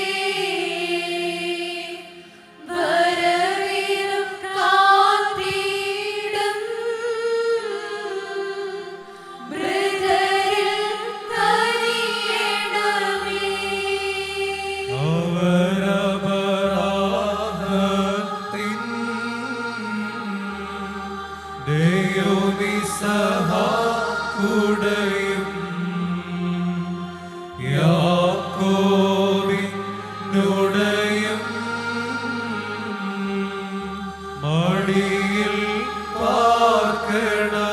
മടിയിൽ പാർക്കണമേ.